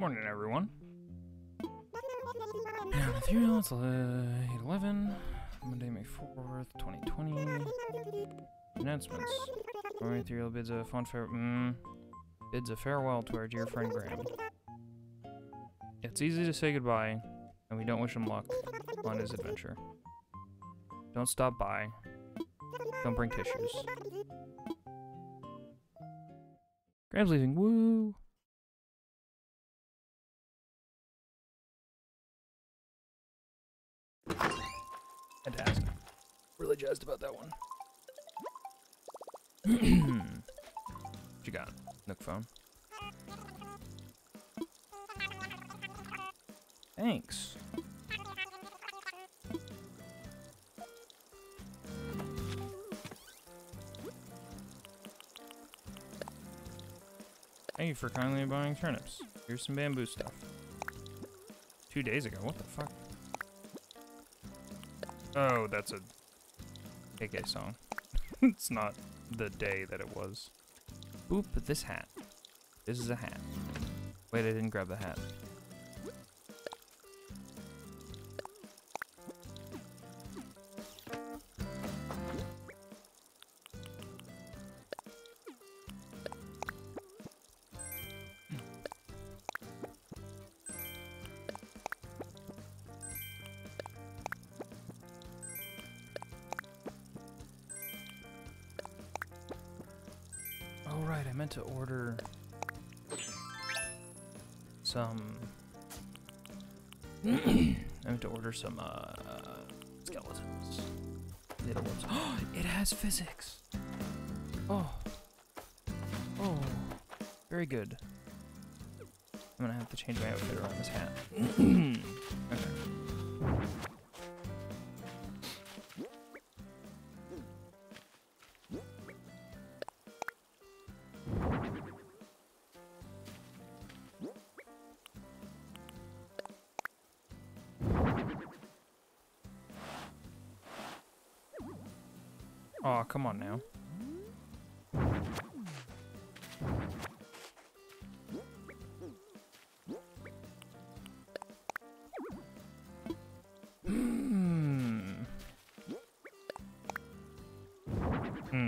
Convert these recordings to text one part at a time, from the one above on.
Morning, everyone. Material, it's 8/11, Monday, May 4th, 2020. Announcements. Material bids a farewell to our dear friend Graham. It's easy to say goodbye, and we don't wish him luck on his adventure. Don't stop by. Don't bring tissues. Graham's leaving. Woo! Fantastic. Really jazzed about that one. What you got, Nook phone? Thanks. Thank you for kindly buying turnips. Here's some bamboo stuff. 2 days ago, what the fuck? Oh, that's a KK song. It's not the day that it was. Boop, this hat. This is a hat. Wait, I didn't grab the hat. Oh right, I meant to order some I meant to order some skeletons. Little ones. Oh, it has physics. Oh. Oh. Very good. I'm gonna have to change my outfit around this hat. Okay. Aw, oh, come on now.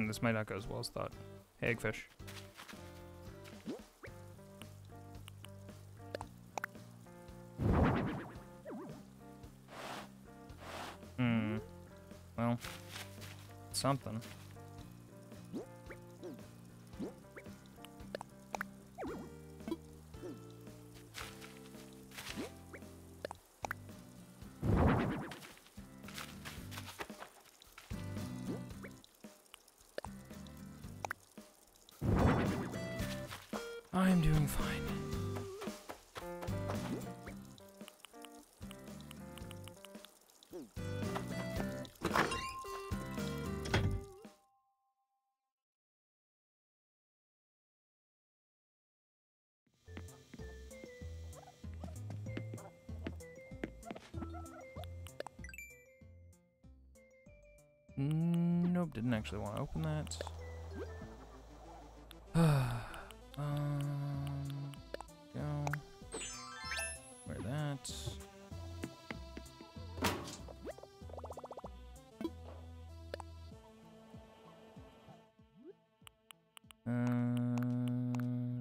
This might not go as well as thought. Hey, Eggfish. Well, something. I'm doing fine. Nope, didn't actually want to open that. Go. Wear that.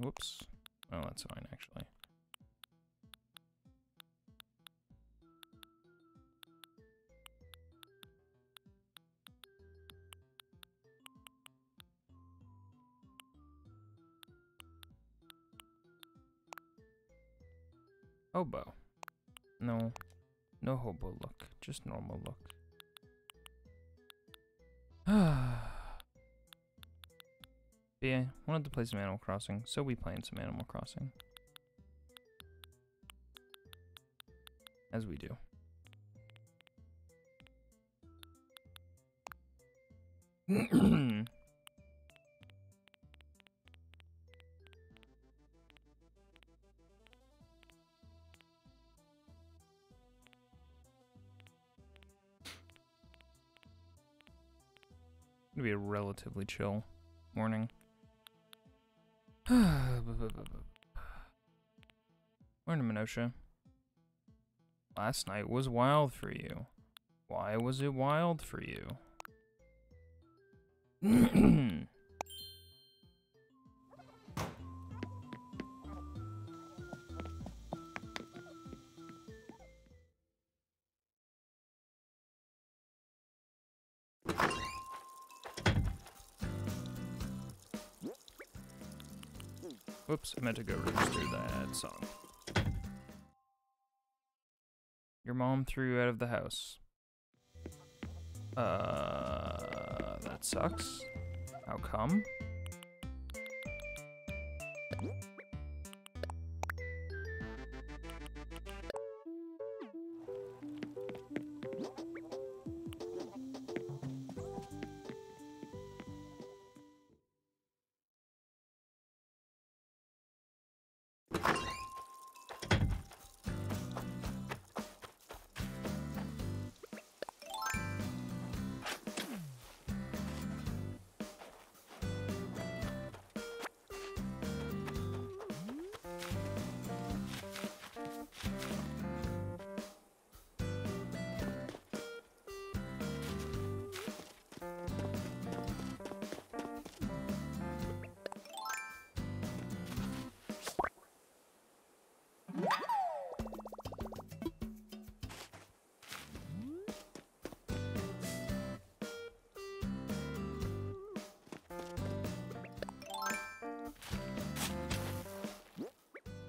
Whoops. Oh, that's fine, actually. Hobo. No. No hobo look. Just normal look. Yeah, wanted to play some Animal Crossing, so we played some Animal Crossing. As we do. It'll be a relatively chill morning. Morning, Minosha. Last night was wild for you. Why was it wild for you? Whoops, I meant to go register that song. Your mom threw you out of the house. That sucks. How come?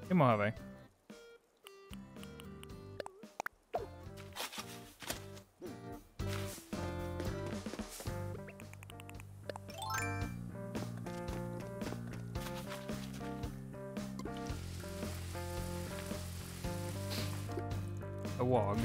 Hey, Mojave. A wog.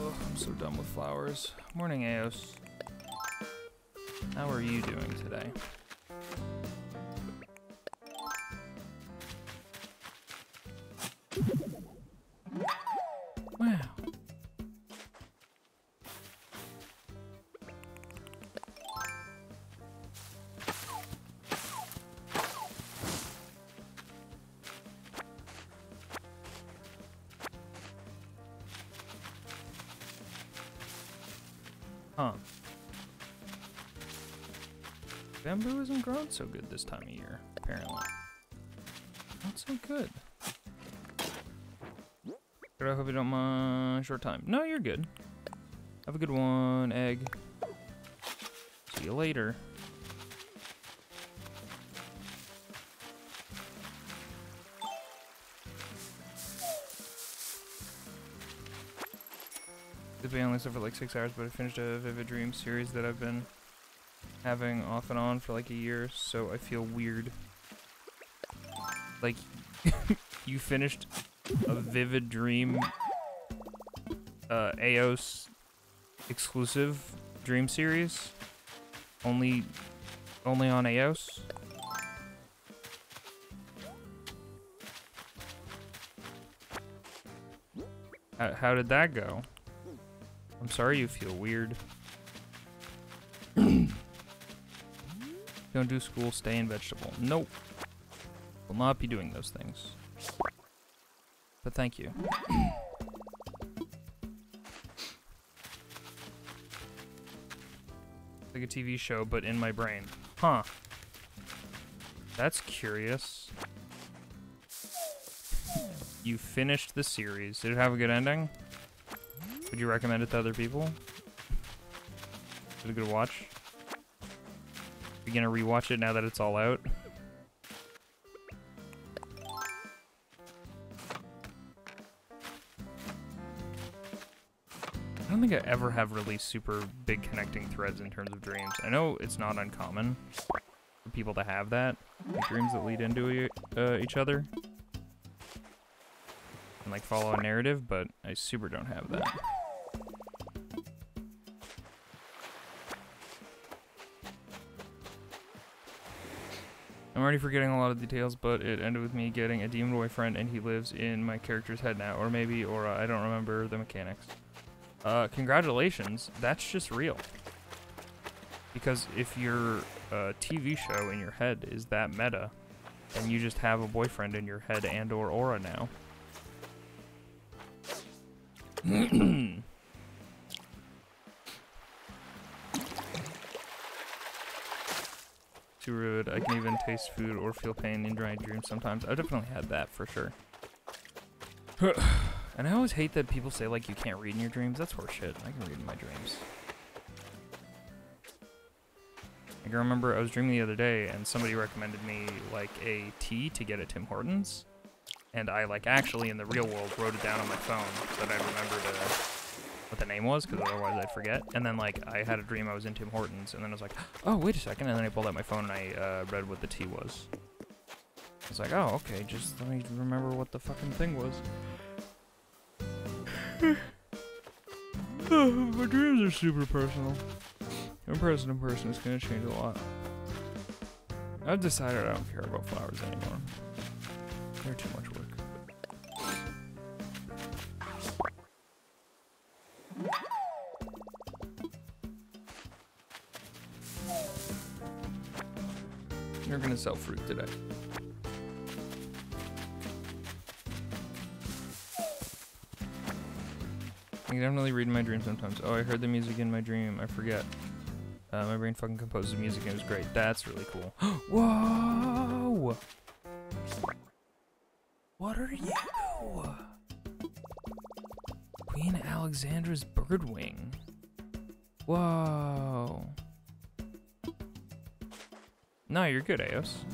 I'm so done with flowers. Morning, Eos. How are you doing today? Wow. Huh. Bamboo isn't growing so good this time of year, apparently. Not so good. But I hope you don't mind short time. No, you're good. Have a good one, Egg. See you later. I only slept for like 6 hours, but I finished a Vivid Dream series that I've been having off and on for like a year, so I feel weird. Like, you finished a Vivid Dream Eos exclusive dream series? Only on Eos? How did that go? I'm sorry you feel weird. Don't do school, stay in vegetable. Nope. Will not be doing those things. But thank you. Like a TV show, but in my brain. Huh. That's curious. You finished the series. Did it have a good ending? Would you recommend it to other people? Is it a good watch? You gonna rewatch it now that it's all out? I don't think I ever have really super big connecting threads in terms of dreams. I know it's not uncommon for people to have that, like dreams that lead into each other and like follow a narrative, but I super don't have that. I'm already forgetting a lot of details, but it ended with me getting a demon boyfriend, and he lives in my character's head now, or maybe Aura. I don't remember the mechanics. Congratulations, that's just real. Because if your TV show in your head is that meta, then you just have a boyfriend in your head and or Aura now. Too rude. I can even taste food or feel pain in dry dreams sometimes. I've definitely had that for sure. And I always hate that people say like you can't read in your dreams. That's horseshit. I can read in my dreams. Like I remember I was dreaming the other day and somebody recommended me like a tea to get at Tim Hortons. And I like actually in the real world wrote it down on my phone so that I remembered what the name was, because otherwise I'd forget. And then like I had a dream I was in Tim Hortons, and then I was like, oh wait a second, and then I pulled out my phone and I read what the tea was. I was like, oh okay, just let me remember what the fucking thing was. My dreams are super personal. From person to person, it's gonna change a lot. I've decided I don't care about flowers anymore. They're too much work. You're gonna sell fruit today. I can definitely read in my dream sometimes. Oh, I heard the music in my dream. I forget. My brain fucking composes music and it was great. That's really cool. Whoa! What are you? Queen Alexandra's birdwing. Whoa. No, you're good, Eos.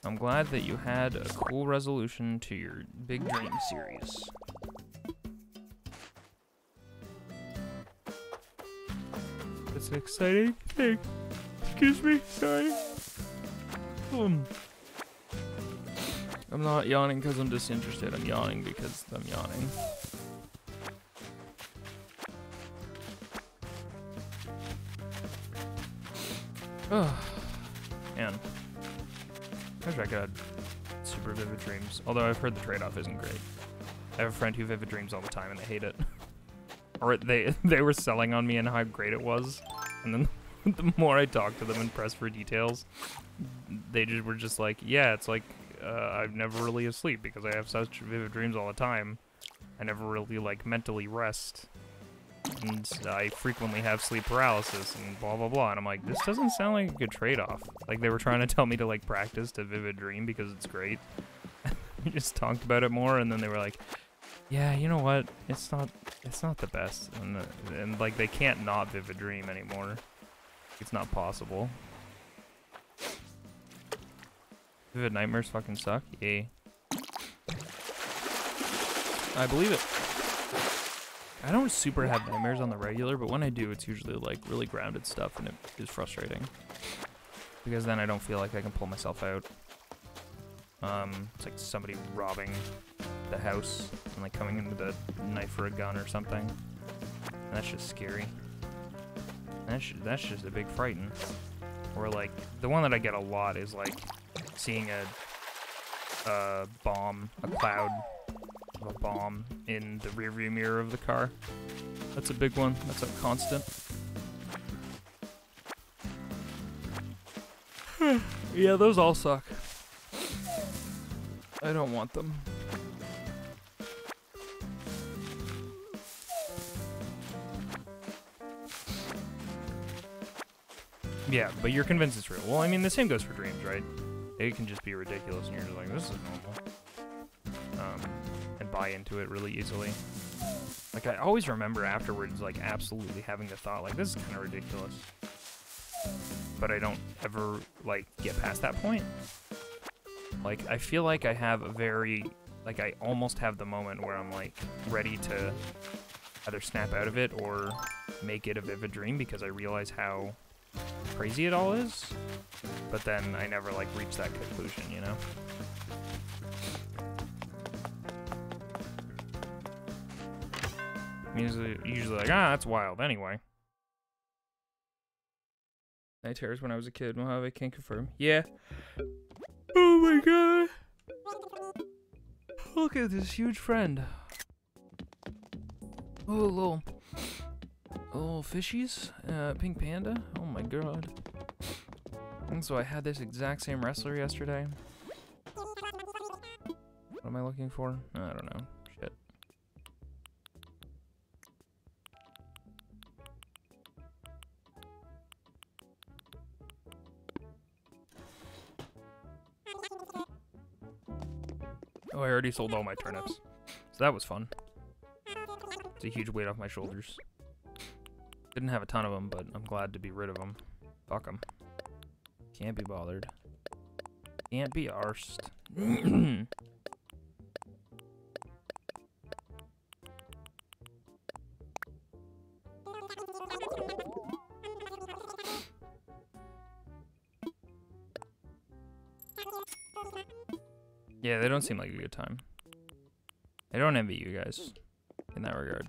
I'm glad that you had a cool resolution to your big dream series. That's an exciting thing. Excuse me, sorry. I'm not yawning because I'm disinterested. I'm yawning because I'm yawning. Oh. Man, I wish I could have super vivid dreams. Although I've heard the trade-off isn't great. I have a friend who vivid dreams all the time and they hate it. Or they were selling on me and how great it was. And then the more I talked to them and pressed for details, they just were just like, yeah, it's like I'm never really asleep because I have such vivid dreams all the time. I never really like mentally rest. And I frequently have sleep paralysis and blah blah blah, and I'm like, this doesn't sound like a good trade-off. Like they were trying to tell me to like practice to vivid dream because it's great. We just talked about it more, and then they were like, yeah, you know what, it's not the best, and like they can't not vivid dream anymore. It's not possible. Vivid nightmares fucking suck. Yay. I believe it. I don't super have nightmares on the regular, but when I do, it's usually like really grounded stuff, and it is frustrating. Because then I don't feel like I can pull myself out. It's like somebody robbing the house and like coming in with a knife or a gun or something. And that's just scary. That's just a big frighten. Or like, the one that I get a lot is like seeing a bomb, a cloud of a bomb in the rearview mirror of the car. That's a big one. That's a constant. Yeah, those all suck. I don't want them. Yeah, but you're convinced it's real. Well, I mean, the same goes for dreams, right? It can just be ridiculous, and you're just like, this is normal. And buy into it really easily. Like, I always remember afterwards, like, absolutely having the thought, like, this is kind of ridiculous. But I don't ever, like, get past that point. Like, I feel like I have a very, like, I almost have the moment where I'm, like, ready to either snap out of it or make it a vivid dream because I realize how crazy it all is. But then I never like reach that conclusion, you know? Usually like, that's wild anyway. Night terrors when I was a kid. Mojave can't confirm. Yeah. Oh my god. Look at this huge friend. Oh, little fishies. Pink panda. Oh my god. And so I had this exact same wrestler yesterday. What am I looking for? I don't know. Shit. Oh, I already sold all my turnips. So that was fun. It's a huge weight off my shoulders. Didn't have a ton of them, but I'm glad to be rid of them. Fuck them. Can't be bothered. Can't be arsed. Yeah, they don't seem like a good time. I don't envy you guys in that regard.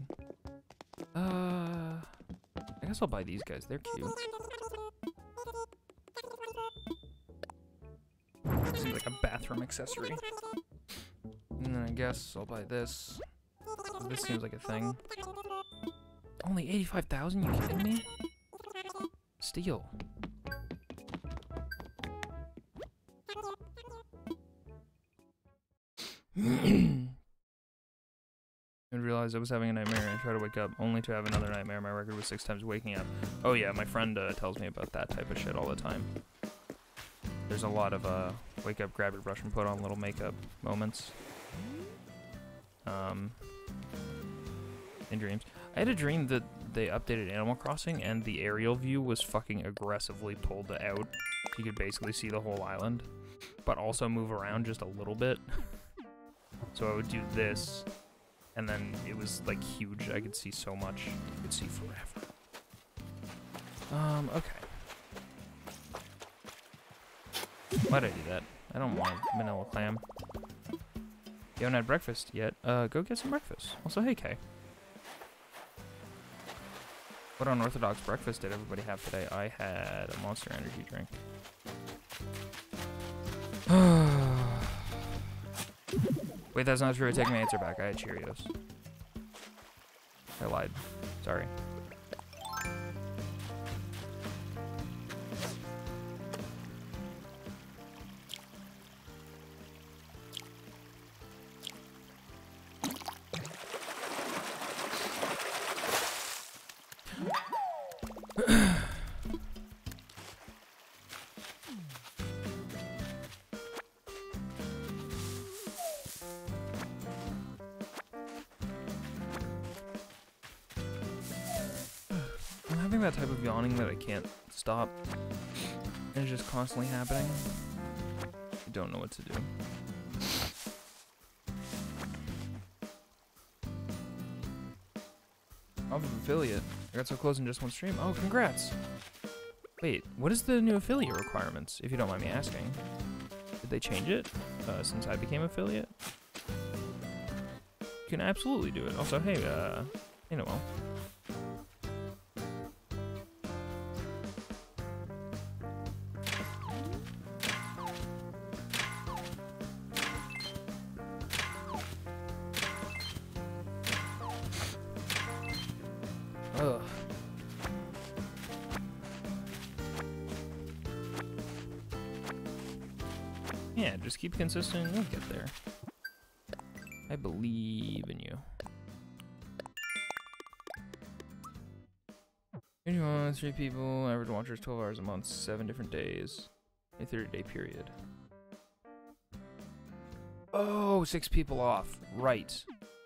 I guess I'll buy these guys. They're cute. Seems like a bathroom accessory. And then I guess I'll buy this. This seems like a thing. Only 85,000? You kidding me? Steal. I realized I was having a nightmare and I tried to wake up, only to have another nightmare. My record was 6 times waking up. Oh yeah, my friend tells me about that type of shit all the time. There's a lot of wake up, grab your brush, and put on little makeup moments. In dreams. I had a dream that they updated Animal Crossing and the aerial view was fucking aggressively pulled out. You could basically see the whole island, but also move around just a little bit. So I would do this, and then it was like huge. I could see so much. I could see forever. Okay. Why'd I do that? I don't want vanilla clam. You haven't had breakfast yet. Go get some breakfast. Also, hey, Kay. What unorthodox breakfast did everybody have today? I had a Monster Energy drink. Wait, that's not true. I take my answer back. I had Cheerios. I lied. Sorry. That type of yawning that I can't stop, and it's just constantly happening. I don't know what to do. Off of affiliate. I got so close in just one stream. Oh, congrats! Wait, what is the new affiliate requirements, if you don't mind me asking? Did they change it since I became affiliate? You can absolutely do it. Also, hey, you know, well. Ugh. Yeah, just keep consistent and you'll get there. I believe in you. 3 people, average watchers 12 hours a month, 7 different days, a 30-day period. Oh, 6 people off. Right.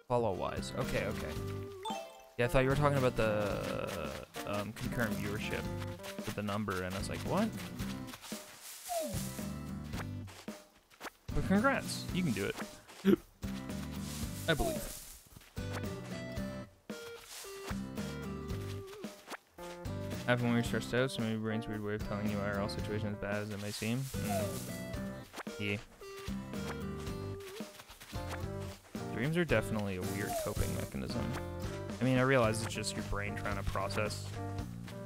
Follow-wise. Okay, okay. Yeah, I thought you were talking about the concurrent viewership with the number, and I was like, what? But congrats, you can do it. I believe. Happen when you're stressed out, so maybe your brain's weird way of telling you IRL situation as bad as it may seem. Yeah. Dreams are definitely a weird coping mechanism. I mean, I realize it's just your brain trying to process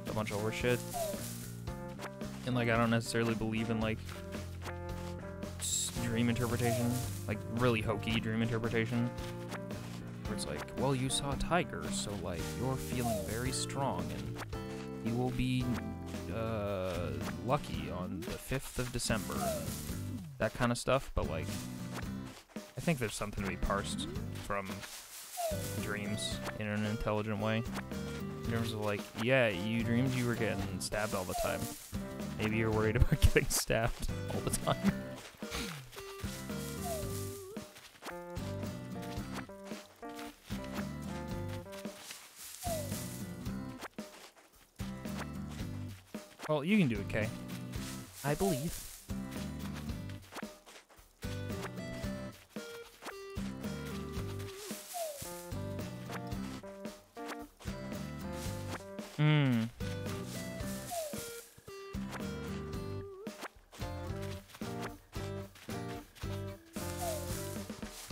a bunch of horseshit. And, like, I don't necessarily believe in, like, dream interpretation. Like, really hokey dream interpretation. Where it's like, well, you saw tigers, so, like, you're feeling very strong, and you will be, lucky on the 5th of December. That kind of stuff, but, like, I think there's something to be parsed from dreams in an intelligent way. In terms of, like, yeah, you dreamed you were getting stabbed all the time. Maybe you're worried about getting stabbed all the time. Well, you can do it, Kay. I believe.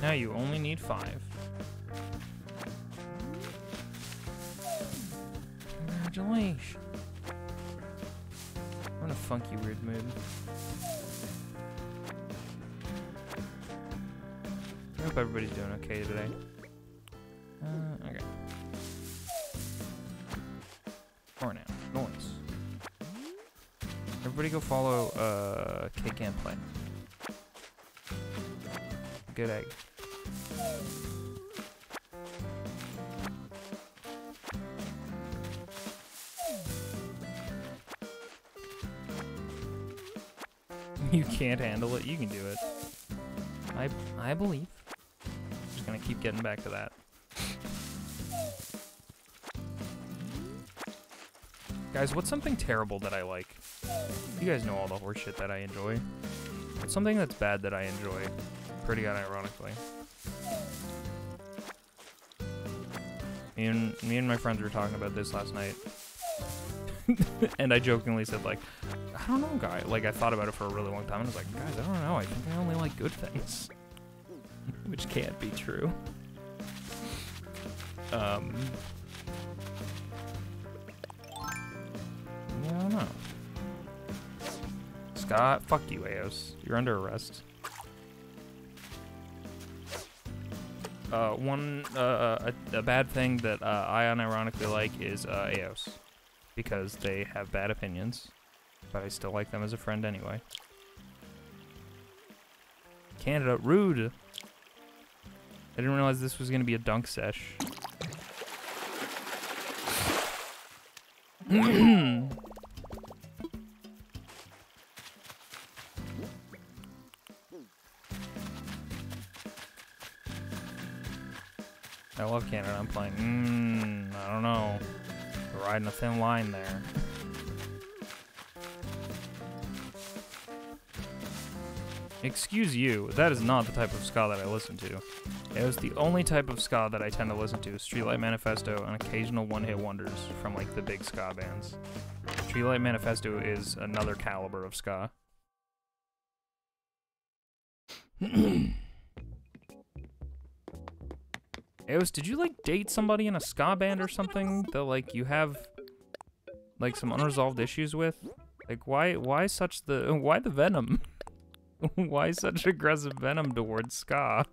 Now you only need 5. Congratulations. I'm in a funky, weird mood. I hope everybody's doing okay today. Okay. For now, noise. Everybody go follow K Can't Play. Good egg. You can't handle it, you can do it. I believe. Just gonna keep getting back to that. Guys, what's something terrible that I like? You guys know all the horse shit that I enjoy. What's something that's bad that I enjoy? Pretty unironically. Me and my friends were talking about this last night. And I jokingly said, like, I don't know, guy. Like, I thought about it for a really long time, and I was like, guys, I don't know. I think I only like good things. Which can't be true. Yeah, I don't know. Scott, fuck you, Eos. You're under arrest. A bad thing that I unironically like is Eos. Because they have bad opinions. But I still like them as a friend anyway. Canada, rude! I didn't realize this was gonna be a dunk sesh. I love Canada, I'm playing, I don't know. We're riding a thin line there. Excuse you, that is not the type of ska that I listen to. It was the only type of ska that I tend to listen to, Streetlight Manifesto and occasional one-hit wonders from, like, the big ska bands. Streetlight Manifesto is another caliber of ska. Eos, did you, like, date somebody in a ska band or something that, like, you have, like, some unresolved issues with? Like, why the venom? Why such aggressive venom towards ska?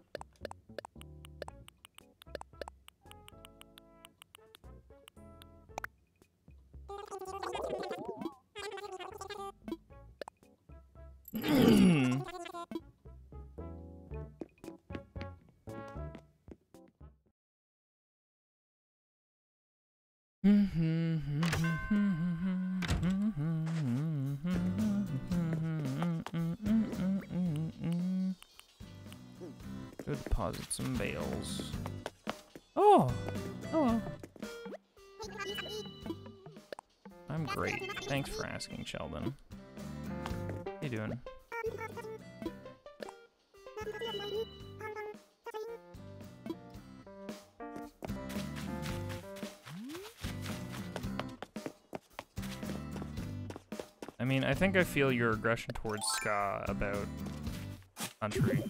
Go deposit some bales. Oh! Hello. I'm great. Thanks for asking, Sheldon. How you doing? mean, I think I feel your aggression towards ska about country.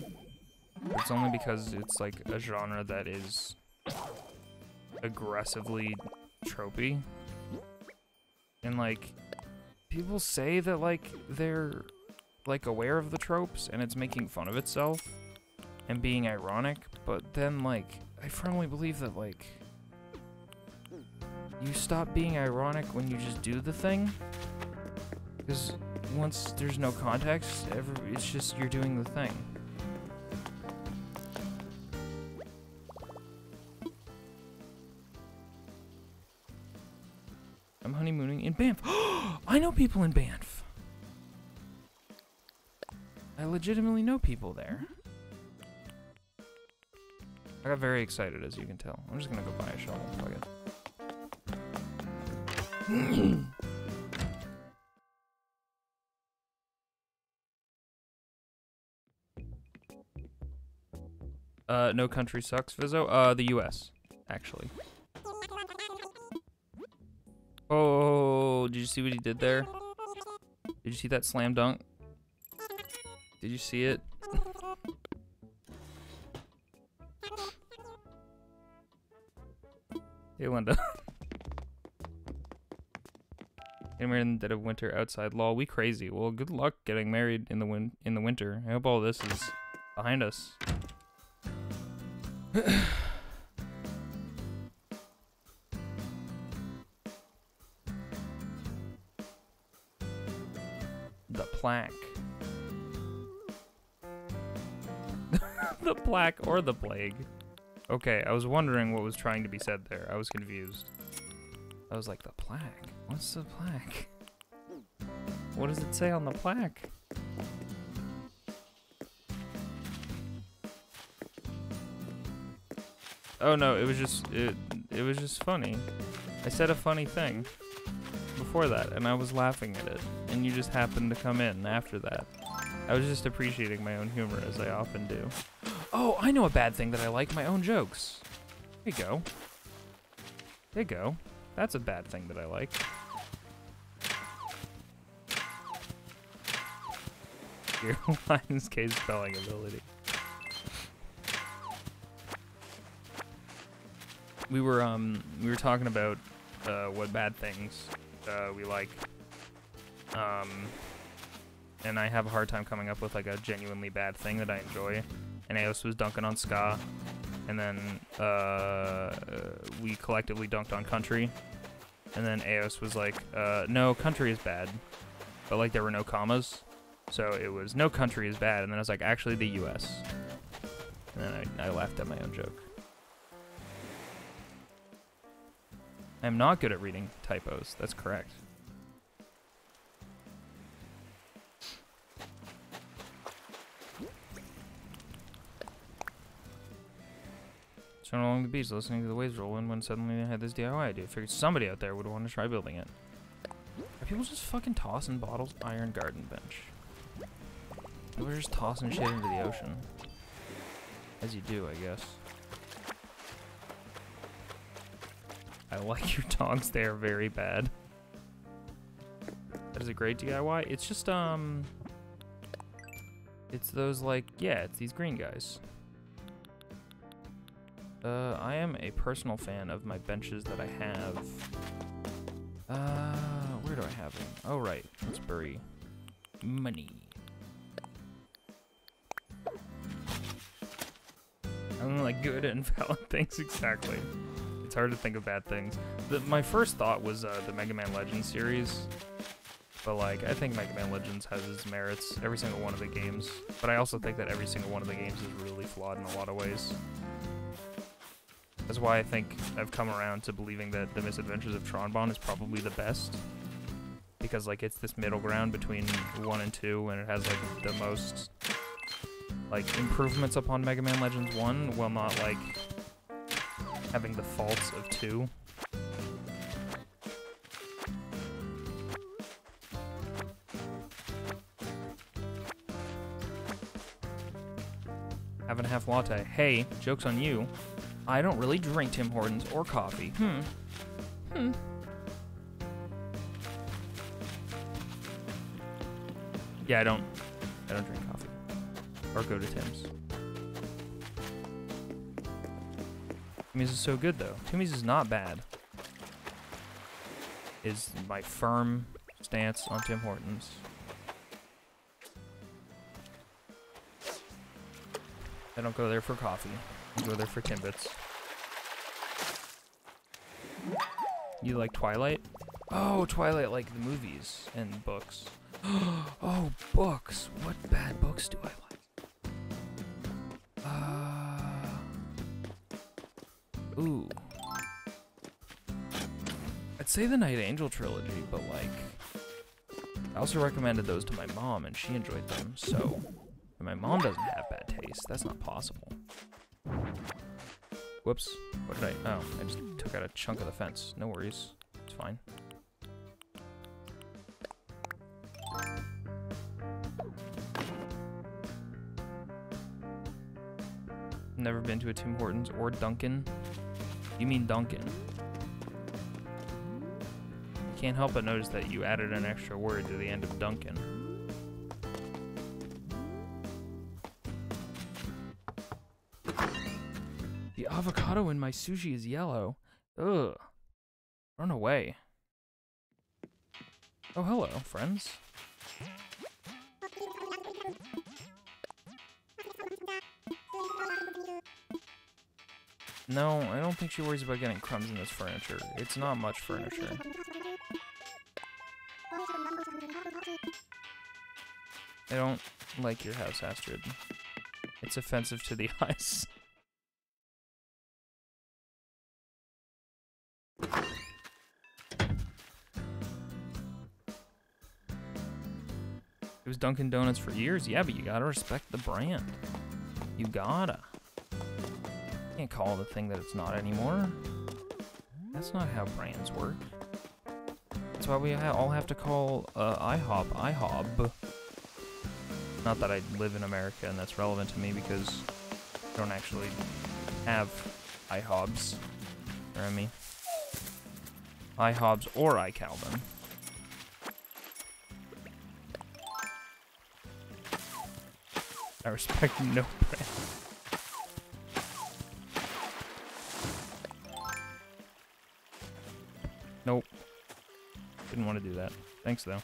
It's only because it's like a genre that is aggressively tropey. And like, people say that like they're like aware of the tropes and it's making fun of itself and being ironic, but then like, I firmly believe that like, you stop being ironic when you just do the thing. Because once there's no context, it's just you're doing the thing. I'm honeymooning in Banff. I know people in Banff. I legitimately know people there. I got very excited, as you can tell. I'm just gonna go buy a shovel. Fuck it. No country sucks, Vizzo. The US, actually. Oh, did you see what he did there? Did you see that slam dunk? Did you see it? Hey, Linda. Getting married in the dead of winter outside. Lol, we crazy. Well, good luck getting married in the winter. I hope all this is behind us. The plaque. The plaque or the plague. Okay, I was wondering what was trying to be said there. I was confused. I was like, the plaque? What's the plaque? What does it say on the plaque? Oh no, it was just it was just funny. I said a funny thing before that and I was laughing at it and you just happened to come in after that. I was just appreciating my own humor as I often do. Oh, I know a bad thing that I like, my own jokes. There you go. There you go. That's a bad thing that I like. Your Lions K spelling ability. We were talking about what bad things we like. And I have a hard time coming up with like a genuinely bad thing that I enjoy. And Eos was dunking on ska, and then we collectively dunked on country. And then Eos was like, no, country is bad. But like there were no commas. So it was no country is bad. And then I was like, actually the US. And then I laughed at my own joke. I'm not good at reading typos. That's correct. Swimming along the beach, listening to the waves roll in when suddenly I had this DIY idea. Figured somebody out there would want to try building it. Are people just fucking tossing bottles? Iron garden bench. People are just tossing shit into the ocean. As you do, I guess. I like your tongs, they are very bad. That is a great DIY. It's just, it's those, like, yeah, it's these green guys. I am a personal fan of my benches that I have. Where do I have them? Oh, right. Let's bury money. I'm, like, good at invalid things, exactly. It's hard to think of bad things. My first thought was the Mega Man Legends series. But, like, I think Mega Man Legends has its merits, every single one of the games. But I also think that every single one of the games is really flawed in a lot of ways. That's why I think I've come around to believing that The Misadventures of Tronbon is probably the best. Because, like, it's this middle ground between 1 and 2, and it has, like, the most, like, improvements upon Mega Man Legends 1, while not, like, having the faults of 2. Having a half latte. Hey, joke's on you. I don't really drink Tim Hortons or coffee. Yeah, I don't drink coffee. Or go to Tim's. Timmy's is so good, though. Timmy's is not bad. Is my firm stance on Tim Hortons. I don't go there for coffee. I go there for Timbits. You like Twilight? Oh, Twilight, like the movies and books. Oh, books. What bad books do I like? Ooh. I'd say the Night Angel trilogy, but like, I also recommended those to my mom and she enjoyed them, so and my mom doesn't have bad taste. That's not possible. Whoops. What did I? Oh, I just took out a chunk of the fence. No worries. It's fine. Never been to a Tim Hortons or Dunkin'. You mean Dunkin'? Can't help but notice that you added an extra word to the end of Dunkin'. The avocado in my sushi is yellow. Ugh. Run away. Oh, hello, friends. No, I don't think she worries about getting crumbs in this furniture. It's not much furniture. I don't like your house, Astrid. It's offensive to the eyes. It was Dunkin' Donuts for years. Yeah, but you gotta respect the brand. You gotta. Can't call the thing that it's not anymore. That's not how brands work. That's why we all have to call IHOP IHOB. Not that I live in America and that's relevant to me because I don't actually have IHOBs. You know what I mean? IHOBs or iCalvin. I respect no brand. Nope. Didn't want to do that. Thanks, though.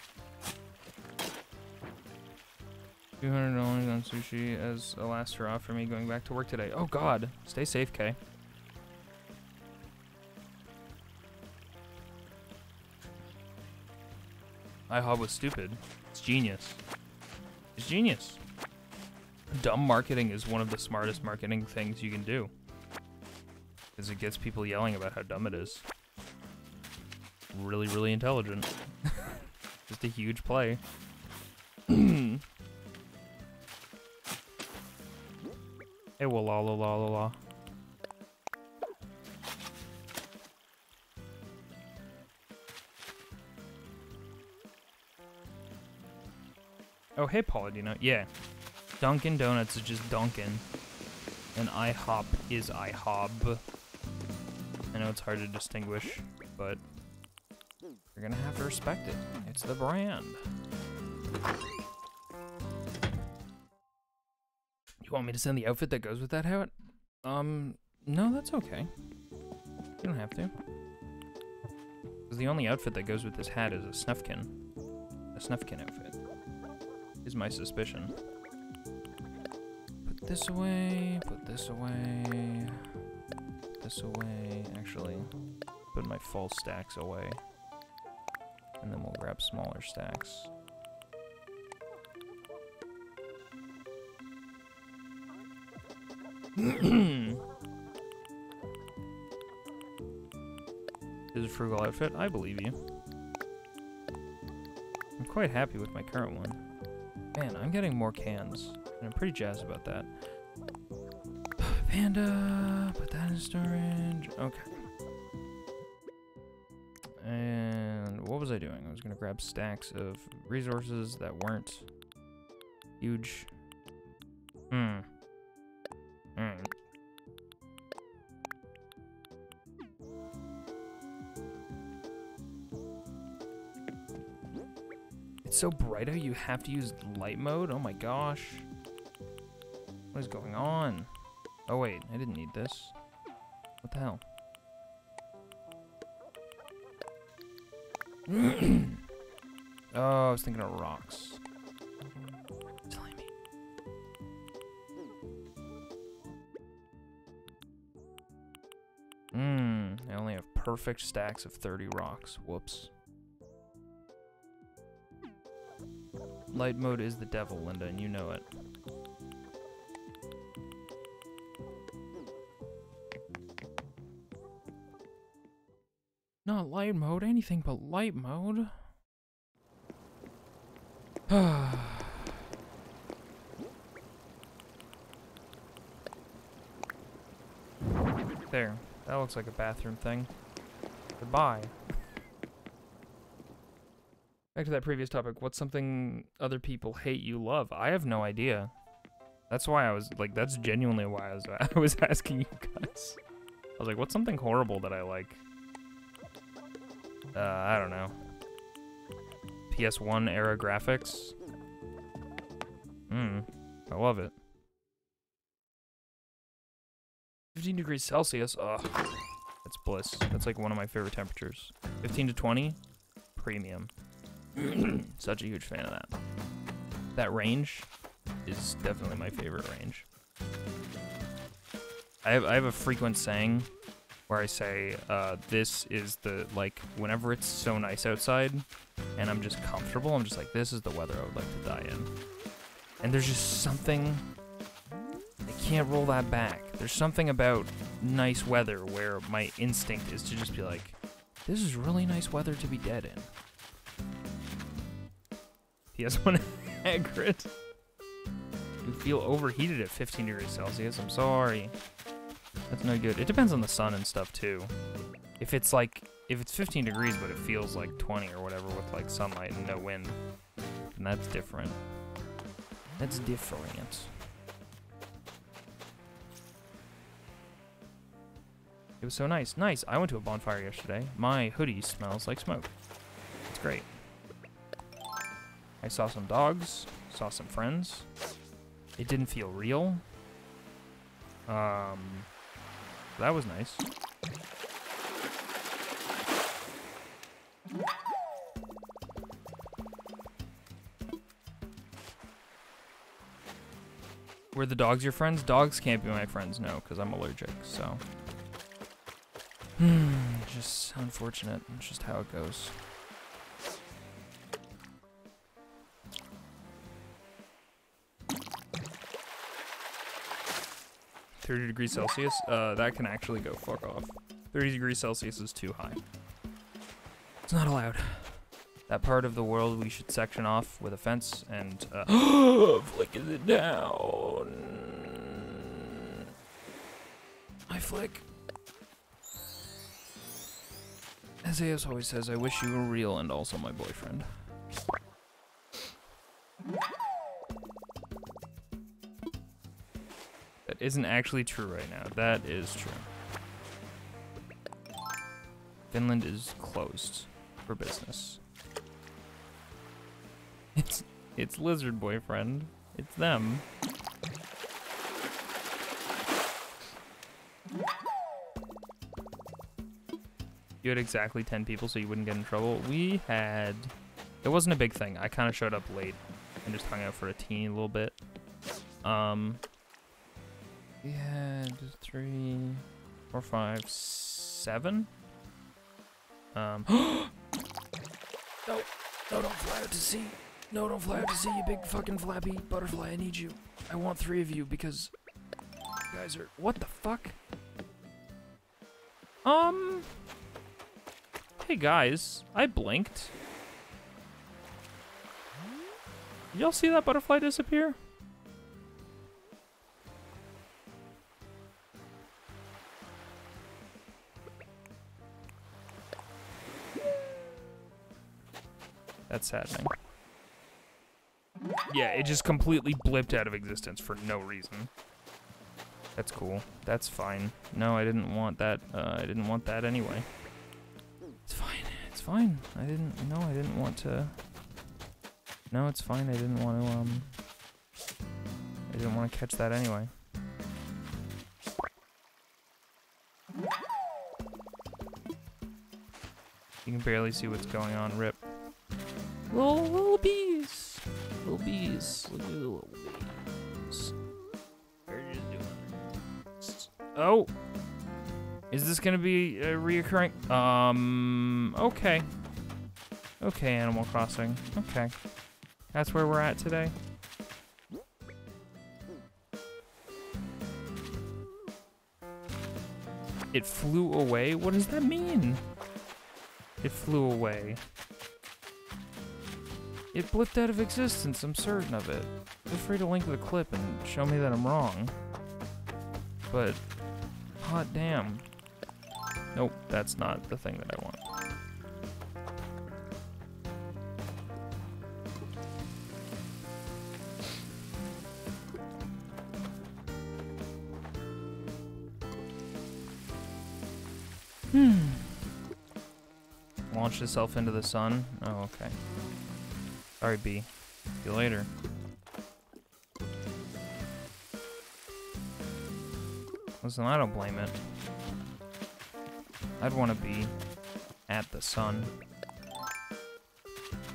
$200 on sushi as a last hurrah for me going back to work today. Oh, God. Stay safe, Kay. IHOB was stupid. It's genius. It's genius. Dumb marketing is one of the smartest marketing things you can do. Because it gets people yelling about how dumb it is. Really, really intelligent. Just a huge play. Hey, well, la la la la la. Oh, hey, Pauladino. Yeah. Dunkin' Donuts is just Dunkin'. And IHOP is IHOB. I know it's hard to distinguish, but you're gonna have to respect it. It's the brand. You want me to send the outfit that goes with that hat? No, that's okay. You don't have to. Because the only outfit that goes with this hat is a Snufkin. A Snufkin outfit. Is my suspicion. Put this away, put this away, put this away. Actually, put my full stacks away. And then we'll grab smaller stacks. Is it a frugal outfit? I believe you. I'm quite happy with my current one. Man, I'm getting more cans, and I'm pretty jazzed about that. Panda, put that in storage. Okay. And what was I doing? I was gonna grab stacks of resources that weren't huge. Alright. It's so bright out you have to use light mode? Oh my gosh. What is going on? Oh wait, I didn't need this. What the hell? Oh, I was thinking of rocks. Silly me. I only have perfect stacks of 30 rocks. Whoops. Light mode is the devil, Linda, and you know it. Not light mode, anything but light mode. There. That looks like a bathroom thing. Goodbye. Back to that previous topic. What's something other people hate you love? I have no idea. That's why I was like, that's genuinely why I was asking you guys. I was like, what's something horrible that I like? I don't know. PS1 era graphics. I love it. 15 degrees Celsius. Ugh. That's bliss. That's like one of my favorite temperatures. 15 to 20, premium. Such a huge fan of that. That range is definitely my favorite range. I have a frequent saying where I say, this is the, like, whenever it's so nice outside and I'm just comfortable, I'm just like, this is the weather I would like to die in. And there's just something, I can't roll that back. There's something about nice weather where my instinct is to just be like, this is really nice weather to be dead in. PS1 Hagrid. You feel overheated at 15 degrees Celsius. I'm sorry. That's no good. It depends on the sun and stuff too. If it's 15 degrees but it feels like 20 or whatever with like sunlight and no wind, then that's different. That's different. It was so nice. Nice. I went to a bonfire yesterday. My hoodie smells like smoke. It's great. I saw some dogs, saw some friends. It didn't feel real. That was nice. Were the dogs your friends? Dogs can't be my friends, no, because I'm allergic, so. Just unfortunate. It's just how it goes. $30 degrees Celsius? That can actually go fuck off. 30 degrees Celsius is too high. It's not allowed. That part of the world we should section off with a fence and, flicking it down. I flick. As AS always says, I wish you were real and also my boyfriend. That isn't actually true right now. That is true. Finland is closed for business. It's lizard boyfriend. It's them. You had exactly 10 people so you wouldn't get in trouble. We had... It wasn't a big thing. I kind of showed up late and just hung out for a teeny little bit. We had 3, 4, 5, 7. No, don't fly out to sea. No, don't fly out to sea, you big fucking flappy butterfly. I need you. I want 3 of you because you guys are... What the fuck? Hey guys, I blinked. Did y'all see that butterfly disappear? That's saddening. Yeah, it just completely blipped out of existence for no reason. That's cool. That's fine. No, I didn't want that. I didn't want that anyway. It's fine. It's fine. I didn't want to No, it's fine. I didn't want to catch that anyway. You can barely see what's going on. Rip. Little bees. Little bees. Look at the little bees. They're just doing it. Oh. Is this gonna be reoccurring? Okay. Okay, Animal Crossing. Okay. That's where we're at today. It flew away? What does that mean? It flew away. It blipped out of existence, I'm certain of it. Feel free to link the clip and show me that I'm wrong. But, hot damn. Nope, that's not the thing that I want. Launched itself into the sun? Oh, okay. Sorry, B. See you later. Listen, I don't blame it. I'd want to be at the sun.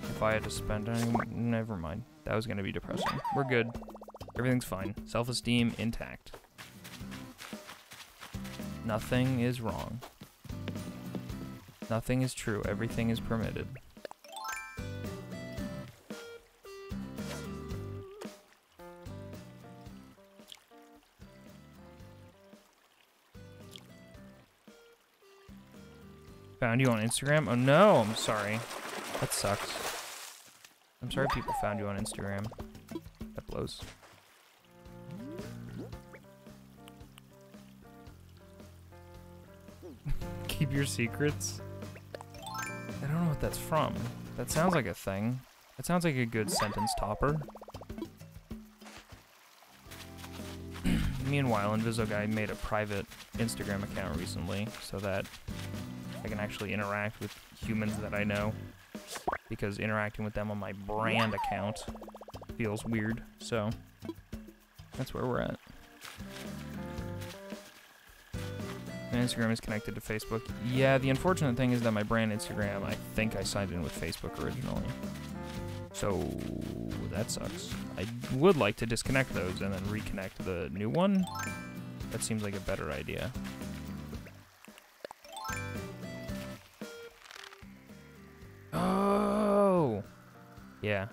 If I had to spend any... Never mind. That was going to be depressing. We're good. Everything's fine. Self-esteem intact. Nothing is wrong. Nothing is true. Everything is permitted. Found you on Instagram? Oh no, I'm sorry. That sucks. I'm sorry people found you on Instagram. That blows. Keep your secrets? I don't know what that's from. That sounds like a thing. That sounds like a good sentence topper. Meanwhile, InvisiGuy made a private Instagram account recently so that I can actually interact with humans that I know. Because interacting with them on my brand account feels weird, so that's where we're at. My Instagram is connected to Facebook. Yeah, the unfortunate thing is that my brand Instagram, I think I signed in with Facebook originally. So, that sucks. I would like to disconnect those and then reconnect the new one. That seems like a better idea. Oh! Yeah.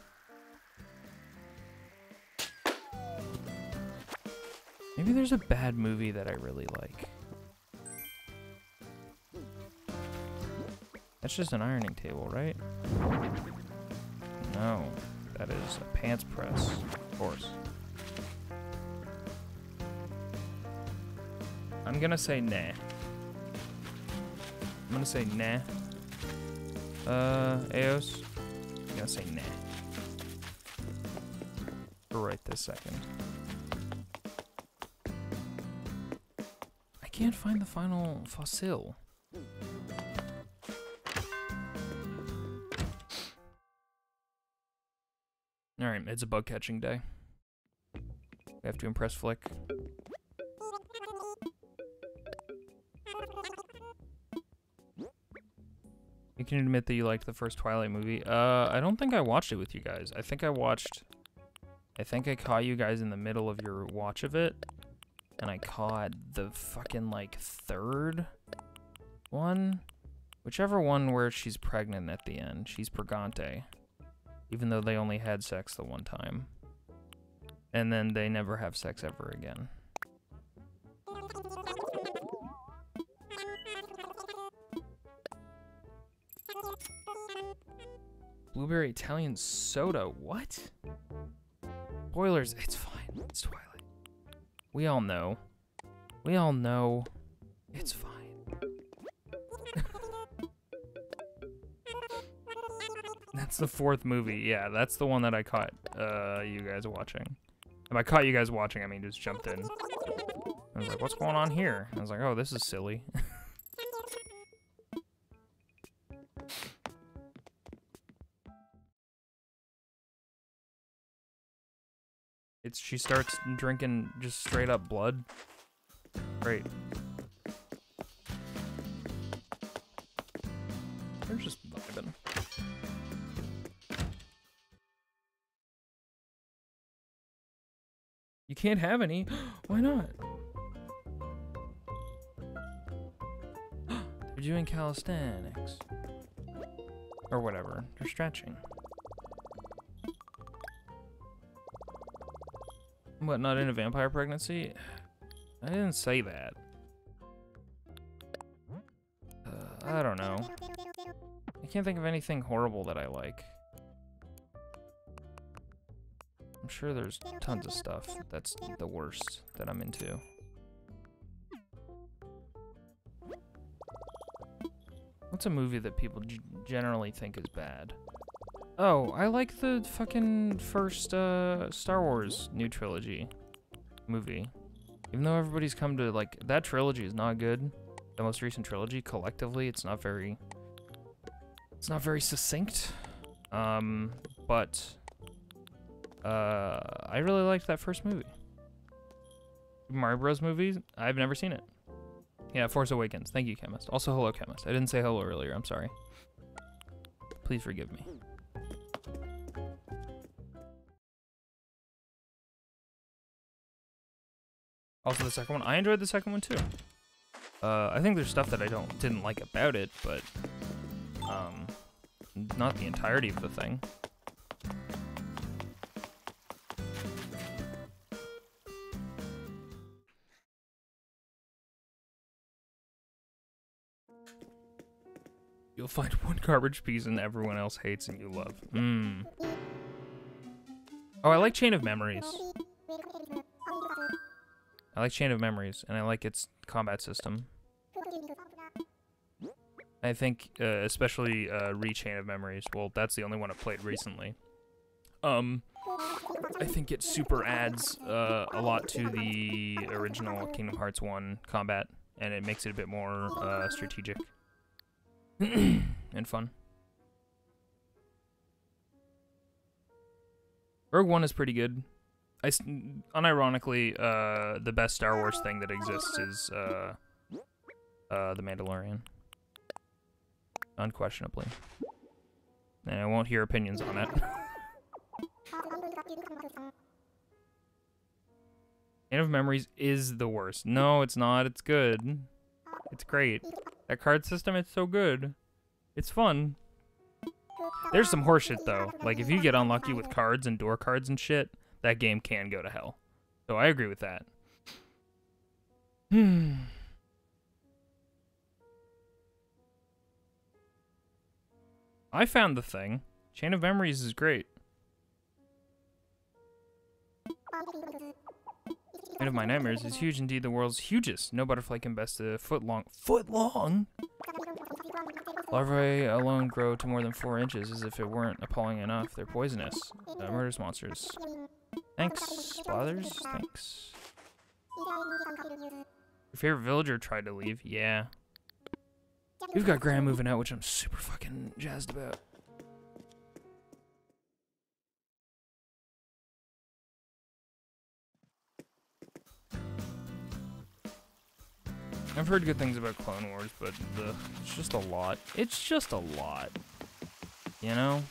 Maybe there's a bad movie that I really like. That's just an ironing table, right? No, that is a pants press, of course. I'm gonna say nah. I'm gonna say nah. Eos, I'm gonna say nah. For right this second. I can't find the final fossil. Alright, it's a bug catching day. We have to impress Flick. You can admit that you liked the first Twilight movie. I don't think I watched it with you guys. I think I caught you guys in the middle of your watch of it. And I caught the fucking, like, third one? Whichever one where she's pregnant at the end. She's Pregante. Even though they only had sex the one time. And then they never have sex ever again. Blueberry Italian soda, what? Spoilers, it's fine, it's Twilight. We all know. We all know. It's fine. That's the fourth movie. Yeah, that's the one that I caught you guys watching. If I caught you guys watching, I mean, just jumped in. I was like, what's going on here? I was like, oh, this is silly. She starts drinking just straight up blood. Great. They're just vibing. You can't have any. Why not? They're doing calisthenics. Or whatever. They're stretching. What, not in a vampire pregnancy? I didn't say that. I don't know. I can't think of anything horrible that I like. I'm sure there's tons of stuff that's the worst that I'm into. What's a movie that people generally think is bad? Oh, I like the fucking first Star Wars new trilogy movie. Even though everybody's come to, like, that trilogy is not good. The most recent trilogy, collectively, it's not very succinct. But I really liked that first movie. Mario Bros. Movies, I've never seen it. Yeah, Force Awakens. Thank you, Chemist. Also, hello, Chemist. I didn't say hello earlier. I'm sorry. Please forgive me. Also, the second one. I enjoyed the second one, too. I think there's stuff that I didn't like about it, but not the entirety of the thing. You'll find one garbage piece and everyone else hates and you love. Oh, I like Chain of Memories. I like Chain of Memories, and I like its combat system. I think, especially Re-Chain of Memories. Well, that's the only one I've played recently. I think it super adds a lot to the original Kingdom Hearts 1 combat, and it makes it a bit more strategic and fun. Rogue One is pretty good. Unironically, the best Star Wars thing that exists is The Mandalorian. Unquestionably. And I won't hear opinions on it. Chain of Memories is the worst. No, it's not. It's good. It's great. That card system, it's so good. It's fun. There's some horseshit, though. Like, if you get unlucky with cards and door cards and shit, that game can go to hell. So I agree with that. I found the thing. Chain of Memories is great. Chain of My Nightmares is huge, indeed the world's hugest. No butterfly can best a foot long. Foot long? Larvae alone grow to more than 4 inches, as if it weren't appalling enough. They're poisonous. Murders monsters. Thanks, Blathers. Thanks. Your favorite villager tried to leave? Yeah. We've got Graham moving out, which I'm super fucking jazzed about. I've heard good things about Clone Wars, but it's just a lot. It's just a lot. You know?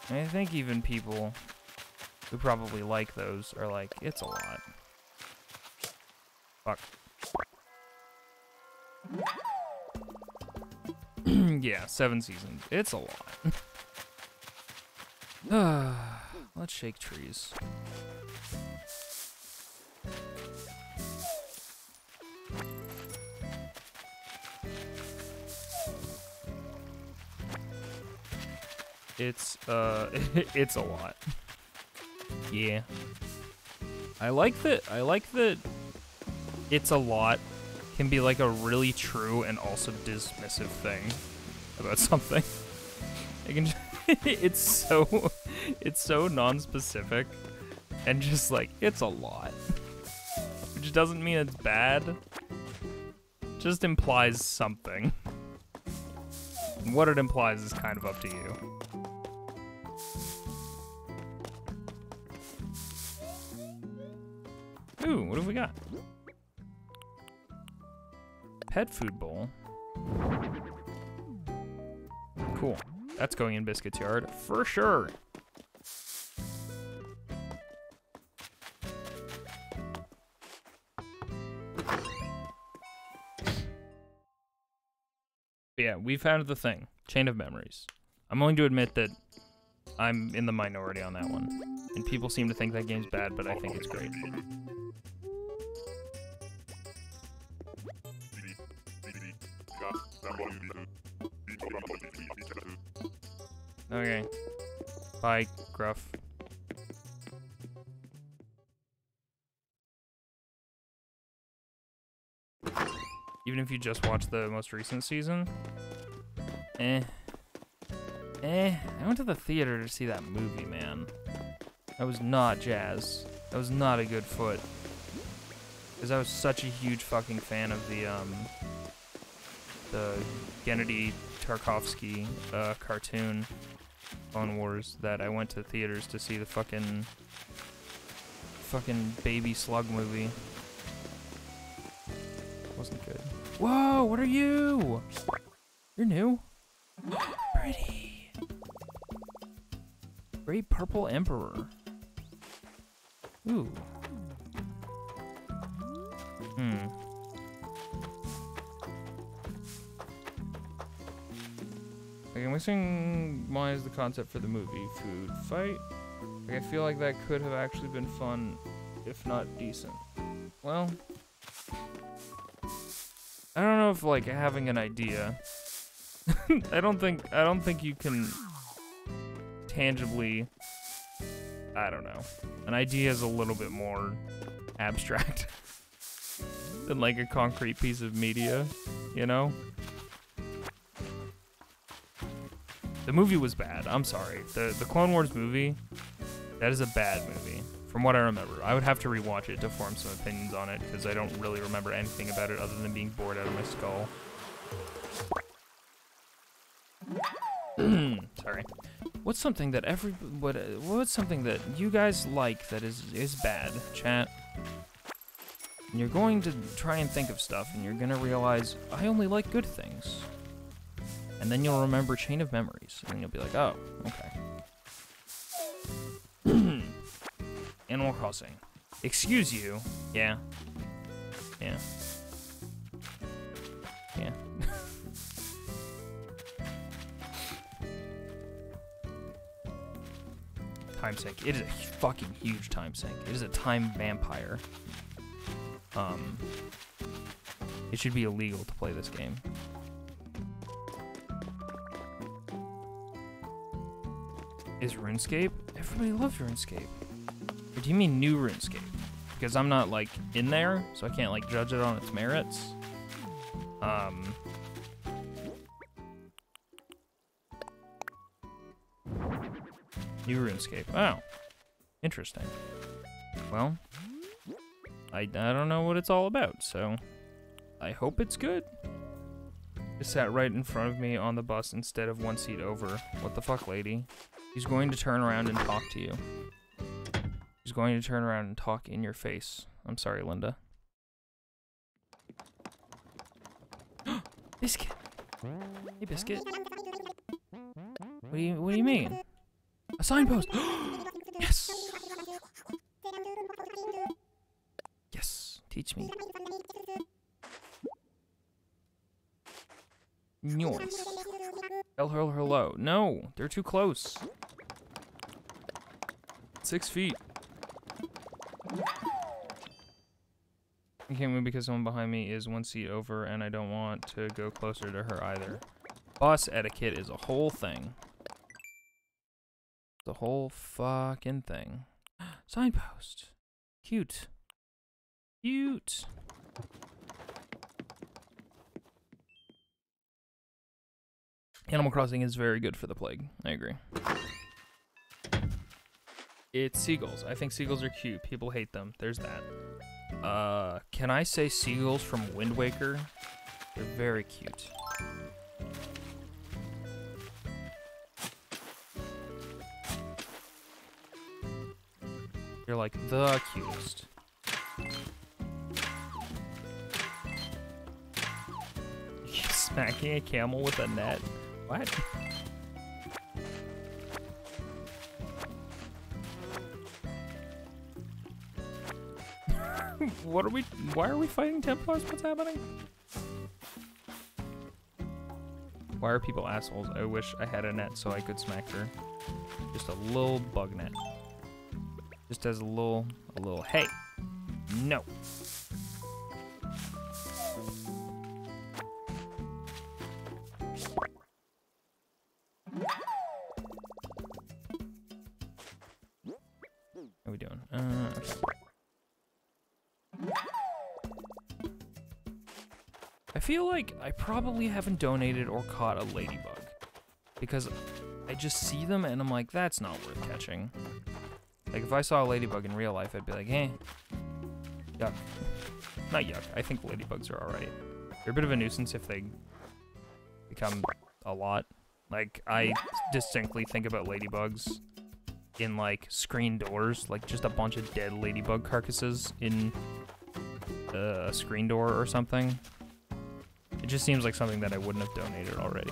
And I think even people who probably like those are like, it's a lot. Fuck. Yeah, 7 seasons. It's a lot. Let's shake trees. It's it's a lot. Yeah. I like that it's a lot can be like a really true and also dismissive thing about something. It can it's so non-specific and just like it's a lot. Which doesn't mean it's bad. It just implies something. And what it implies is kind of up to you. Ooh, what have we got? Pet food bowl. Cool. That's going in Biscuit's yard for sure. But yeah, we found the thing. Chain of Memories. I'm willing to admit that I'm in the minority on that one. And people seem to think that game's bad, but I think it's great. Okay. Bye, Gruff. Even if you just watched the most recent season? I went to the theater to see that movie, man. I was not jazzed. That was not a good foot. Because I was such a huge fucking fan of the Gennady Tarkovsky cartoon, Clone Wars, that I went to theaters to see the fucking baby slug movie. Wasn't good. Whoa, what are you? You're new. Pretty. Great Purple Emperor. Ooh. Okay, I'm missing why is the concept for the movie. Food fight. Like, I feel like that could have actually been fun, if not decent. Well, I don't know if like having an idea. I don't think you can tangibly. I don't know. An idea is a little bit more abstract than like a concrete piece of media, you know? The movie was bad. I'm sorry. The Clone Wars movie, that is a bad movie. From what I remember. I would have to rewatch it to form some opinions on it, because I don't really remember anything about it other than being bored out of my skull. Sorry. What's something that what's something that you guys like that is bad, chat? And you're going to try and think of stuff, and you're gonna realize, I only like good things. And then you'll remember Chain of Memories, and you'll be like, oh, okay. Animal Crossing. Excuse you. Yeah. Yeah. Yeah. Time sink. It is a fucking huge time sink. It is a time vampire. It should be illegal to play this game. Is RuneScape? Everybody loves RuneScape. Or do you mean new RuneScape? Because I'm not, like, in there, so I can't, like, judge it on its merits. New RuneScape. Oh. Interesting. Well, I don't know what it's all about, so I hope it's good. It sat right in front of me on the bus instead of one seat over. What the fuck, lady? He's going to turn around and talk to you. He's going to turn around and talk in your face. I'm sorry, Linda. Biscuit. Hey, Biscuit. What do you mean? A signpost. Yes. Yes. Teach me. Noise. Tell her hello. No, they're too close. 6 feet. I can't move because someone behind me is one seat over and I don't want to go closer to her either. Bus etiquette is a whole thing. The whole fucking thing. Signpost. Cute. Cute. Animal Crossing is very good for the plague. I agree. It's seagulls. I think seagulls are cute. People hate them. There's that. Can I say seagulls from Wind Waker? They're very cute. You're like the cutest. Smacking a camel with a net. What? What are we? Why are we fighting Templars? What's happening? Why are people assholes? I wish I had a net so I could smack her. Just a little bug net. Just as a little, hey, no. What are we doing? Okay. I feel like I probably haven't donated or caught a ladybug because I just see them and I'm like, that's not worth catching. Like if I saw a ladybug in real life, I'd be like, hey, yuck. Not yuck. I think ladybugs are alright. They're a bit of a nuisance if they become a lot. Like I distinctly think about ladybugs in like screen doors, like just a bunch of dead ladybug carcasses in a screen door or something. It just seems like something that I wouldn't have donated already.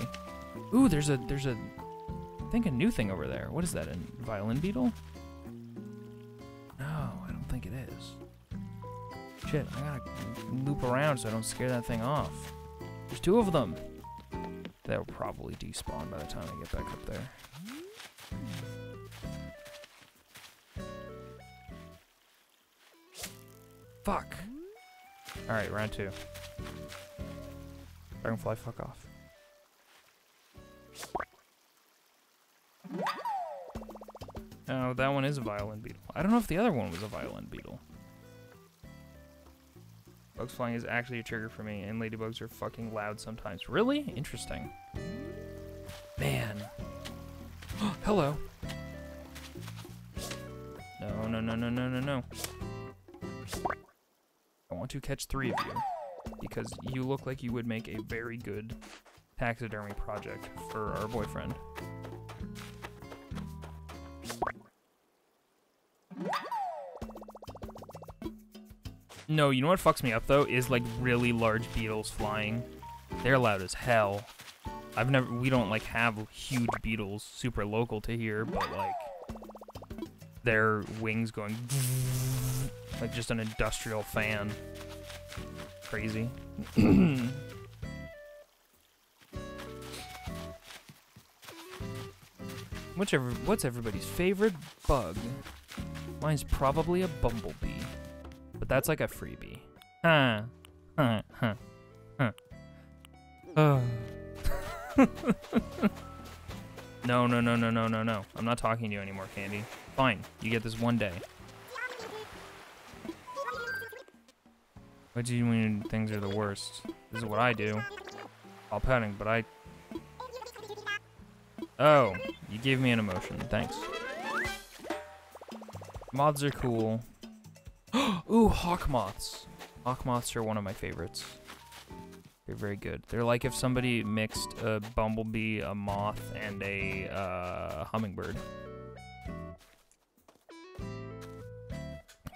Ooh, there's a, I think a new thing over there. What is that, a violin beetle? No, I don't think it is. Shit, I gotta loop around so I don't scare that thing off. There's two of them. They'll probably despawn by the time I get back up there. Fuck. Alright, round two. Dragonfly, fuck off. Oh, that one is a violin beetle. I don't know if the other one was a violin beetle. Bugs flying is actually a trigger for me, and ladybugs are fucking loud sometimes. Really? Interesting. Man. Hello. No, no, no, no, no, no, no. I want to catch 3 of you, because you look like you would make a very good taxidermy project for our boyfriend. No, you know what fucks me up though is like really large beetles flying. They're loud as hell. We don't like have huge beetles super local to here, but like their wings going like just an industrial fan. Crazy. What's everybody's favorite bug? Mine's probably a bumblebee. But that's like a freebie. Huh. Huh. Huh. Huh. Oh. No, no, no, no, no, no, no. I'm not talking to you anymore, Candy. Fine. You get this one day. What do you mean things are the worst? This is what I do. While petting, but I... Oh, you gave me an emotion. Thanks. Moths are cool. Ooh, hawk moths. Hawk moths are one of my favorites. They're very good. They're like if somebody mixed a bumblebee, a moth, and a hummingbird.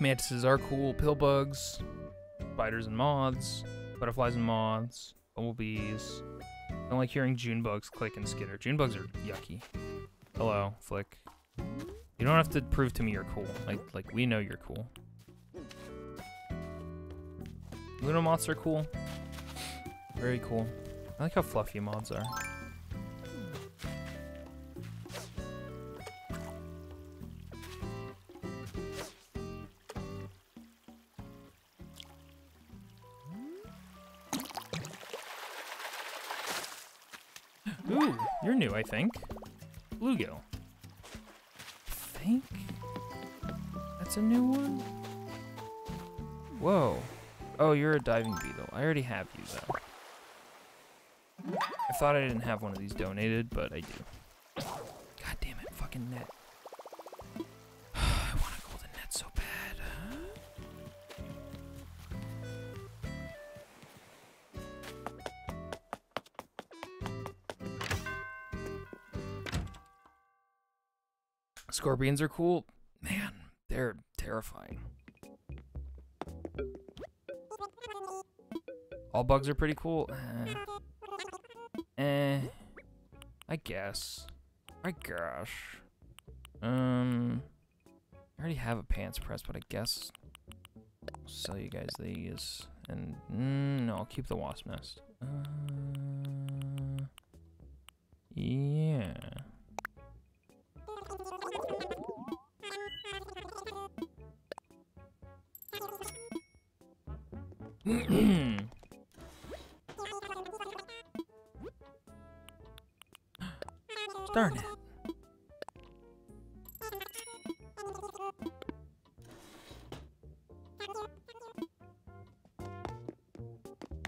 Mantises are cool. Pillbugs, spiders and moths, butterflies and moths, bumblebees. I don't like hearing June bugs click and skitter. June bugs are yucky. Hello, Flick. You don't have to prove to me you're cool. Like we know you're cool. Luna moths are cool. Very cool. I like how fluffy moths are. Ooh, you're new, I think. Bluegill. I think that's a new one. Whoa. Oh, you're a diving beetle. I already have you, though. I thought I didn't have one of these donated, but I do. God damn it, fucking net. I want a golden net so bad. Scorpions are cool. Man, they're terrifying. All bugs are pretty cool. I guess. I already have a pants press, but I guess I'll sell you guys these. And no, I'll keep the wasp nest. Yeah. Darn it.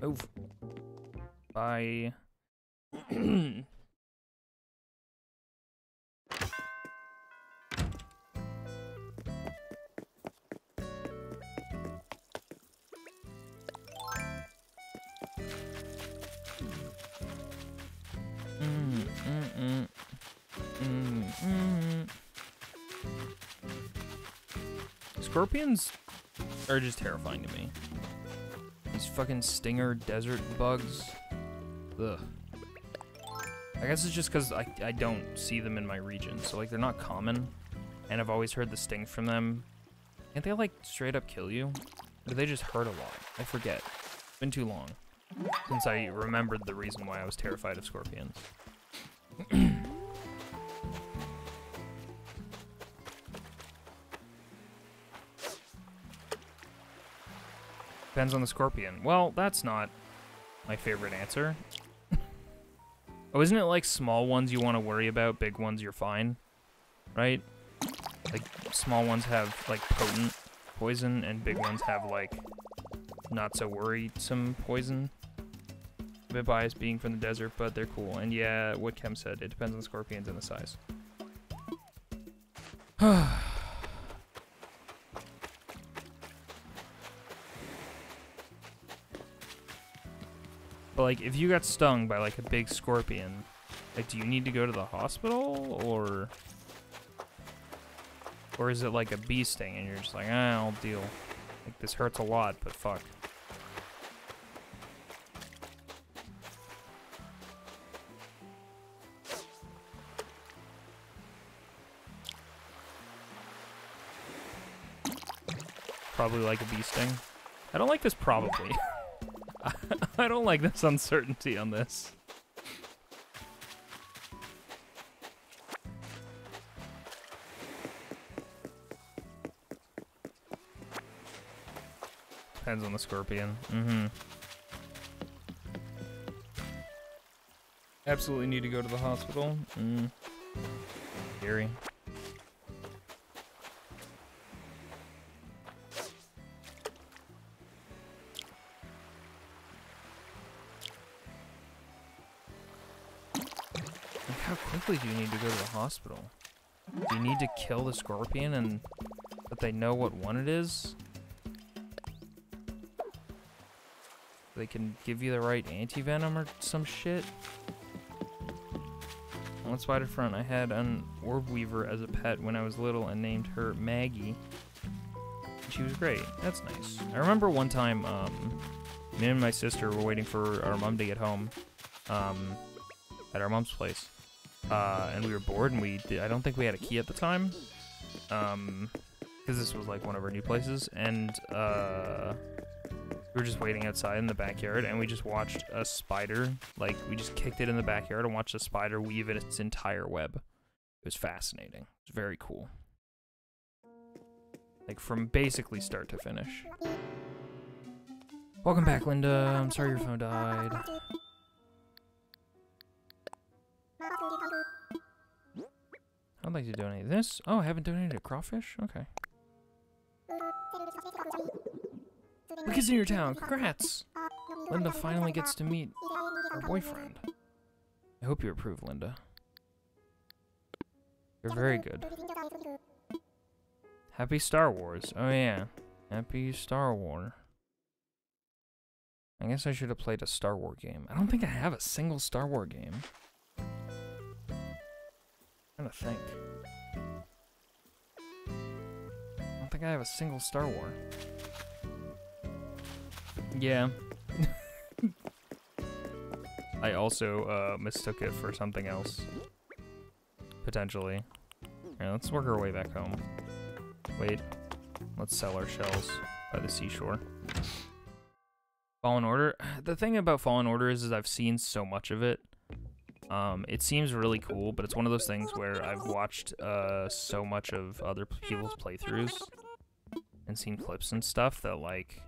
Move. Bye. Scorpions are just terrifying to me. These fucking stinger desert bugs. Ugh. I guess it's just because I don't see them in my region, so like they're not common, and I've always heard the stings from them. Can't they like straight up kill you? Or do they just hurt a lot? I forget. It's been too long since I remembered the reason why I was terrified of scorpions. Depends on the scorpion. Well, that's not my favorite answer. Oh, isn't it like small ones you want to worry about, big ones you're fine? Right? Like, small ones have, like, potent poison, and big ones have, like, not so worrisome poison. A bit biased being from the desert, but they're cool. And yeah, what Kem said, it depends on the scorpions and the size. But, like, if you got stung by, like, a big scorpion, like, do you need to go to the hospital, or is it, like, a bee sting, and you're just like, I'll deal. Like, this hurts a lot, but fuck. Probably like a bee sting. I don't like this probably. I don't like this uncertainty on this. Depends on the scorpion. Absolutely need to go to the hospital. Scary. How quickly do you need to go to the hospital? Do you need to kill the scorpion and that they know what one it is? They can give you the right anti-venom or some shit? On Spider Front, I had an orb weaver as a pet when I was little and named her Maggie. She was great. That's nice. I remember one time, me and my sister were waiting for our mom to get home, at our mom's place. And we were bored, and I don't think we had a key at the time, because this was like one of our new places, and we were just waiting outside in the backyard, and we just watched a spider, like, we just kicked it in the backyard and watched a spider weave its entire web. It was fascinating. It was very cool. Like, from basically start to finish. Welcome back, Linda. I'm sorry your phone died. I'd like to donate this. Oh, I haven't donated a crawfish? Okay. Look who's in your town. Congrats! Linda finally gets to meet her boyfriend. I hope you approve, Linda. You're very good. Happy Star Wars. Oh yeah. Happy Star Wars. I guess I should have played a Star Wars game. I don't think I have a single Star Wars game. I'm trying to think. I don't think I have a single Star Wars. Yeah. I also mistook it for something else. Potentially. Alright, let's work our way back home. Wait. Let's sell our shells by the seashore. Fallen Order. The thing about Fallen Order is I've seen so much of it. It seems really cool, but it's one of those things where I've watched so much of other people's playthroughs and seen clips and stuff that, like,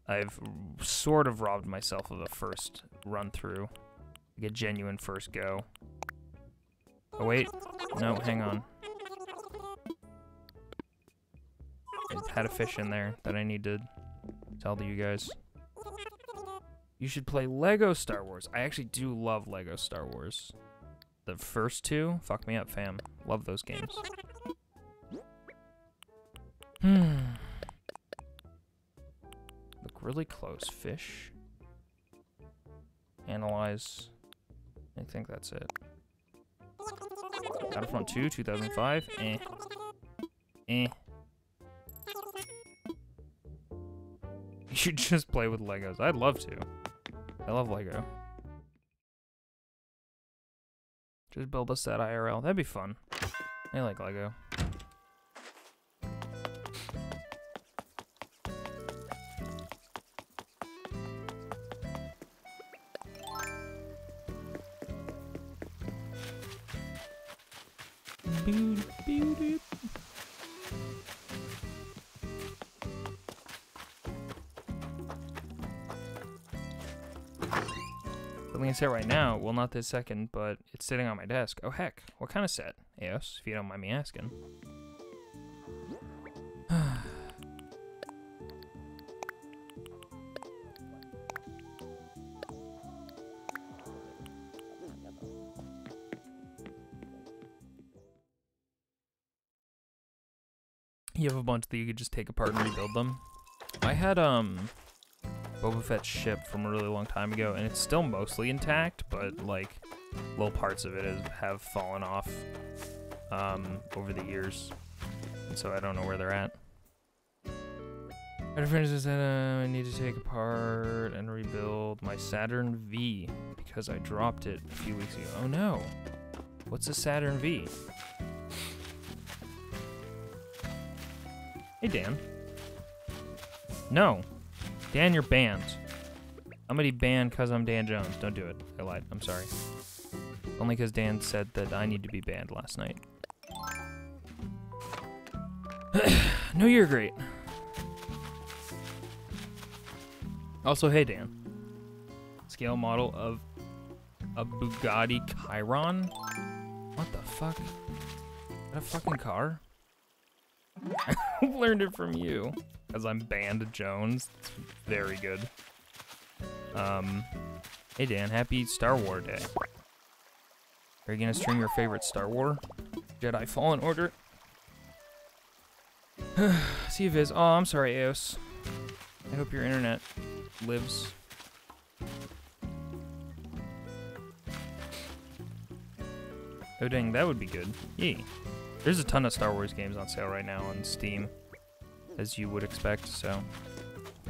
I've sort of robbed myself of a first run through. Like a genuine first go. Oh, wait. No, hang on. I had a fish in there that I need to tell to you guys. You should play Lego Star Wars. I actually do love Lego Star Wars. The first two, fuck me up, fam. Love those games. Look really close. Fish. Analyze. I think that's it. Battlefront 2, 2005. Eh. Eh. You should just play with Legos. I'd love to. I love Lego. Just build a set IRL. That'd be fun. I like Lego. Building a set right now. Well, not this second, but it's sitting on my desk. Oh, heck. What kind of set? Yes, if you don't mind me asking. You have a bunch that you could just take apart and rebuild them. I had, Boba Fett's ship from a really long time ago, and it's still mostly intact, but, like, little parts of it have fallen off, over the years. And so I don't know where they're at. My friend said I need to take apart and rebuild my Saturn V, because I dropped it a few weeks ago. Oh no! What's a Saturn V? Hey, Dan. No. Dan, you're banned. I'm gonna be banned because I'm Dan Jones. Don't do it. I lied. I'm sorry. Only because Dan said that I need to be banned last night. No, you're great. Also, hey, Dan. Scale model of a Bugatti Chiron? What the fuck? Is that a fucking car? I learned it from you. Because I'm banned Jones. It's very good. Hey Dan, happy Star Wars Day. Are you gonna stream your favorite Star Wars? Jedi Fallen Order? See Viz. Oh, I'm sorry, Eos. I hope your internet lives. Oh dang, that would be good. Yee. There's a ton of Star Wars games on sale right now on Steam, as you would expect, so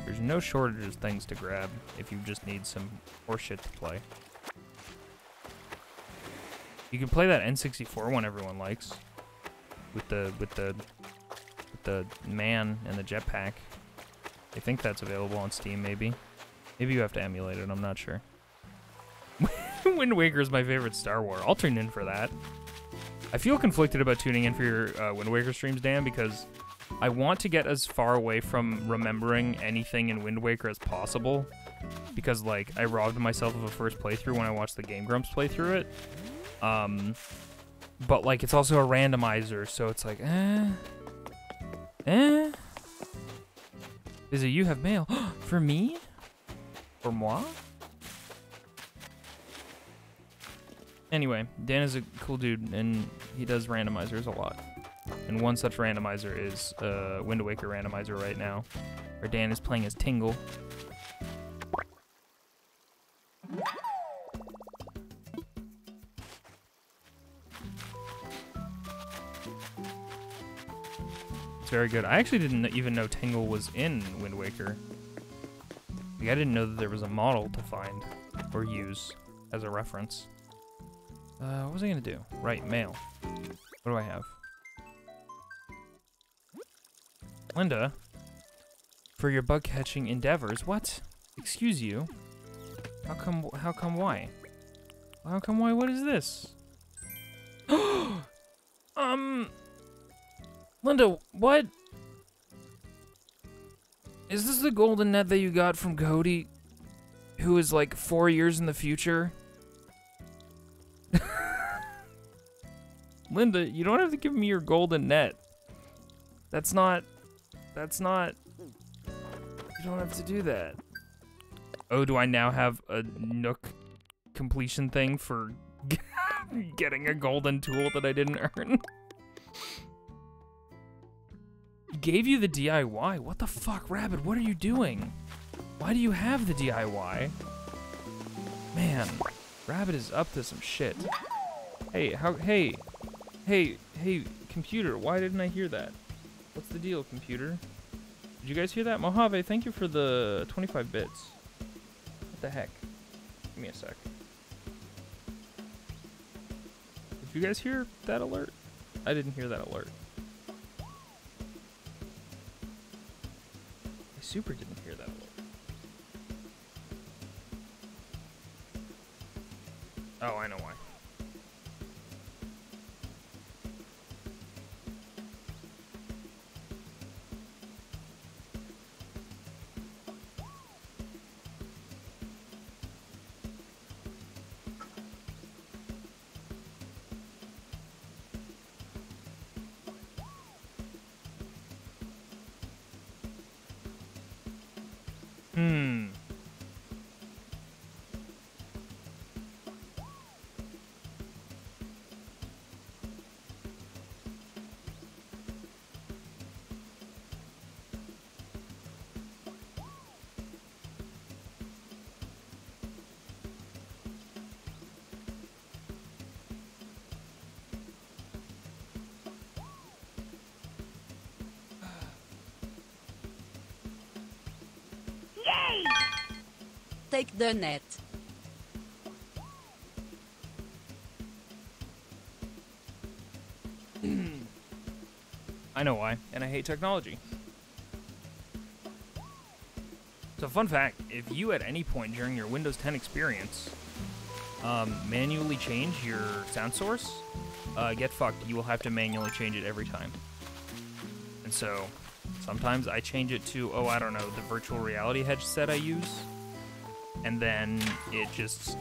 there's no shortage of things to grab if you just need some horse shit to play. You can play that N64 one everyone likes, with the man and the jetpack. I think that's available on Steam, maybe. Maybe you have to emulate it, I'm not sure. Wind Waker is my favorite Star Wars. I'll tune in for that. I feel conflicted about tuning in for your Wind Waker streams, Dan, because I want to get as far away from remembering anything in Wind Waker as possible, because, like, I robbed myself of a first playthrough when I watched the Game Grumps play through it. But, like, it's also a randomizer, so it's like, Is it you have mail? For me? For moi? Anyway, Dan is a cool dude, and he does randomizers a lot. And one such randomizer is Wind Waker randomizer right now, where Dan is playing as Tingle. It's very good. I actually didn't even know Tingle was in Wind Waker. Like, I didn't know that there was a model to find or use as a reference. What was I gonna do? Right, mail. What do I have? Linda, for your bug catching endeavors. What? Excuse you? How come why? How come why? What is this? Linda, what? Is this the golden net that you got from Cody, who is like 4 years in the future? Linda, you don't have to give me your golden net. That's not, you don't have to do that. Oh, do I now have a Nook completion thing for getting a golden tool that I didn't earn? Gave you the DIY? What the fuck, Rabbit? What are you doing? Why do you have the DIY? Man, Rabbit is up to some shit. Hey, hey, computer, why didn't I hear that? What's the deal, computer? Did you guys hear that? Mojave, thank you for the 25 bits. What the heck? Give me a sec. Did you guys hear that alert? I didn't hear that alert. I super didn't hear that alert. Oh, I know why. Take the net. I know why, and I hate technology. So fun fact, if you at any point during your Windows 10 experience manually change your sound source, get fucked. You will have to manually change it every time. And so sometimes I change it to, oh, I don't know, the virtual reality headset I use. And then it just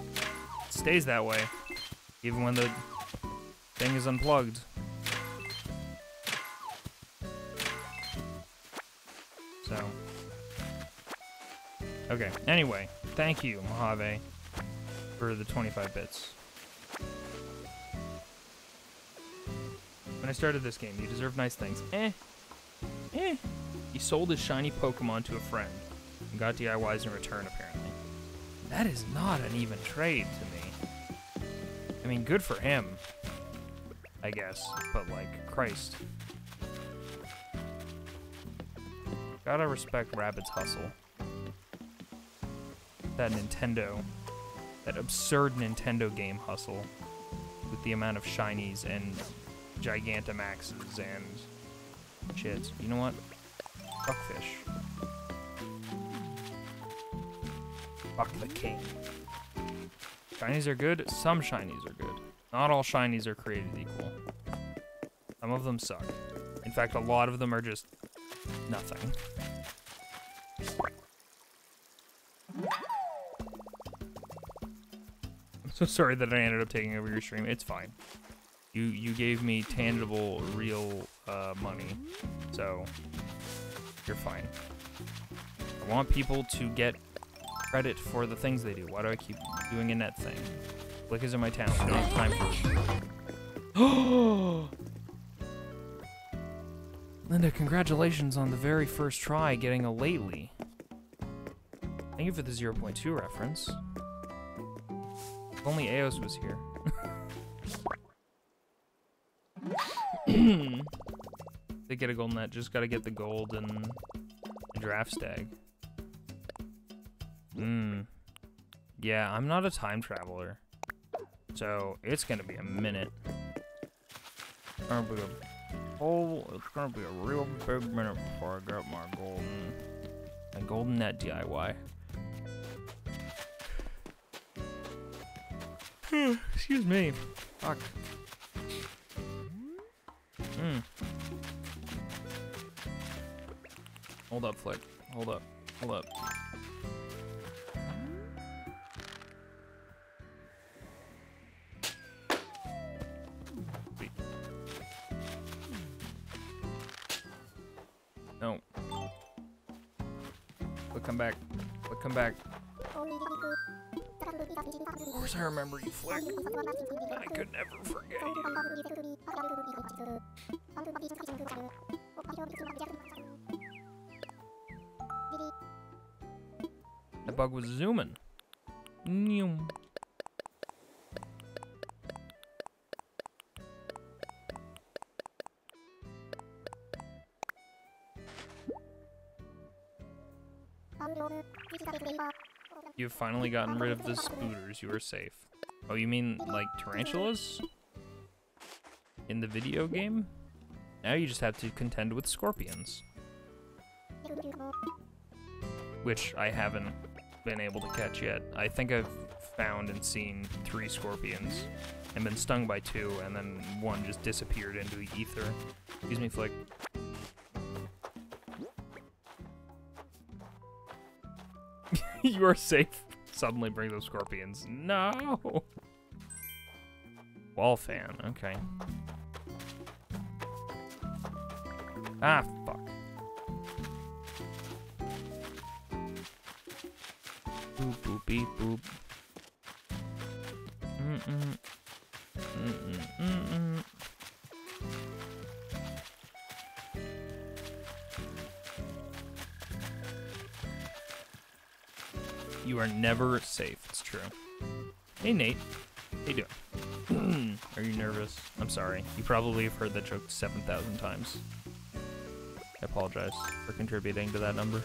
stays that way, even when the thing is unplugged. So, okay, anyway, thank you, Mojave, for the 25 bits. When I started this game, you deserve nice things. He sold his shiny Pokemon to a friend and got DIYs in return, apparently. That is not an even trade to me. I mean, good for him, I guess, but like, Christ. Gotta respect Rabbit's hustle. That Nintendo, that absurd Nintendo game hustle with the amount of shinies and Gigantamaxes and shit. You know what? Fuck fish. Fuck the king. Shinies are good. Some shinies are good. Not all shinies are created equal. Some of them suck. In fact, a lot of them are just nothing. I'm so sorry that I ended up taking over your stream. It's fine. You gave me tangible, real money, so you're fine. I want people to get credit for the things they do. Why do I keep doing a net thing? Blick isn't my talent. I don't have time for it. Linda, congratulations on the very first try getting a lately. Thank you for the 0.2 reference. If only Eos was here. They get a golden net, just gotta get the gold and a draft stag. Yeah, I'm not a time traveler. So, it's gonna be a minute. It's gonna be a real big minute before I get my golden net DIY. Excuse me. Fuck. Hold up, Flick. Hold up. Hold up. No. Flick, come back. Flick, come back. Of course I remember you, Flick. I could never forget you. The bug was zooming. Noom. You've finally gotten rid of the spooters. You are safe. Oh, you mean like tarantulas? In the video game? Now you just have to contend with scorpions. Which I haven't been able to catch yet. I think I've found and seen 3 scorpions and been stung by 2, and then 1 just disappeared into the ether. Excuse me, Flick. You are safe. Suddenly bring those scorpions. No! Wall fan, okay. Ah, fuck. Boop, boop, beep, boop. You are never safe, it's true. Hey, Nate. How you doing? Are you nervous? I'm sorry. You probably have heard that joke 7,000 times. I apologize for contributing to that number.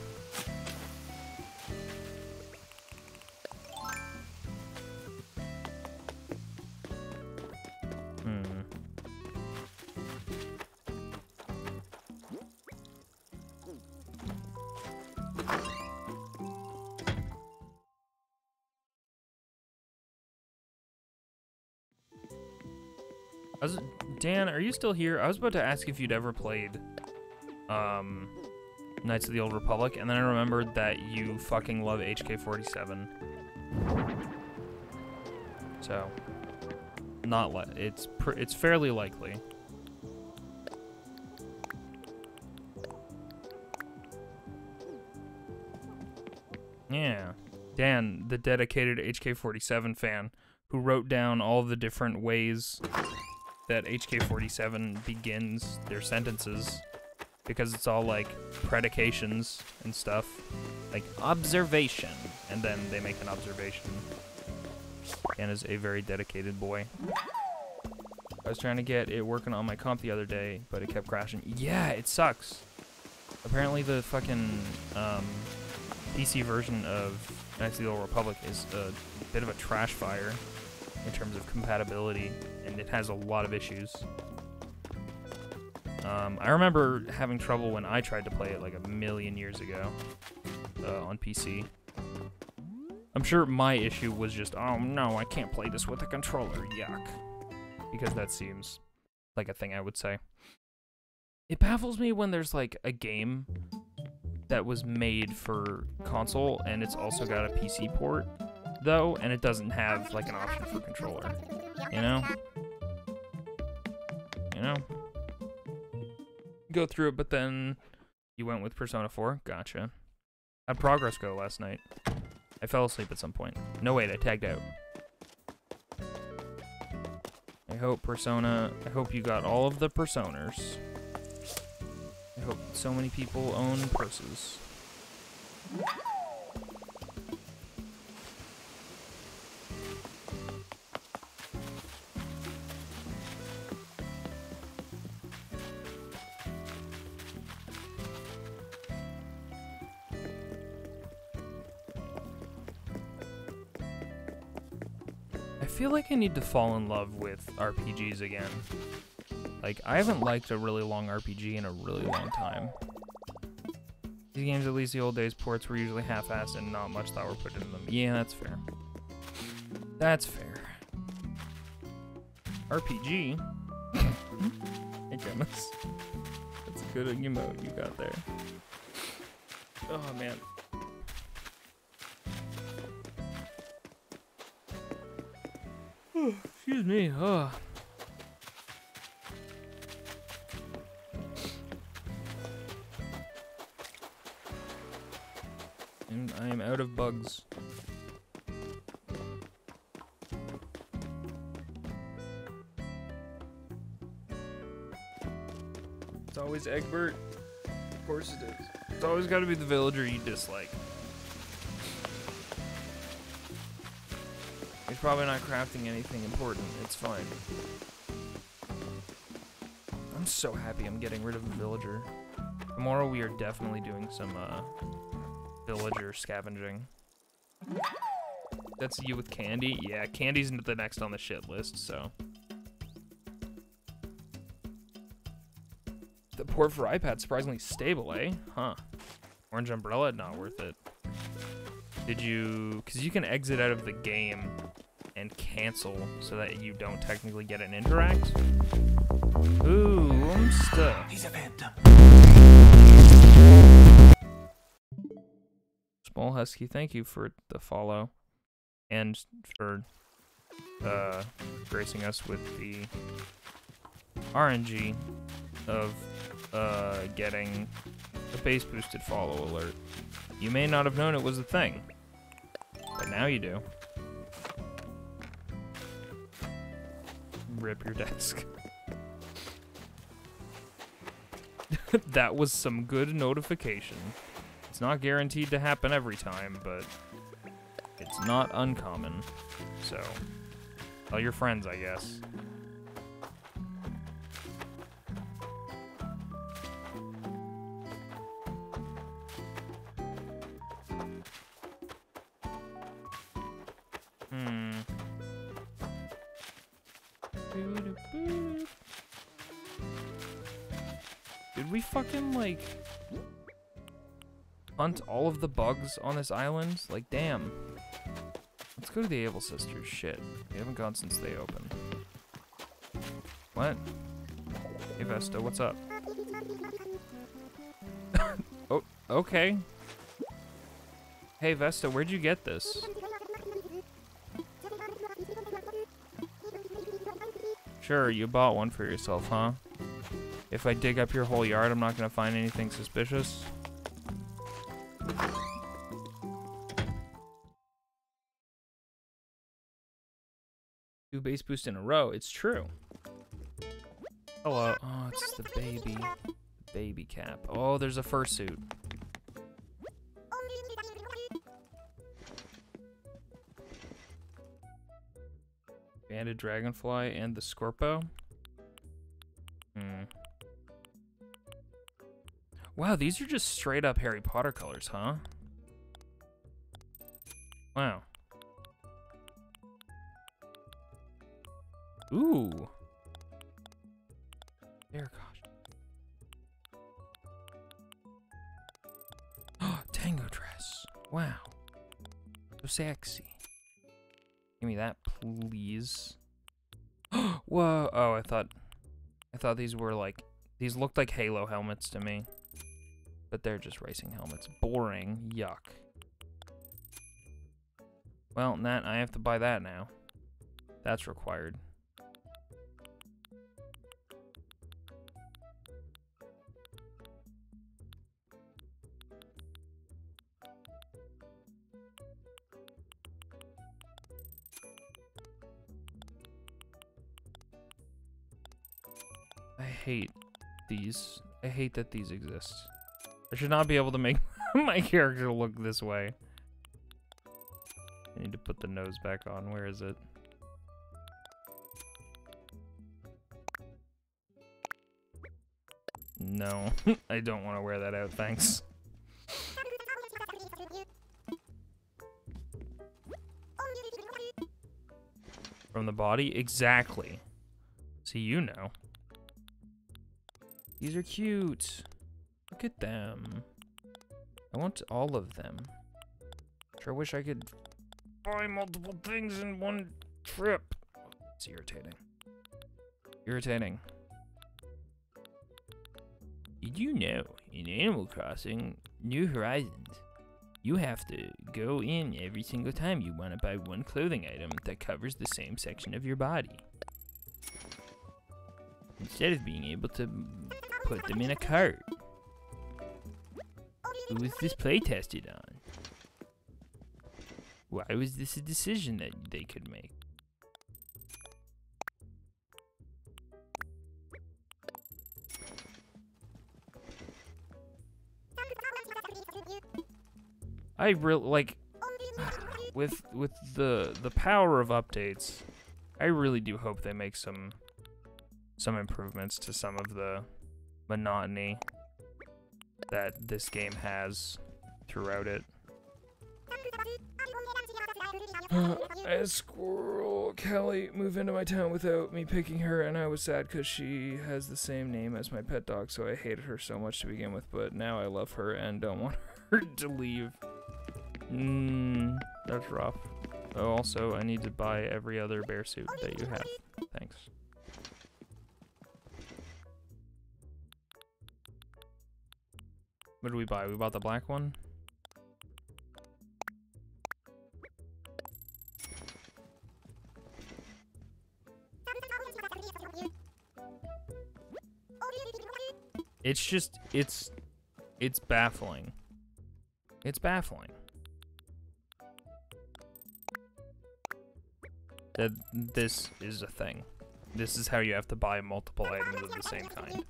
Dan, are you still here? I was about to ask if you'd ever played Knights of the Old Republic, and then I remembered that you fucking love HK47. So, it's fairly likely. Yeah, Dan, the dedicated HK47 fan, who wrote down all the different ways that HK47 begins their sentences, because it's all like predications and stuff, like observation, and then they make an observation. Dan is a very dedicated boy. I was trying to get it working on my comp the other day, but it kept crashing. Yeah, it sucks. Apparently the fucking PC version of Knights of the Old Republic is a bit of a trash fire in terms of compatibility, and it has a lot of issues. I remember having trouble when I tried to play it like a million years ago on PC. I'm sure my issue was just, oh no, I can't play this with a controller, yuck. Because that seems like a thing I would say. It baffles me when there's like a game that was made for console and it's also got a PC port, though, and it doesn't have like an option for controller. You know? You know? Go through it, but then you went with Persona 4? Gotcha. How'd progress go last night? I fell asleep at some point. No, wait, I tagged out. I hope you got all of the Personers. I hope so many people own purses. feel like I need to fall in love with RPGs again. Like, I haven't liked a really long RPG in a really long time. These games, at least the old days, ports were usually half-assed and not much thought were put into them. Yeah, that's fair. That's fair. RPG? Hey, goodness. That's a good emote you got there. Oh, man. Excuse me. Oh. And I am out of bugs. It's always Egbert. Of course it is. It's always got to be the villager you dislike. He's probably not crafting anything important. It's fine. I'm so happy I'm getting rid of the villager. Tomorrow we are definitely doing some villager scavenging. That's you with Candy? Yeah, Candy's the next on the shit list, so. The port for iPad surprisingly stable, eh? Huh. Orange Umbrella, not worth it. Did you... Because you can exit out of the game and cancel so that you don't technically get an interact. Ooh, stuff. He's a phantom. Small Husky, thank you for the follow. And for gracing us with the RNG of getting a base boosted follow alert. You may not have known it was a thing, but now you do. Rip your desk. That was some good notification. It's not guaranteed to happen every time, but it's not uncommon. So, tell your friends, I guess. Did we fucking, like, hunt all of the bugs on this island? Like, damn. Let's go to the Able Sisters. Shit. We haven't gone since they opened. What? Hey, Vesta, what's up? Oh, okay. Hey, Vesta, where'd you get this? Sure, you bought one for yourself, huh? If I dig up your whole yard, I'm not gonna find anything suspicious. Two base boosts in a row. It's true. Hello. Oh, it's the baby. Baby cap. Oh, there's a fursuit. Banded dragonfly and the Scorpo. Wow, these are just straight up Harry Potter colors, huh? Wow. Ooh. There, gosh. Tango dress. Wow. So sexy. Give me that, please. Whoa. Oh, I thought these were like, these looked like Halo helmets to me. But they're just racing helmets. Boring. Yuck. Well, Nat, I have to buy that now. That's required. I hate these. I hate that these exist. I should not be able to make my character look this way. I need to put the nose back on. Where is it? No, I don't want to wear that out, thanks. From the body? Exactly. See, you know. These are cute. Look at them. I want all of them. Sure wish I could buy multiple things in one trip. It's irritating. Irritating. Did you know, in Animal Crossing New Horizons, you have to go in every single time you want to buy one clothing item that covers the same section of your body, instead of being able to put them in a cart. Who was this play tested on? Why was this a decision that they could make? I really like with the power of updates. I really do hope they make some improvements to some of the monotony that this game has throughout it. A squirrel, Kelly, moved into my town without me picking her, and I was sad because she has the same name as my pet dog, so I hated her so much to begin with, but now I love her and don't want her to leave. That's rough. Oh, also, I need to buy every other bear suit that you have. Thanks. What did we buy? We bought the black one? It's just, it's baffling. It's baffling that this is a thing. This is how you have to buy multiple items of the same kind.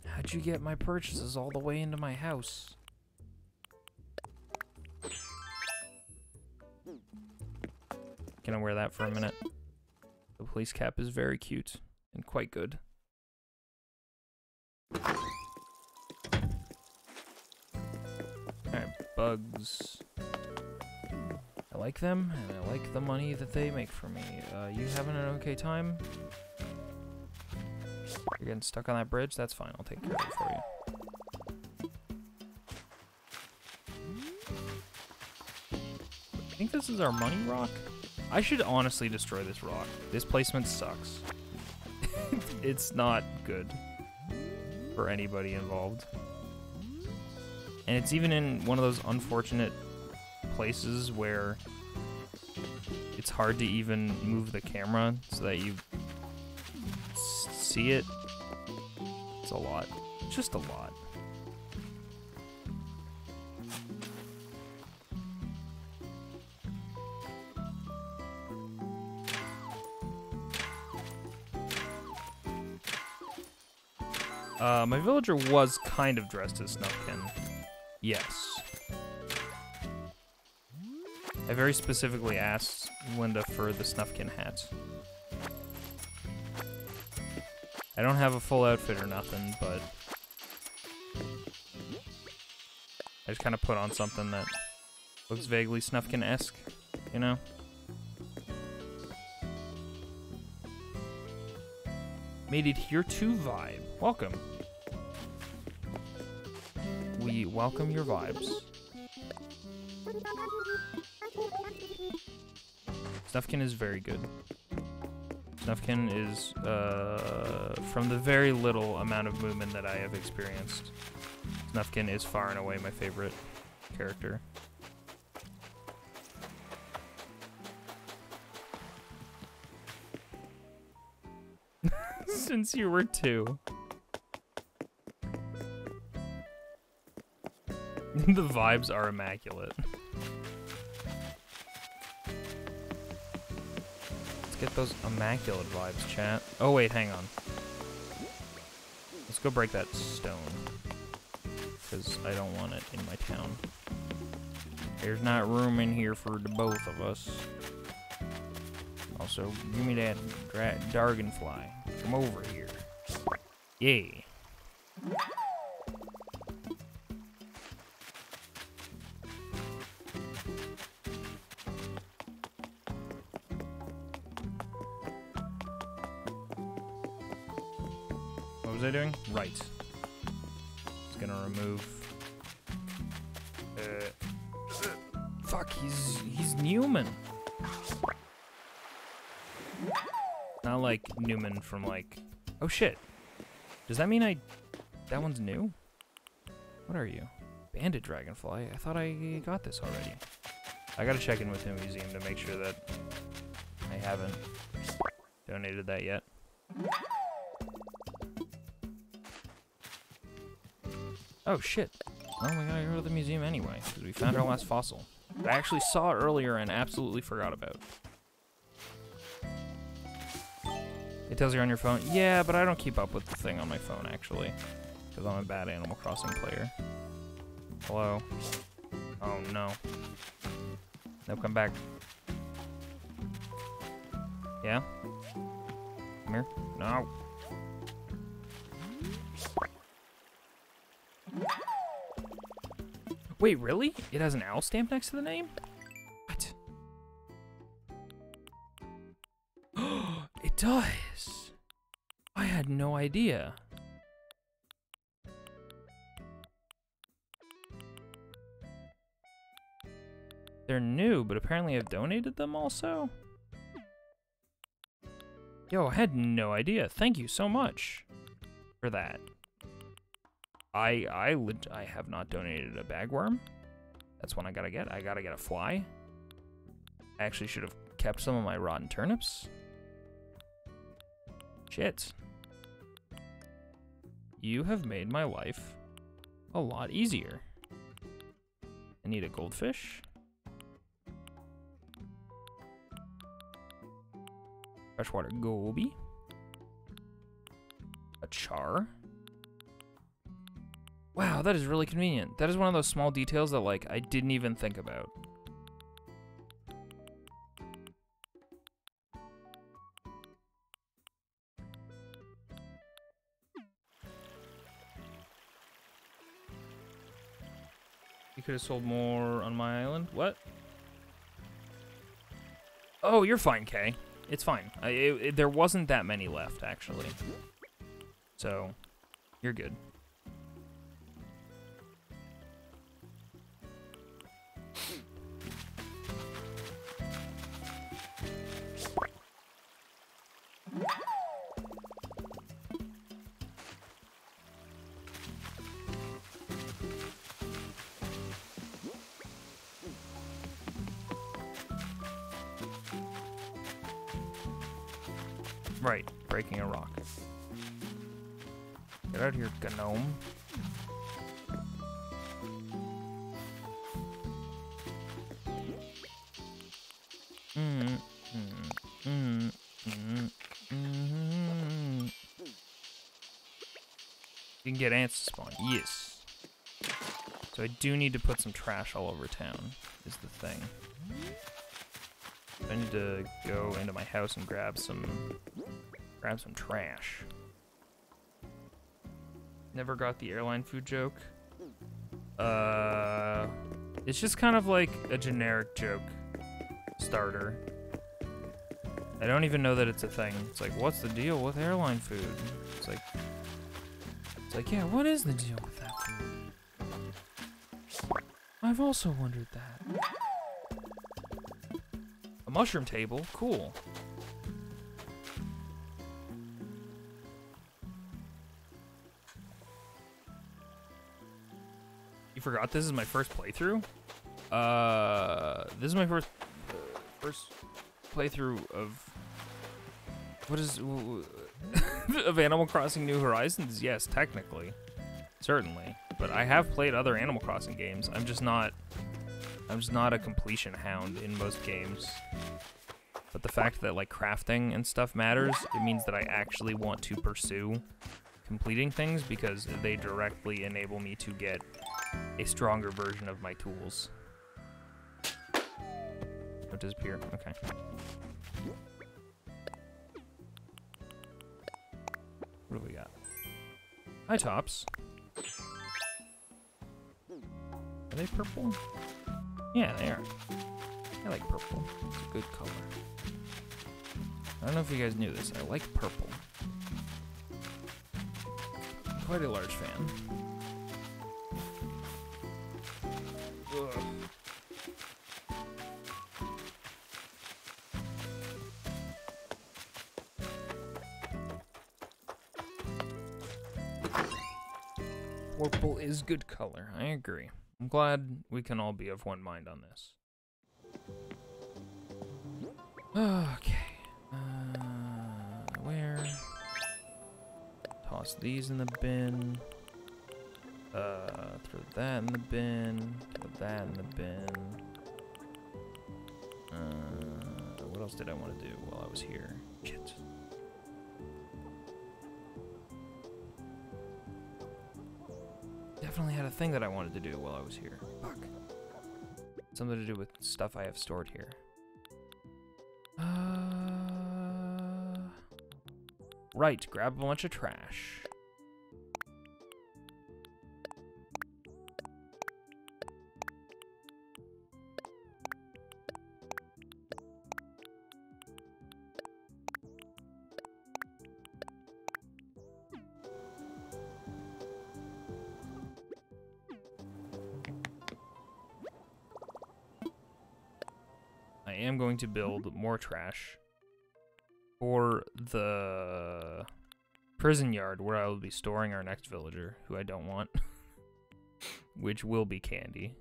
How'd you get my purchases all the way into my house? Can I wear that for a minute? The police cap is very cute and quite good. Alright, bugs. I like them, and I like the money that they make for me. You having an okay time? You're getting stuck on that bridge? That's fine, I'll take care of it for you. I think this is our money rock? I should honestly destroy this rock. This placement sucks. It's not good for anybody involved. And it's even in one of those unfortunate places where it's hard to even move the camera so that you see it. It's a lot. Just a lot. My villager was kind of dressed as Snufkin. Yes. I very specifically asked Linda for the Snufkin hat. I don't have a full outfit or nothing, but I just kind of put on something that looks vaguely Snufkin-esque, you know? Made it here to vibe. Welcome. We welcome your vibes. Snufkin is very good. Snufkin is, from the very little amount of movement that I have experienced, Snufkin is far and away my favorite character. Since you were 2. The vibes are immaculate. Let's get those immaculate vibes, chat. Oh wait, hang on. Let's go break that stone. Because I don't want it in my town. There's not room in here for the both of us. Also, give me that Dragonfly. Come over here. Yeah. What was I doing? Right. It's gonna remove. Fuck, he's Newman. Not like Newman from like. Oh shit. Does that mean that one's new? What are you? Bandit Dragonfly? I thought I got this already. I gotta check in with him museum to make sure that I haven't donated that yet. Oh shit. Well, we gotta go to the museum anyway, because we found our last fossil. I actually saw it earlier and absolutely forgot about. It tells you on your phone. Yeah, but I don't keep up with the thing on my phone, actually. Because I'm a bad Animal Crossing player. Hello? Oh, no. No, come back. Yeah? Come here. No. Wait, really? It has an owl stamp next to the name? What? It does. I had no idea. They're new, but apparently I've donated them also? Yo, I had no idea. Thank you so much for that. I have not donated a bagworm. That's one I gotta get. I gotta get a fly. I actually should have kept some of my rotten turnips. Shit. You have made my life a lot easier. I need a goldfish. Freshwater goby. A char. Wow, that is really convenient. That is one of those small details that, like, I didn't even think about. You could have sold more on my island? What? Oh, you're fine, Kay. It's fine. There wasn't that many left, actually. So, you're good. Right, breaking a rock. Get out of here, gnome. You can get ants to spawn. Yes. So I do need to put some trash all over town, is the thing. I need to go into my house and grab some trash. Never got the airline food joke. It's just kind of like a generic joke starter. I don't even know that it's a thing. It's like, what's the deal with airline food? It's like, yeah, what is the deal with that food? I've also wondered that. A mushroom table? Cool. You forgot this is my first playthrough? This is my first playthrough of... What is... of Animal Crossing New Horizons? Yes, technically. Certainly. But I have played other Animal Crossing games. I'm just not a completion hound in most games. But the fact that, like, crafting and stuff matters, it means that I actually want to pursue completing things because they directly enable me to get a stronger version of my tools. Oh, disappear. Okay. What do we got? Hi, Tops. Are they purple? Yeah, they are. I like purple. It's a good color. I don't know if you guys knew this. I like purple. I'm quite a large fan. Ugh. Purple is good color. I agree. I'm glad we can all be of one mind on this. Okay. Where? Toss these in the bin. Throw that in the bin. Throw that in the bin. What else did I want to do while I was here? Shit. Definitely had a thing that I wanted to do while I was here. Fuck. Something to do with stuff I have stored here. Right, grab a bunch of trash. I am going to build more trash for the prison yard where I will be storing our next villager, who I don't want, which will be Candy.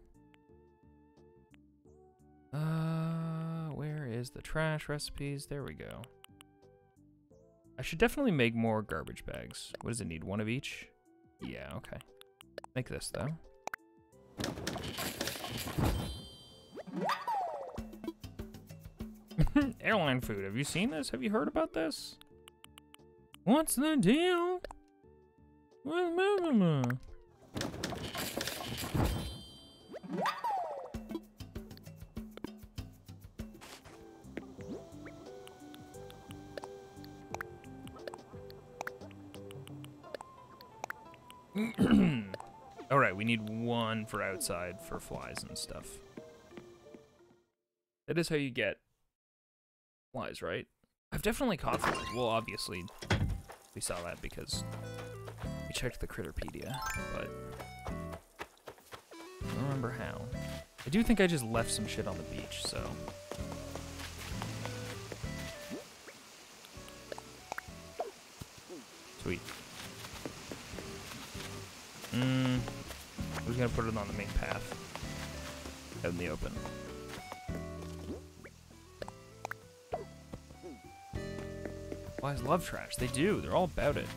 Where is the trash recipes? There we go. I should definitely make more garbage bags. What does it need? One of each? Yeah, okay. Make this, though. Airline food. Have you seen this? Have you heard about this? What's the deal with Mama? Alright, we need one for outside for flies and stuff. That is how you get flies, right? I've definitely caught flies. Well, obviously, we saw that because we checked the Critterpedia, but I don't remember how. I do think I just left some shit on the beach, so. Sweet. Who's gonna put it on the main path? Out in the open. Flies love trash. They do. They're all about it.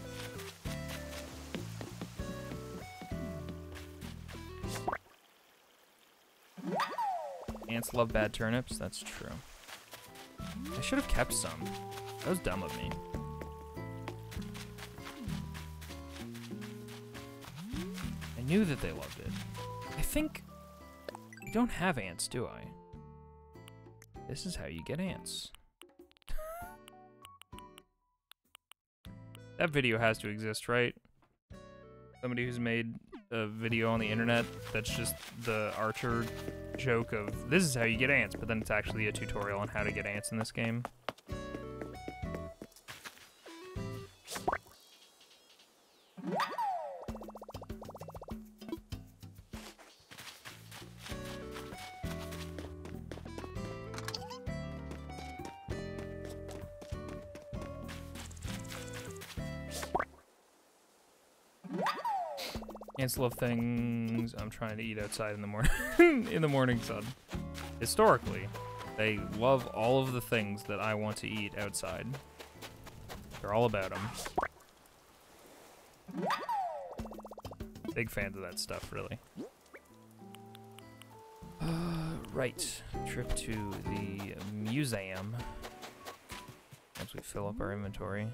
Ants love bad turnips. That's true. I should have kept some. That was dumb of me. I knew that they loved it. I think I don't have ants, do I? This is how you get ants. That video has to exist, right? Somebody who's made a video on the internet that's just the Archer joke of, this is how you get ants, but then it's actually a tutorial on how to get ants in this game. Ants love things I'm trying to eat outside in the morning in the morning sun. Historically, they love all of the things that I want to eat outside. They're all about them. Big fans of that stuff, really. Right. Trip to the museum. Once we fill up our inventory.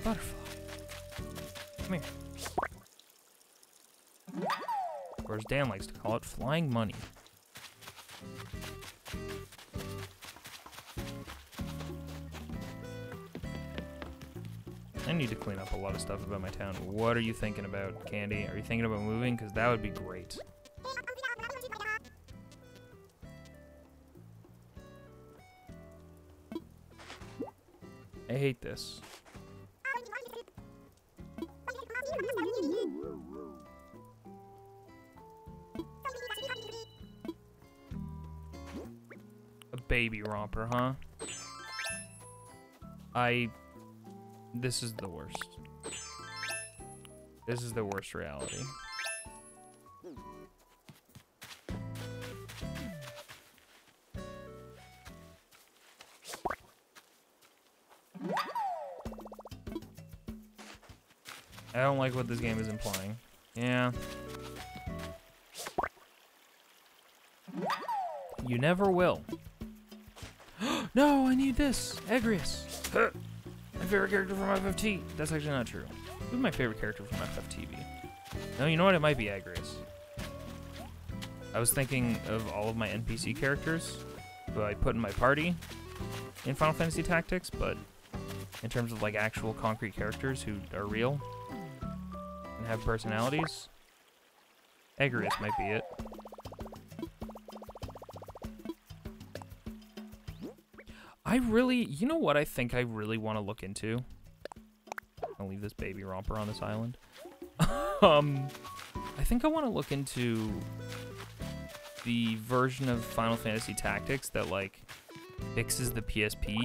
Butterfly. Come here. or as Dan likes to call it, flying money. I need to clean up a lot of stuff about my town. What are you thinking about, Candy? Are you thinking about moving? Because that would be great. I hate this. A baby romper, huh? This is the worst. This is the worst reality. I don't like what this game is implying. Yeah. You never will. No, I need this. Agrius. My favorite character from FFT. That's actually not true. Who's my favorite character from FFTV? No, you know what? It might be Agrius. I was thinking of all of my NPC characters who I put in my party in Final Fantasy Tactics, but in terms of like actual concrete characters who are real and have personalities, Agrius might be it. You know what I think I really want to look into? I'll leave this baby romper on this island. I think I want to look into the version of Final Fantasy Tactics that like fixes the PSP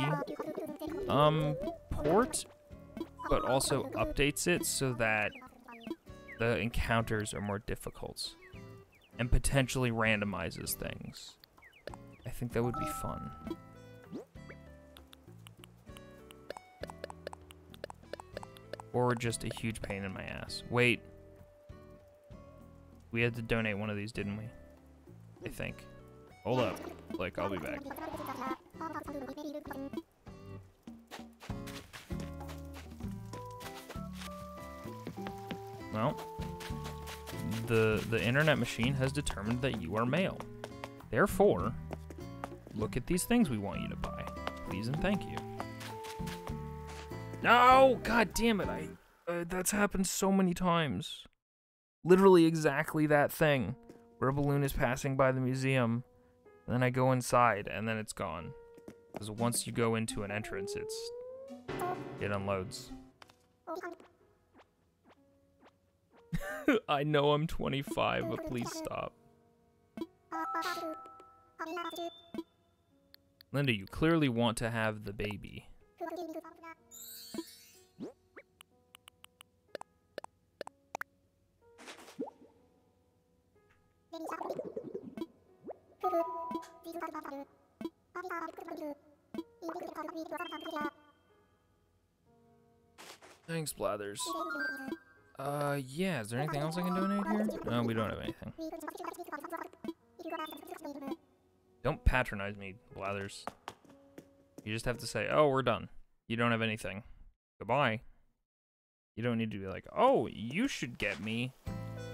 port, but also updates it so that the encounters are more difficult and potentially randomizes things. I think that would be fun. Or just a huge pain in my ass. Wait. We had to donate one of these, didn't we? I think. Hold up. Like, I'll be back. Well, the internet machine has determined that you are male. Therefore, look at these things we want you to buy. Please and thank you. No! God damn it, that's happened so many times. Literally exactly that thing. Where a balloon is passing by the museum, and then I go inside, and then it's gone. Because once you go into an entrance, it unloads. I know I'm 25, but please stop. Linda, you clearly want to have the baby. Thanks, Blathers. Yeah, is there anything else I can donate here? No, we don't have anything. Don't patronize me, Blathers. You just have to say, oh, we're done. You don't have anything. Goodbye. You don't need to be like, oh, you should get me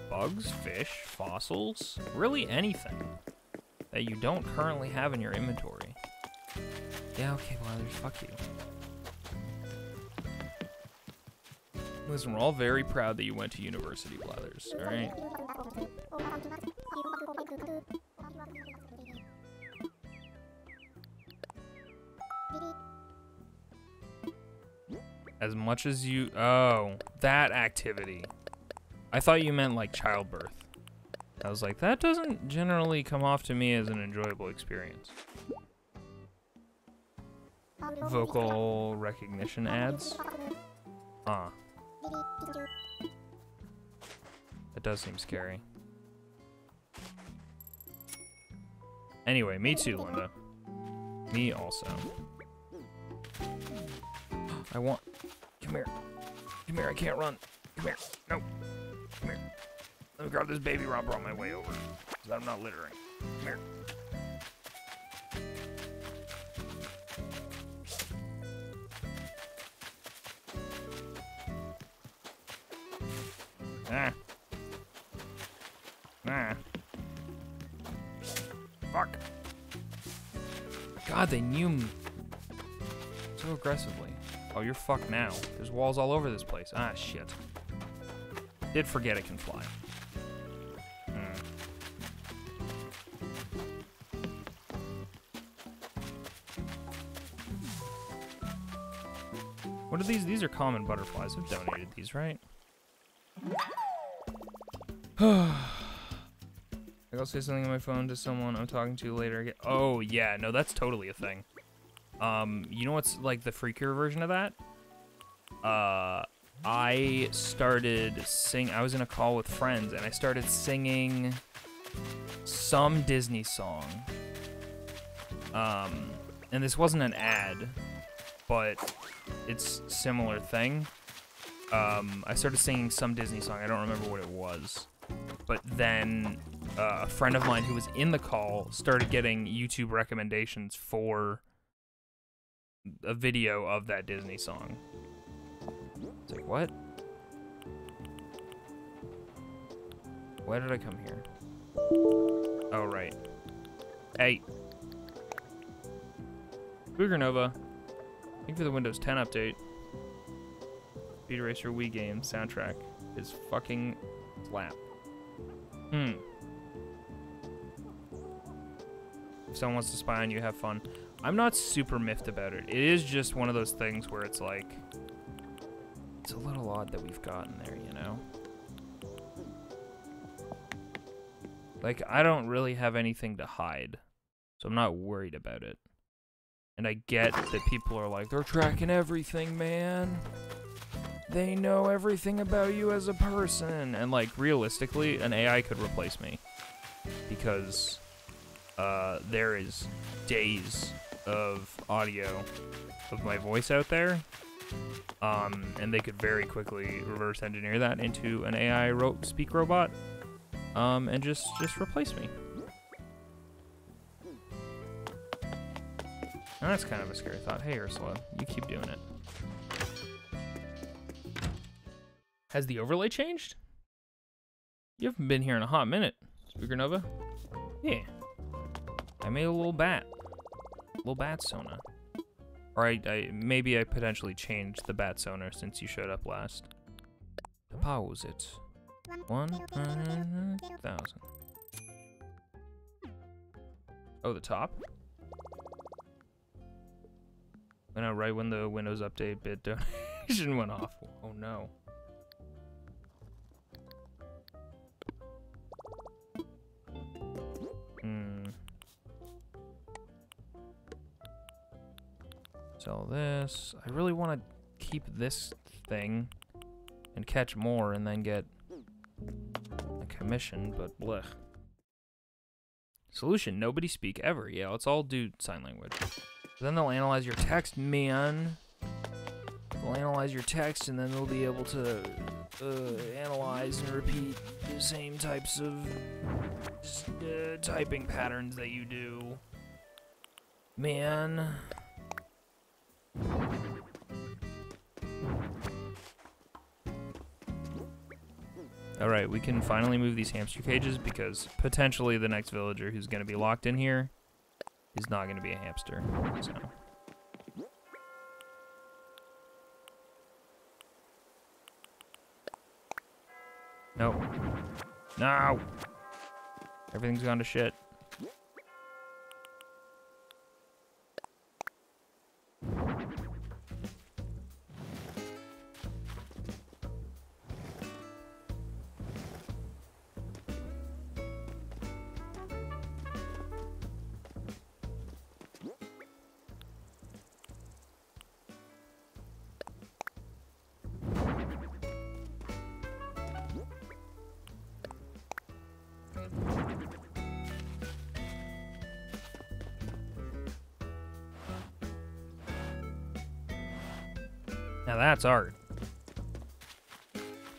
bugs, fish, fossils, really anything that you don't currently have in your inventory. Yeah, okay, Blathers, fuck you. Listen, we're all very proud that you went to university, Blathers, alright? As much as you... Oh, that activity. I thought you meant, like, childbirth. I was like, that doesn't generally come off to me as an enjoyable experience. Vocal recognition ads? Huh. That does seem scary. Anyway, me too, Linda. Me also. I want... Come here. Come here, I can't run. Come here. No. Come here. Let me grab this baby romper on my way over, because I'm not littering. Come here. Ah. Ah. Fuck. God, they knew me so aggressively. Oh, you're fucked now. There's walls all over this place. Ah, shit. Did forget it can fly. What are these? These are common butterflies. I've donated these, right? I'll say something on my phone to someone I'm talking to later. Oh, yeah. No, that's totally a thing. You know what's, like, the freakier version of that? I started I was in a call with friends, and I started singing some Disney song. And this wasn't an ad, but it's a similar thing. I started singing some Disney song. I don't remember what it was. But then a friend of mine who was in the call started getting YouTube recommendations for a video of that Disney song. It's like, what? Why did I come here? Oh, right. Hey. Booger Nova. Thank you for the Windows 10 update. Speed Racer Wii game soundtrack is fucking slap. If someone wants to spy on you, have fun. I'm not super miffed about it. It is just one of those things where it's like, it's a little odd that we've gotten there, you know? Like, I don't really have anything to hide, so I'm not worried about it. And I get that people are like, they're tracking everything, man. They know everything about you as a person. And, like, realistically, an AI could replace me. Because there is days of audio of my voice out there. And they could very quickly reverse engineer that into an AI speak robot. And just replace me. And that's kind of a scary thought. Hey, Ursula, you keep doing it. Has the overlay changed? You haven't been here in a hot minute, Spooker Nova. Yeah. I made a little bat. Little bat Sona. Or maybe I potentially changed the bat Sona since you showed up last. Pause it. 100,000. Oh, the top? I know, right when the Windows Update bit donation went off. Oh no. Sell this. I really want to keep this thing and catch more and then get a commission, but blech. Solution, nobody speak ever. Yeah, let's all do sign language. Then they'll analyze your text, man. They'll analyze your text and then they'll be able to analyze and repeat the same types of typing patterns that you do. Man. Alright, we can finally move these hamster cages because potentially the next villager who's going to be locked in here is not going to be a hamster. So. Nope. No! Everything's gone to shit. Now that's art.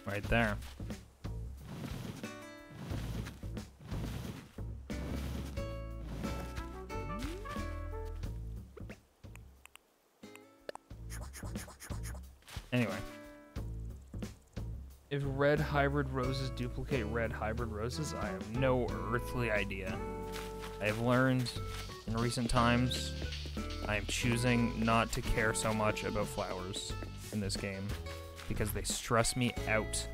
Right there. Anyway. If red hybrid roses duplicate red hybrid roses, I have no earthly idea. I have learned in recent times I am choosing not to care so much about flowers in this game because they stress me out.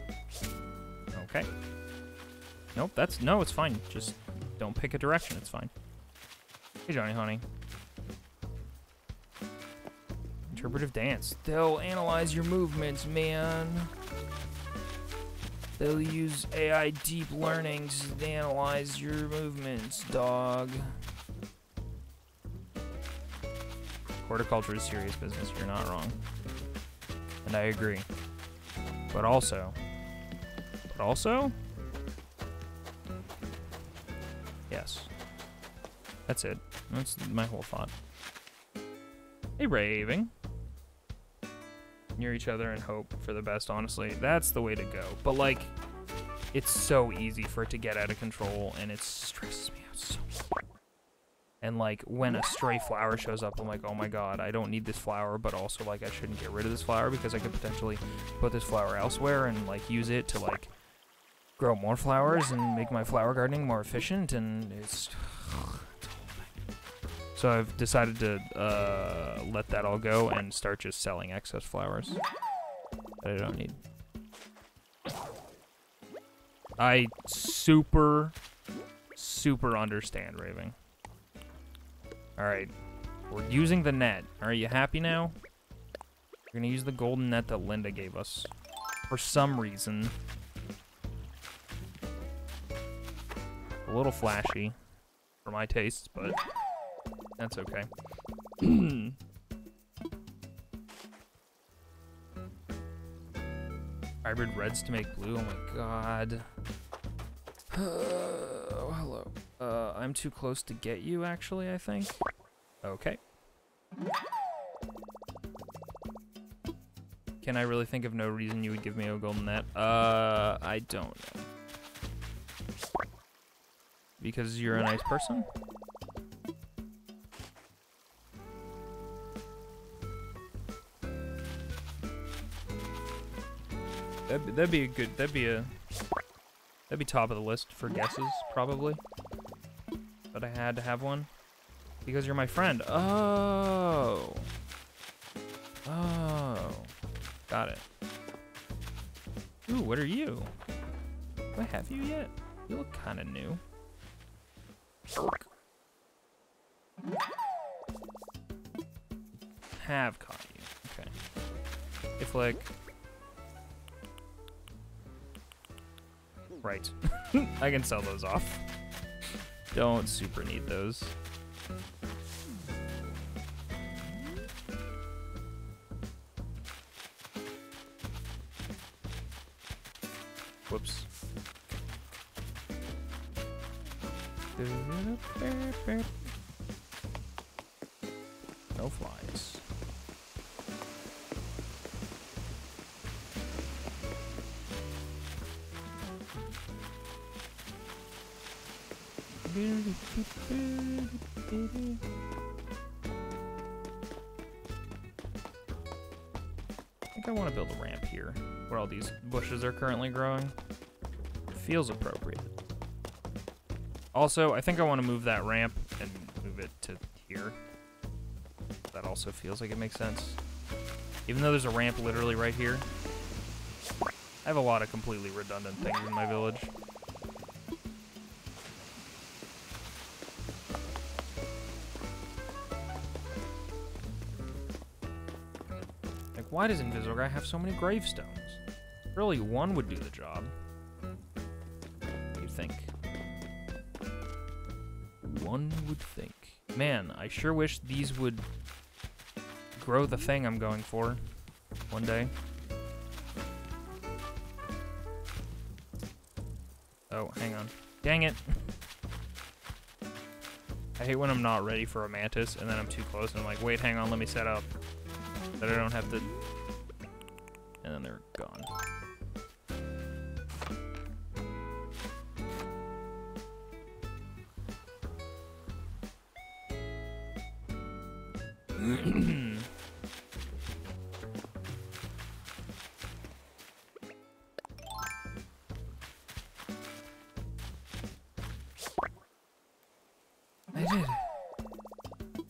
Okay. Nope, no, it's fine. Just don't pick a direction, it's fine. Hey, Johnny Honey. Interpretive dance. They'll analyze your movements, man. They'll use AI deep learning to analyze your movements, dog. Horticulture is serious business, you're not wrong. And I agree. But also... Yes. That's it. That's my whole thought. Hey, Raving. Near each other and hope for the best, honestly. That's the way to go. But, like, it's so easy for it to get out of control, and it stresses me out so much. And, like, when a stray flower shows up, I'm like, oh my god, I don't need this flower, but also, like, I shouldn't get rid of this flower because I could potentially put this flower elsewhere and, like, use it to, like, grow more flowers and make my flower gardening more efficient, and it's... So I've decided to let that all go and start just selling excess flowers that I don't need. I super understand, Raving. Alright, we're using the net. Are you happy now? We're gonna use the golden net that Linda gave us. For some reason. A little flashy for my tastes, but... That's okay. Hybrid reds to make blue. Oh my god. Oh, hello. I'm too close to get you, actually, I think. Okay. Can I really think of no reason you would give me a golden net? I don't know. Because you're a nice person? That'd be a good, that'd be top of the list for guesses, probably. But I had to have one. Because you're my friend. Oh. Oh. Got it. Ooh, what are you? Do I have you yet? You look kind of new. Have caught you. Okay. If, like... Right. I can sell those off. Don't super need those. Whoops. No flies. I think I want to build a ramp here, where all these bushes are currently growing. It feels appropriate. Also, I think I want to move that ramp and move it to here. That also feels like it makes sense. Even though there's a ramp literally right here, I have a lot of completely redundant things in my village. Like, why does Invisible have so many gravestones? Really, one would do the job. You'd think. One would think. Man, I sure wish these would grow the thing I'm going for one day. Oh, hang on. Dang it. I hate when I'm not ready for a mantis and then I'm too close and I'm like, wait, hang on, let me set up. That I don't have to... And then they're gone.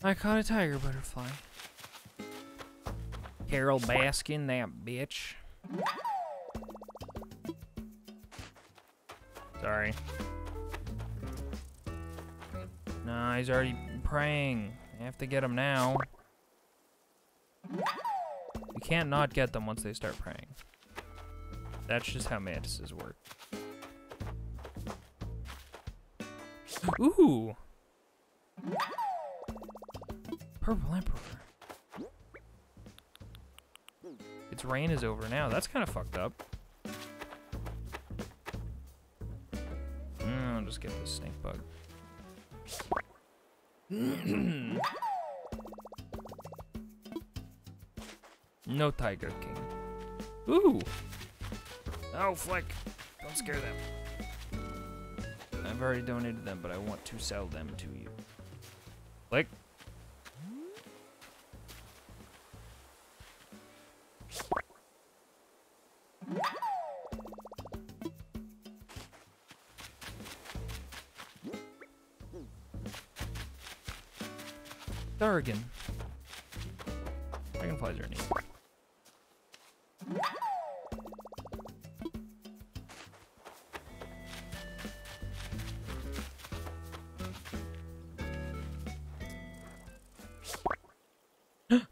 I caught a tiger butterfly. Carol Baskin, that bitch. Sorry. Nah, he's already praying. I have to get him now. You can't not get them once they start praying. That's just how mantises work. Ooh! Purple Emperor. Its reign is over now. That's kind of fucked up. I'll just get this snake bug. No Tiger King. Ooh! Oh, Flick! Don't scare them. I've already donated them, but I want to sell them to you. Flick? Dargan. Dragonflies are neat.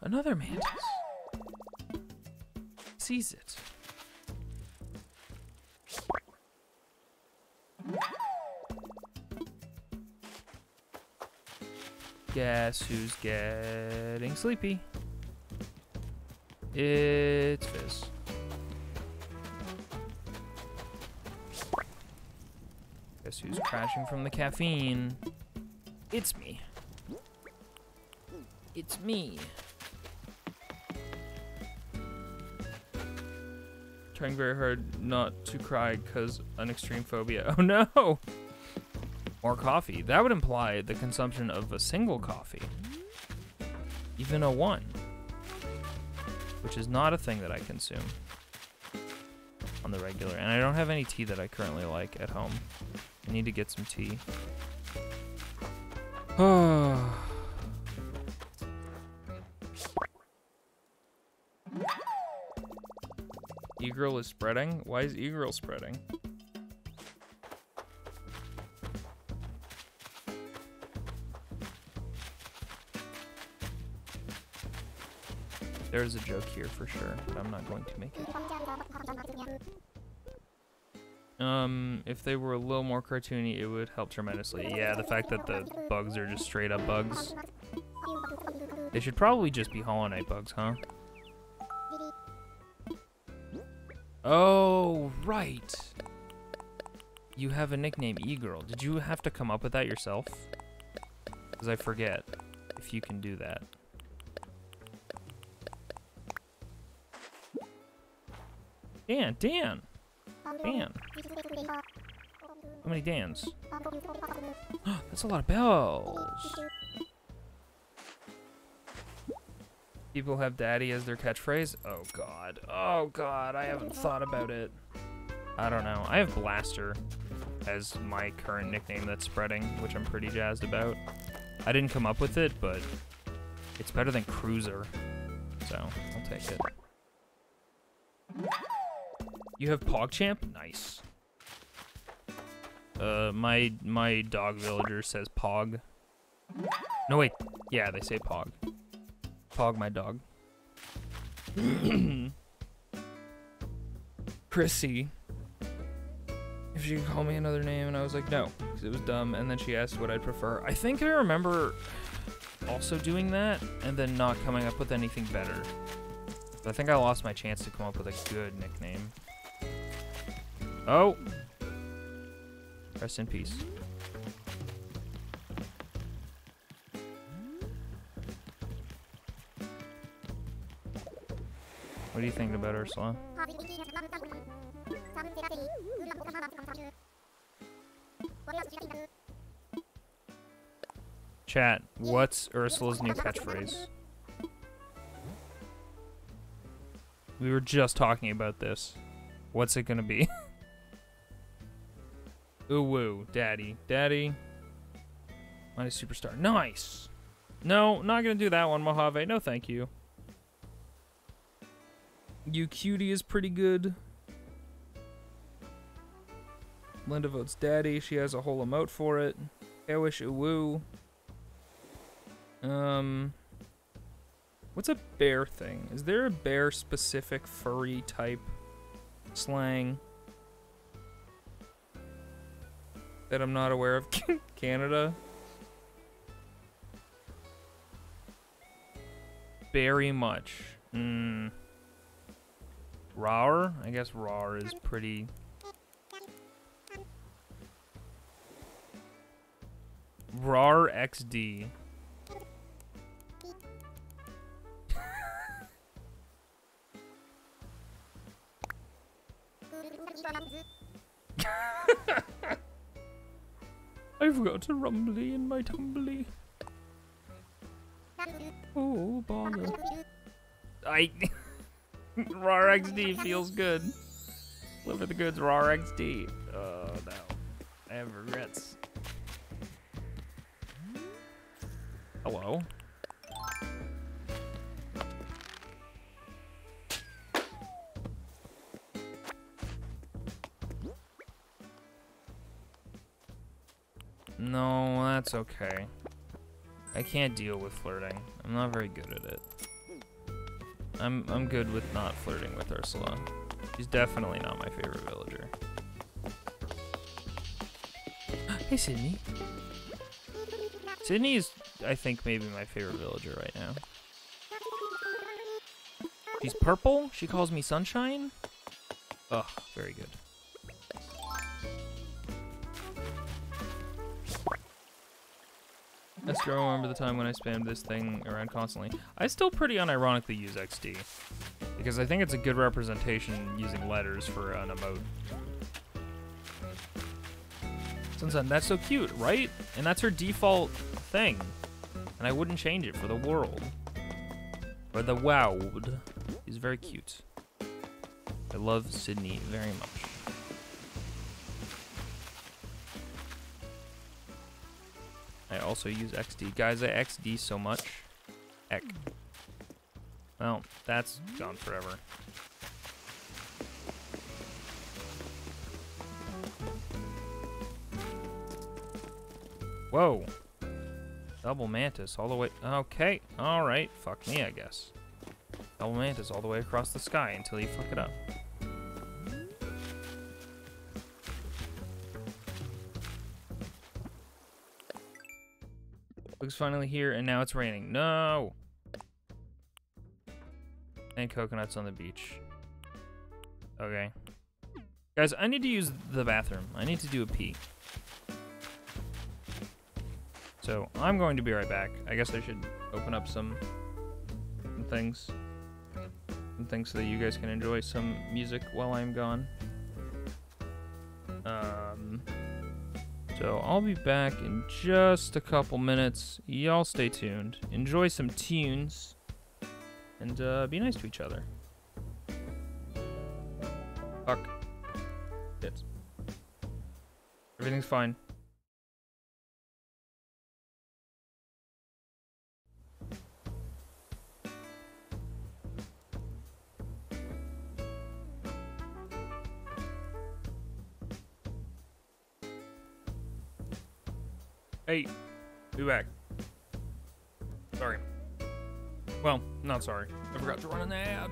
Another mantis. Sees it. Guess who's getting sleepy? It's Fizz. Guess who's crashing from the caffeine? It's me. It's me. Trying very hard not to cry because an extreme phobia. Oh no! More coffee. That would imply the consumption of a single coffee. Even a one. Which is not a thing that I consume on the regular. And I don't have any tea that I currently like at home. I need to get some tea. Oh. E-Girl is spreading? Why is E-Girl spreading? There's a joke here for sure, but I'm not going to make it. If they were a little more cartoony, it would help tremendously. Yeah, the fact that the bugs are just straight up bugs. They should probably just be Hollow Knight bugs, huh? Oh, right. You have a nickname, E-Girl. Did you have to come up with that yourself? Because I forget if you can do that. Dan. Dan. How many Dans? That's a lot of bells. People have daddy as their catchphrase? Oh god. Oh god, I haven't thought about it. I don't know. I have Blaster as my current nickname that's spreading, which I'm pretty jazzed about. I didn't come up with it, but it's better than Cruiser. So, I'll take it. You have PogChamp? Nice. My dog villager says Pog. No wait, yeah, they say Pog. Pog my dog. Chrissy. If she could call me another name, and I was like, no, because it was dumb, and then she asked what I'd prefer. I think I remember also doing that, and then not coming up with anything better. I think I lost my chance to come up with a good nickname. Oh! Rest in peace. What are you thinking about Ursula? Chat, what's Ursula's new catchphrase? We were just talking about this. What's it gonna be? Ooh woo, daddy. Daddy. Mighty Superstar. Nice! No, not gonna do that one, Mojave. No, thank you. You Cutie is pretty good. Linda votes daddy. She has a whole emote for it. I wish a woo. What's a bear thing? Is there a bear specific furry type slang that I'm not aware of? Canada? Very much. Rawr? I guess rawr is pretty... Rawr XD. I've got a rumbly in my tumbly. Oh, bother. Rawr XD feels good. Live for the goods, Rawr XD. Oh no. I have regrets. Hello. No, that's okay. I can't deal with flirting. I'm not very good at it. I'm good with not flirting with Ursula. She's definitely not my favorite villager. Hey, Sydney. Sydney is, I think, maybe my favorite villager right now. She's purple? She calls me Sunshine? Ugh, very good. I still remember the time when I spammed this thing around constantly. I still pretty unironically use XD, because I think it's a good representation using letters for an emote. Sunsun, that's so cute, right? And that's her default thing. And I wouldn't change it for the world. Or the world. She's very cute. I love Sydney very much. I also use XD. Guys, I XD so much. Heck. Well, that's gone forever. Whoa. Double Mantis all the way... Okay, alright. Fuck me, I guess. Double Mantis all the way across the sky until you fuck it up. Luke's finally here, and now it's raining. No! And coconuts on the beach. Okay. Guys, I need to use the bathroom. I need to do a pee. So, I'm going to be right back. I guess I should open up some things. Some things so that you guys can enjoy some music while I'm gone. So I'll be back in just a couple minutes. Y'all stay tuned. Enjoy some tunes. And be nice to each other. Fuck. Yes. Everything's fine. Hey, be back. Sorry. Well, not sorry. I forgot to run an ad.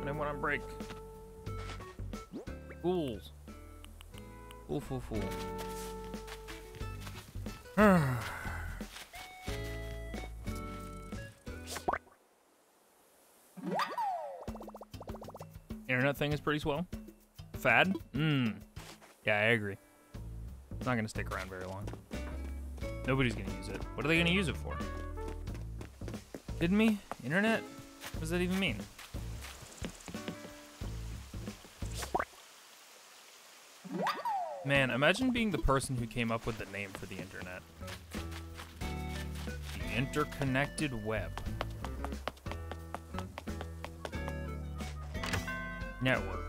And I went on break. Fools. Fool, fool, fool. Internet thing is pretty swell. Fad? Yeah, I agree. It's not gonna stick around very long. Nobody's gonna use it. What are they gonna use it for? Kidding me? Internet? What does that even mean? Man, imagine being the person who came up with the name for the internet. The interconnected web. Network.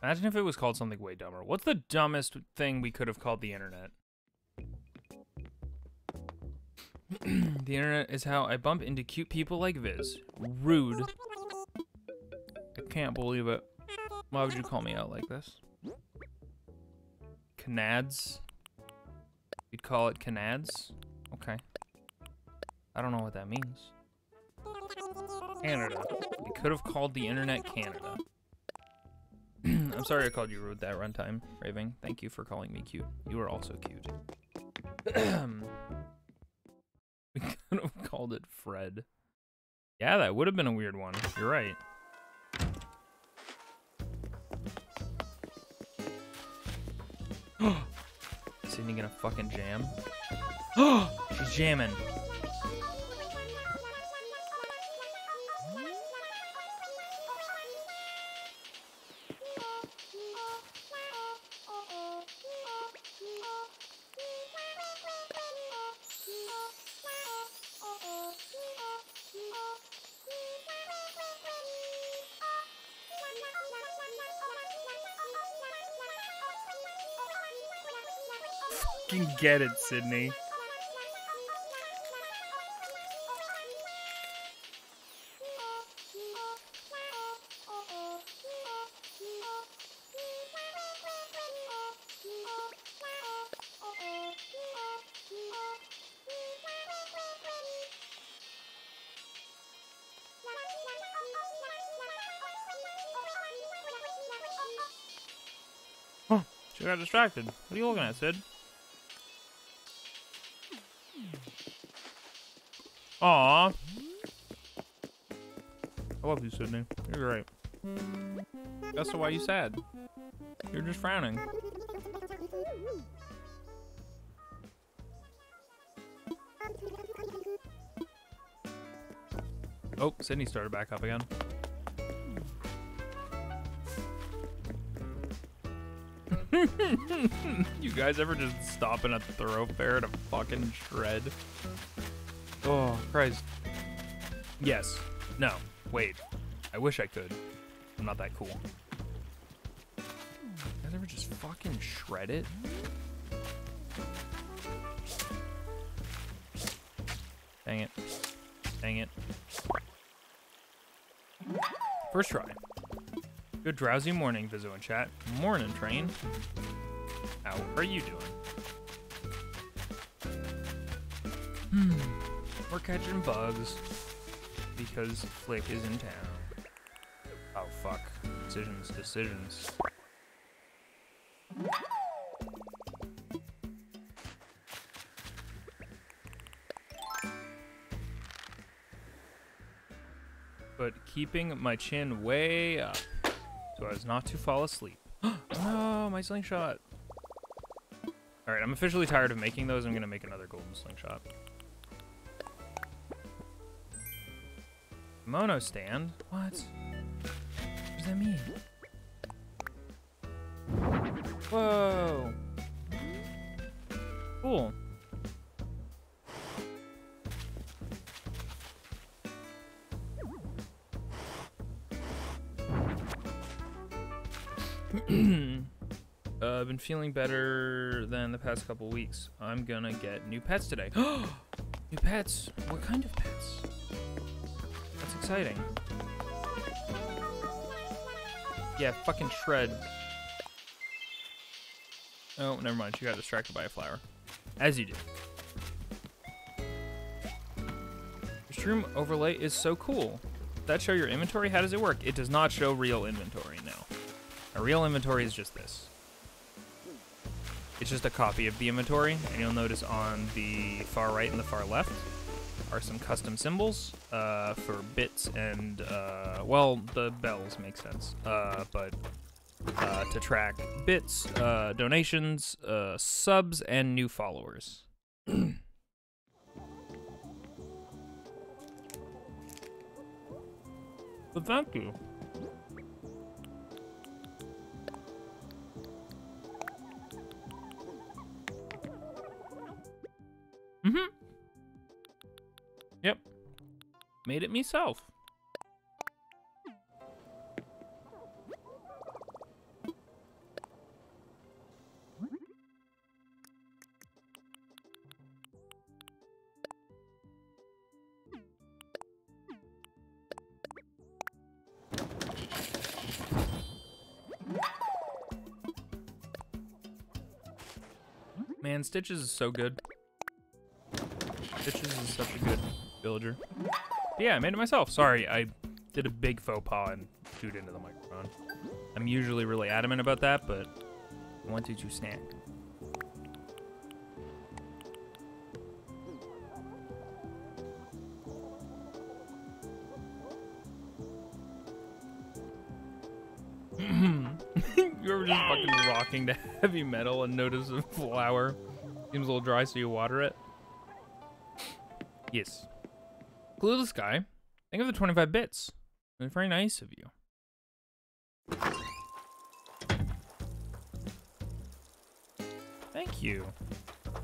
Imagine if it was called something way dumber. What's the dumbest thing we could have called the internet? The internet is how I bump into cute people like Viz. Rude. I can't believe it. Why would you call me out like this? Canads? You'd call it Canads? Okay. I don't know what that means. Canada. We could have called the internet Canada. I'm sorry I called you rude that runtime, Raving. Thank you for calling me cute. You are also cute. We could have called it Fred. Yeah, that would have been a weird one. You're right. Sydney gonna fucking jam? She's jamming. Fucking get it, Sydney. Huh, she got distracted. What are you looking at, Sid? Aww. I love you, Sydney. You're right. That's why you sad. You're just frowning. Oh, Sydney started back up again. You guys ever just stop in a thoroughfare to fucking shred? Oh, Christ. Yes. No. Wait. I wish I could. I'm not that cool. You guys ever just fucking shred it? Dang it. Dang it. First try. Good drowsy morning, Vizzo in chat. Morning, Train. How are you doing? We're catching bugs because Flick is in town. Oh, fuck. Decisions. But keeping my chin way up so as not to fall asleep. No, my slingshot. Alright, I'm officially tired of making those. I'm gonna make another golden slingshot. Kimono stand? What? What does that mean? Whoa. Cool. I've been feeling better than the past couple weeks. I'm gonna get new pets today. New pets? What kind of pets? That's exciting. Yeah, fucking shred. Oh, never mind. She got distracted by a flower. As you do. Your stream overlay is so cool. Does that show your inventory? How does it work? It does not show real inventory, no. A real inventory is just this. It's just a copy of the inventory, and you'll notice on the far right and the far left are some custom symbols for bits and, well, the bells make sense, but to track bits, donations, subs, and new followers. So thank you. Mm-hmm. Yep. Made it myself. Man, Stitches is so good. Stitches is such a good villager. But yeah, I made it myself. Sorry, I did a big faux pas and chewed into the microphone. I'm usually really adamant about that, but I wanted to snack. You ever just fucking rocking to heavy metal and notice a flower seems a little dry, so you water it? Yes. Clueless guy, thank you for the 25 bits. That's very nice of you. Thank you.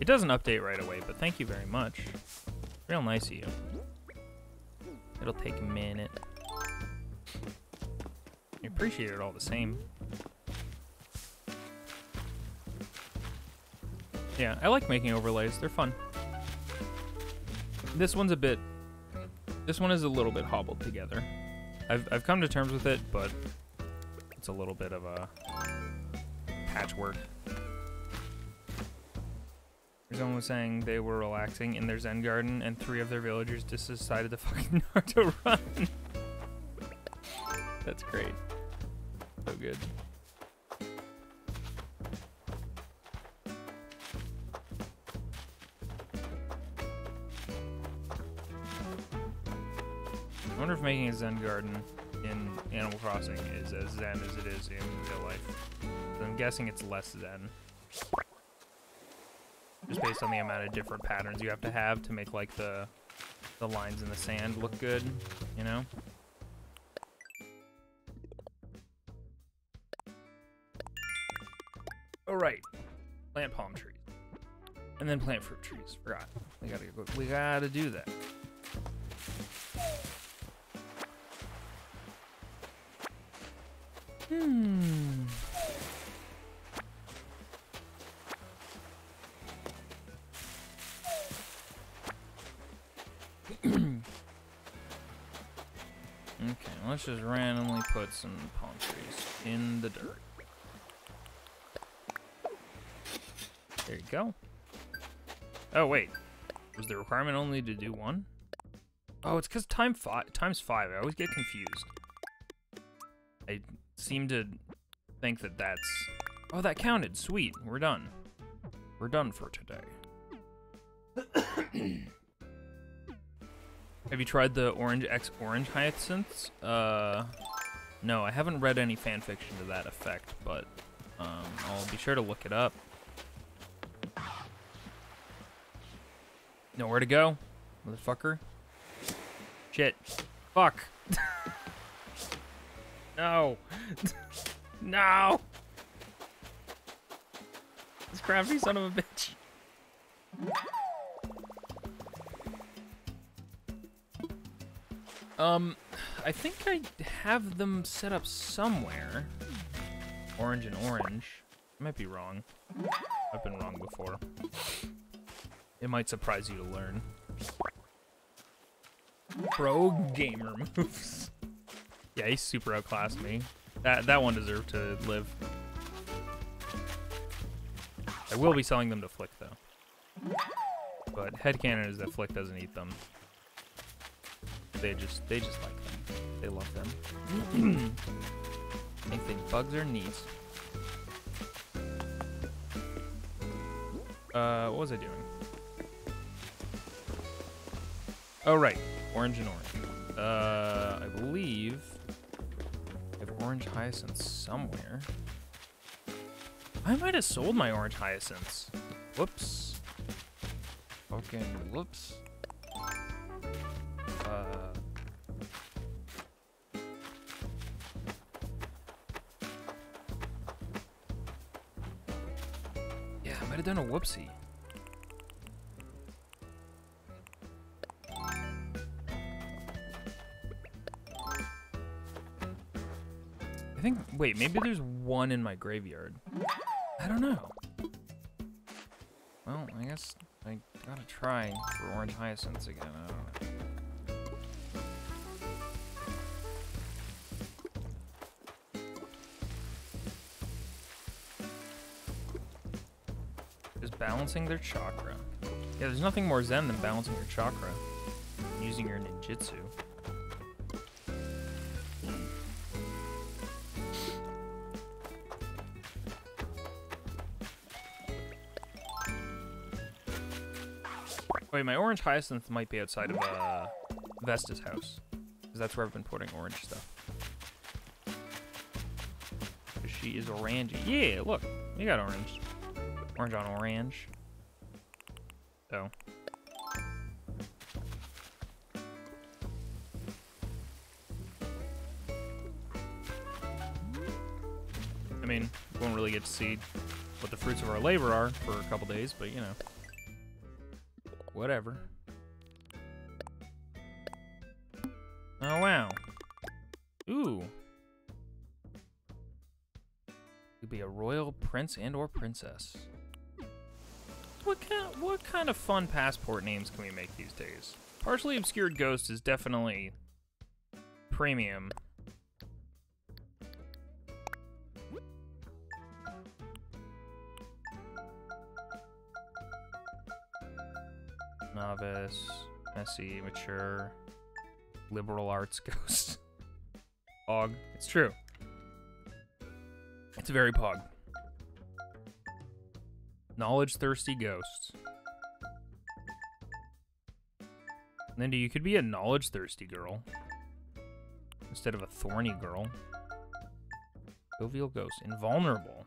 It doesn't update right away, but thank you very much. Real nice of you. It'll take a minute. I appreciate it all the same. Yeah, I like making overlays. They're fun. This one's a bit... This one is a little bit hobbled together. I've come to terms with it, but it's a little bit of a patchwork. Someone was saying they were relaxing in their Zen garden, and 3 of their villagers just decided to fucking Naruto run. That's great. So good. I wonder if making a Zen garden in Animal Crossing is as zen as it is in real life. So I'm guessing it's less zen. Just based on the amount of different patterns you have to make like the lines in the sand look good, you know? Oh right, plant palm trees, and then plant fruit trees. Forgot. We gotta do that. Okay, let's just randomly put some palm trees in the dirt. There you go. Oh wait, was the requirement only to do 1? Oh, it's because times 5. I always get confused. I seem to think that that's... Oh, that counted. Sweet. We're done. We're done for today. Have you tried the Orange X Orange Hyacinths? No, I haven't read any fan fiction to that effect, but I'll be sure to look it up. Nowhere to go, motherfucker. Shit. Fuck. No. No. This crafty son of a bitch. I think I have them set up somewhere. Orange and orange. I might be wrong. I've been wrong before. It might surprise you to learn. Pro gamer moves. Yeah, he super outclassed me. That one deserved to live. I will be selling them to Flick though. But headcanon is that Flick doesn't eat them. They just like them. They love them. They think bugs are neat. What was I doing? Oh right, orange and orange. I believe I have orange hyacinths somewhere. I might have sold my orange hyacinths. Whoops. Okay, whoops. Yeah, I might have done a whoopsie. I think, wait, maybe there's one in my graveyard. I don't know. Well, I guess I gotta try for orange hyacinths again. I don't know. is balancing their chakra. Yeah, there's nothing more zen than balancing your chakra. Using your ninjutsu. Wait, my orange hyacinth might be outside of Vesta's house. Because that's where I've been putting orange stuff. She is orangey. Yeah, look. You got orange. Orange on orange. So. I mean, we won't really get to see what the fruits of our labor are for a couple days, but you know. Whatever. Oh, wow. Ooh. Could be a royal prince and or princess. What kind of fun passport names can we make these days? Partially Obscured Ghost is definitely premium. Novice, messy, mature, liberal arts ghost. Pog. It's true. It's very pog. Knowledge thirsty ghost. Linda, you could be a knowledge thirsty girl instead of a thorny girl. Jovial ghost. Invulnerable.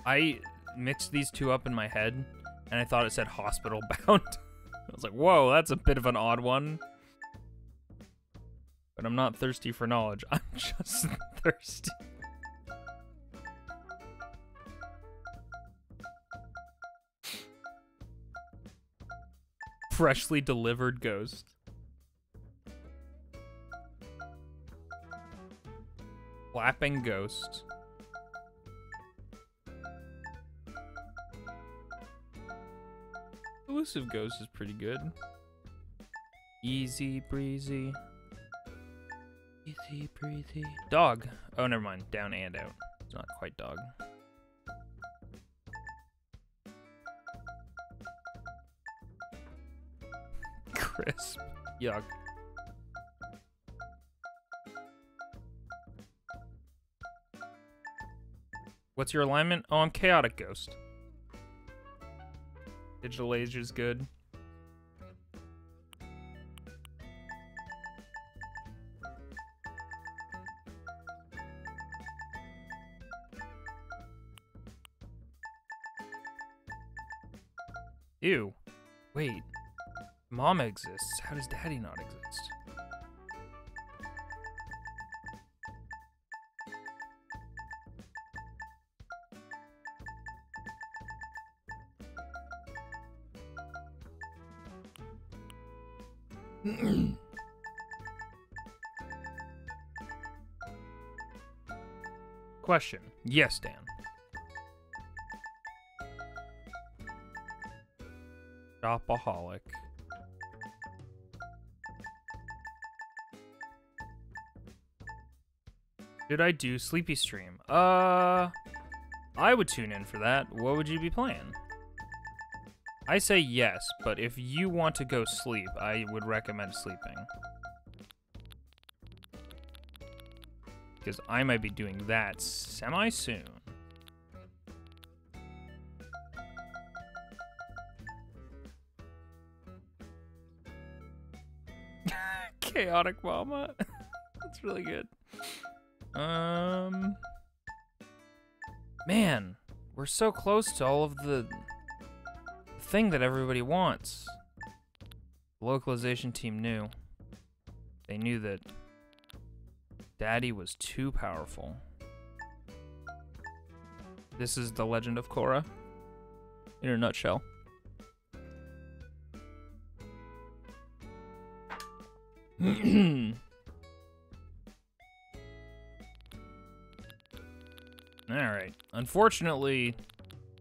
I mixed these two up in my head, and I thought it said hospital bound. I was like, whoa, that's a bit of an odd one. But I'm not thirsty for knowledge. I'm just thirsty. Freshly delivered ghost. Flapping ghost. Elusive ghost is pretty good. Easy breezy. Easy breezy. Dog. Oh, never mind. Down and out. It's not quite dog. Crisp. Yuck. What's your alignment? Oh, I'm chaotic ghost. Digital age is good. Ew. Wait. Mom exists. How does Daddy not exist? Question. Yes, Dan. Shopaholic. Did I do Sleepy Stream? I would tune in for that. What would you be playing? I say yes, but if you want to go sleep, I would recommend sleeping. Because I might be doing that semi-soon. Chaotic Mama. That's really good. Man, we're so close to all of the thing that everybody wants. The localization team knew. They knew that Daddy was too powerful. This is the Legend of Korra in a nutshell. Alright. Unfortunately,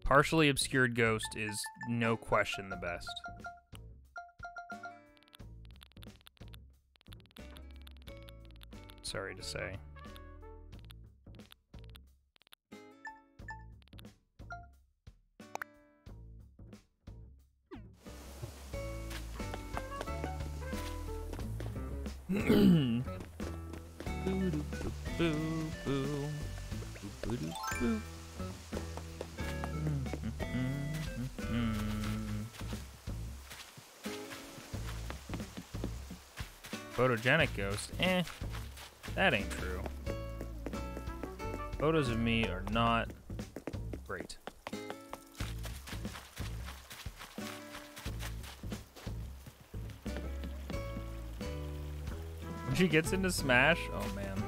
Partially obscured ghost is no question the best. Sorry to say. Photogenic ghost? Eh, that ain't true. Photos of me are not great. When she gets into Smash, oh man.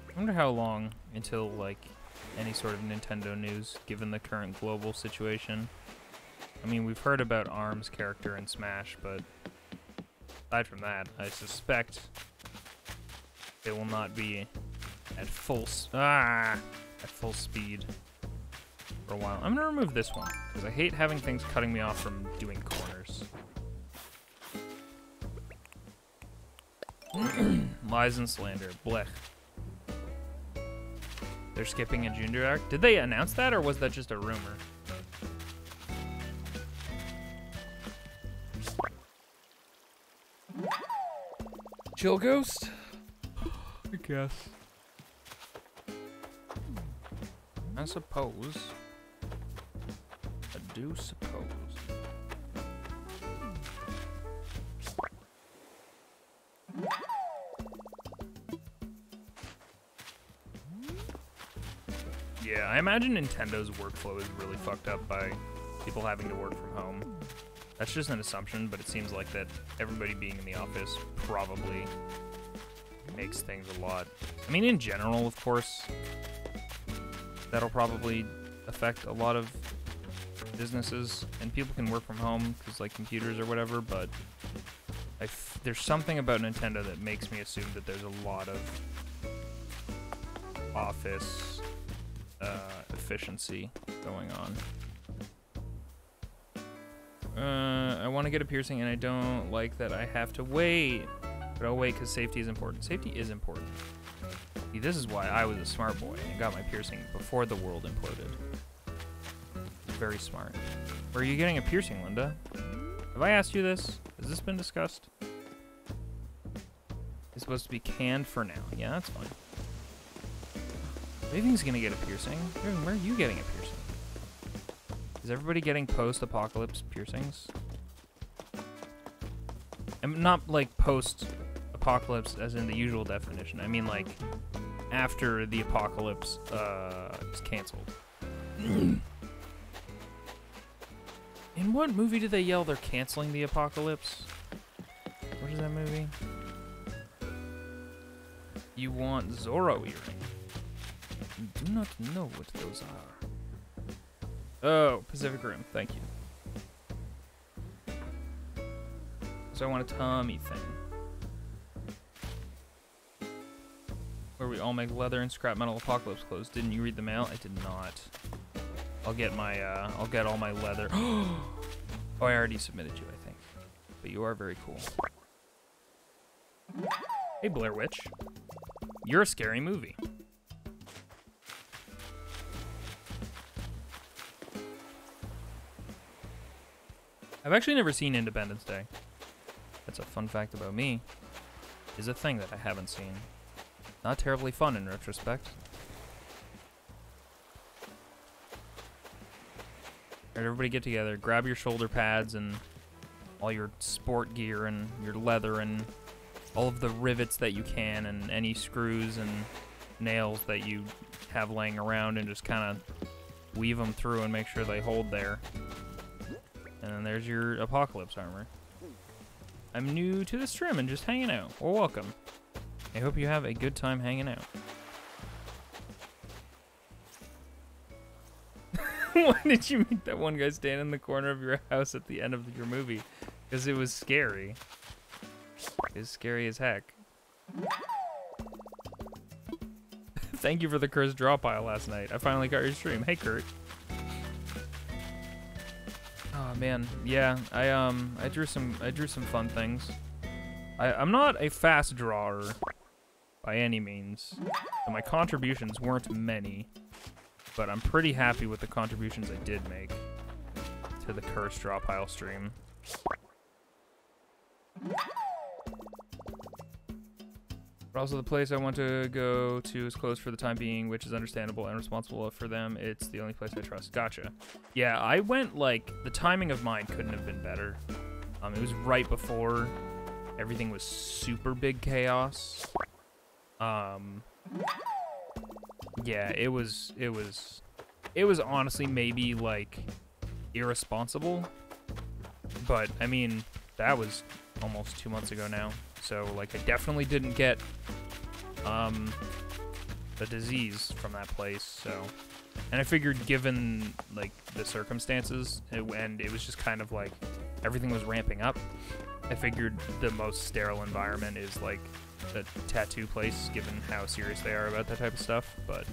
I wonder how long until, like, any sort of Nintendo news, given the current global situation. I mean, we've heard about ARM's character in Smash, but aside from that, I suspect they will not be at full speed for a while. I'm gonna remove this one because I hate having things cutting me off from doing corners. Lies and slander, blech. They're skipping a junior arc. Did they announce that, or was that just a rumor? Chill Ghost? I guess. I suppose. I do suppose. Yeah, I imagine Nintendo's workflow is really fucked up by people having to work from home. That's just an assumption, but it seems like that everybody being in the office probably makes things a lot. I mean, in general, of course, that'll probably affect a lot of businesses, and people can work from home because, like, computers or whatever, but there's something about Nintendo that makes me assume that there's a lot of office efficiency going on. I want to get a piercing, and I don't like that I have to wait. But I'll wait because safety is important. Safety is important. See, this is why I was a smart boy and got my piercing before the world imploded. Very smart. Where are you getting a piercing, Linda? Have I asked you this? Has this been discussed? It's supposed to be canned for now. Yeah, that's fine. Raving's gonna get a piercing. Raving, where are you getting a piercing? Is everybody getting post-apocalypse piercings? I'm not like post-apocalypse as in the usual definition. I mean like after the apocalypse is canceled. In what movie do they yell they're canceling the apocalypse? What is that movie? You want Zorro earring. I do not know what those are. Oh, Pacific Rim, thank you. So I want a Tommy thing. Where we all make leather and scrap metal apocalypse clothes. Didn't you read the mail? I did not. I'll get all my leather. Oh, I already submitted you, I think. But you are very cool. Hey, Blair Witch. You're a scary movie. I've actually never seen Independence Day. That's a fun fact about me. Is a thing that I haven't seen. Not terribly fun in retrospect. Alright, everybody get together. Grab your shoulder pads and all your sport gear and your leather and all of the rivets that you can and any screws and nails that you have laying around, and just kind of weave them through and make sure they hold there. And then there's your apocalypse armor. I'm new to the stream and just hanging out. Well, welcome. I hope you have a good time hanging out. Why did you make that one guy stand in the corner of your house at the end of your movie? Because it was scary. It was scary as heck. Thank you for the cursed draw pile last night. I finally got your stream. Hey, Kurt. Oh man, yeah. I drew some fun things. I'm not a fast drawer by any means. So my contributions weren't many, but I'm pretty happy with the contributions I did make to the cursed draw pile stream. But also the place I want to go to is closed for the time being, which is understandable and responsible for them. It's the only place I trust. Gotcha. Yeah, I went, like, the timing of mine couldn't have been better. It was right before everything was super big chaos. Yeah, it was honestly maybe, like, irresponsible. But, I mean, that was almost 2 months ago now. So, like, I definitely didn't get, the disease from that place, so. And I figured given, like, the circumstances, and it was just kind of like, everything was ramping up, I figured the most sterile environment is, like, a tattoo place, given how serious they are about that type of stuff, but,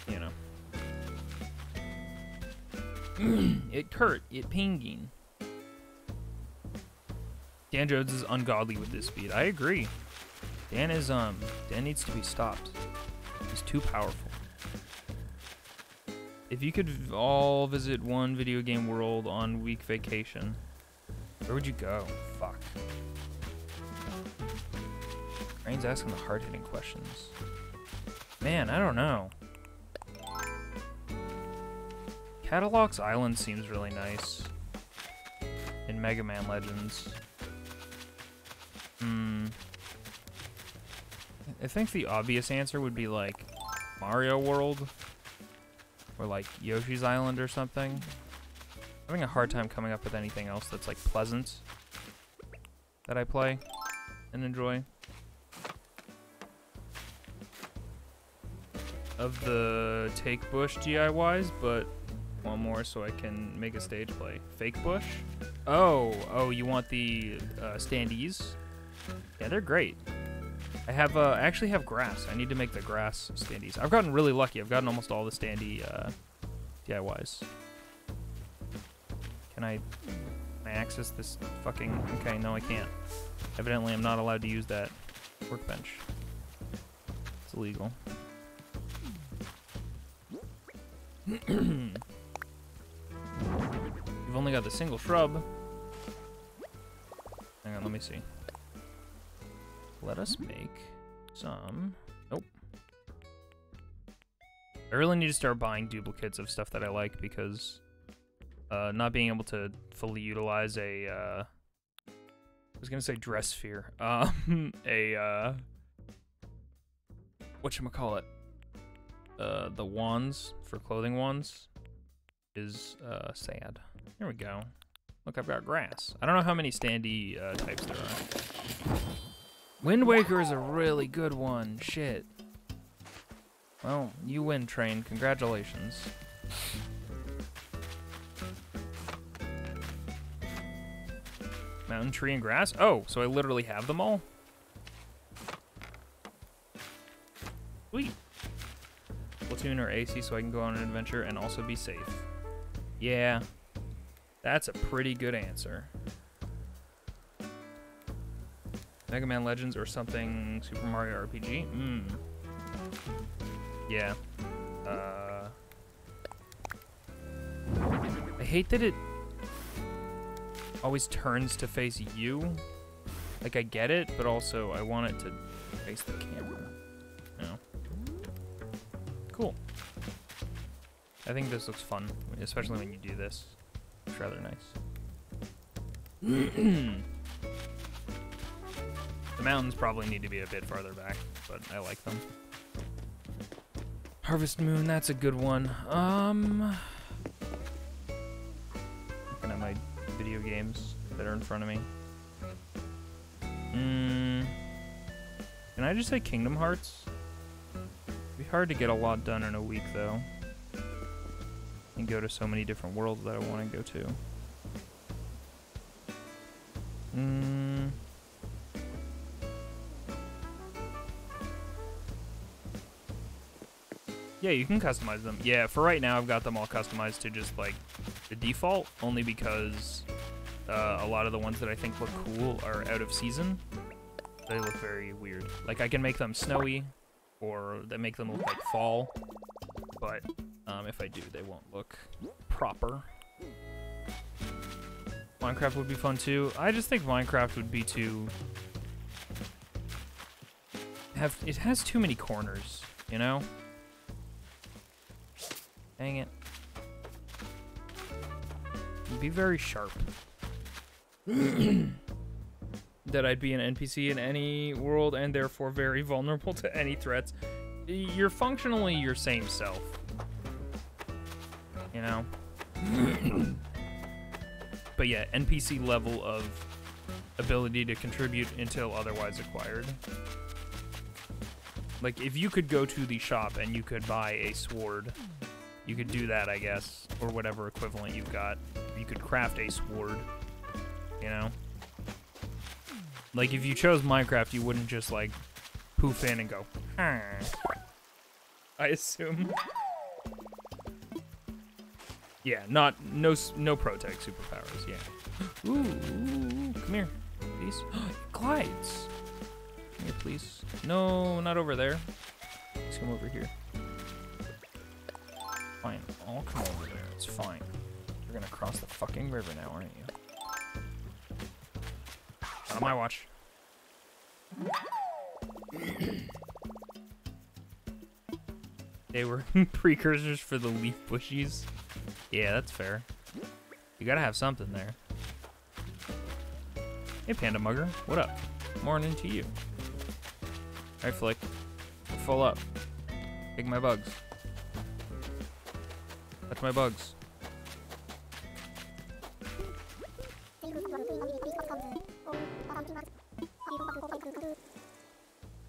you know. It pinging. Dan Jones is ungodly with this speed. I agree. Dan needs to be stopped. He's too powerful. If you could all visit one video game world on week vacation, where would you go? Fuck. Rain's asking the hard-hitting questions. Man, I don't know. Catalogs Island seems really nice. In Mega Man Legends. I think the obvious answer would be like Mario World or like Yoshi's Island or something. I'm having a hard time coming up with anything else that's like pleasant that I play and enjoy. Of the Take Bush DIYs, but one more so I can make a stage play. Fake Bush? Oh, you want the standees? Yeah, they're great. I actually have grass. I need to make the grass standees. I've gotten really lucky. I've gotten almost all the standee DIYs. Can I access this fucking... Okay, no I can't. Evidently I'm not allowed to use that workbench. It's illegal. You've only got the single shrub. Hang on, let me see. Let us make some... Nope. I really need to start buying duplicates of stuff that I like because not being able to fully utilize a... I was gonna say dress sphere. Whatchamacallit? The wands for clothing wands is sad. Here we go. Look, I've got grass. I don't know how many standee types there are. Wind Waker is a really good one. Shit. Well, you win, Train. Congratulations. Mountain, tree, and grass? Oh, so I literally have them all? Sweet. Platoon or AC so I can go on an adventure and also be safe. Yeah. That's a pretty good answer. Mega Man Legends or something Super Mario RPG? Yeah. I hate that it always turns to face you. Like, I get it, but also I want it to face the camera. You know? Cool. I think this looks fun, especially when you do this. It's rather nice. The mountains probably need to be a bit farther back, but I like them. Harvest Moon, that's a good one. Looking at my video games that are in front of me. Can I just say Kingdom Hearts? It'd be hard to get a lot done in a week, though. And go to so many different worlds that I want to go to. Yeah, you can customize them. Yeah, for right now, I've got them all customized to just, like, the default, only because a lot of the ones that I think look cool are out of season. They look very weird. Like, I can make them snowy, or they make them look like fall, but if I do, they won't look proper. Minecraft would be fun, too. I just think Minecraft would be too... It has too many corners, you know? Dang it. It'd be very sharp. That I'd be an NPC in any world and therefore very vulnerable to any threats. You're functionally your same self. You know? But yeah, NPC level of ability to contribute until otherwise acquired. Like, if you could go to the shop and you could buy a sword, you could do that, I guess, or whatever equivalent you've got. You could craft a sword, you know? Like, if you chose Minecraft, you wouldn't just, like, poof in and go, huh. I assume. Yeah, no Protag superpowers, yeah. Ooh, come here, please. It glides. Come here, please. No, not over there. Let's come over here. Fine, I'll come over there. It's fine. You're gonna cross the fucking river now, aren't you? Not on my watch. They were precursors for the leaf bushies. Yeah, that's fair. You gotta have something there. Hey, Panda Mugger. What up? Morning to you. Alright, Flick. We're full up. Take my bugs. Touch my bugs.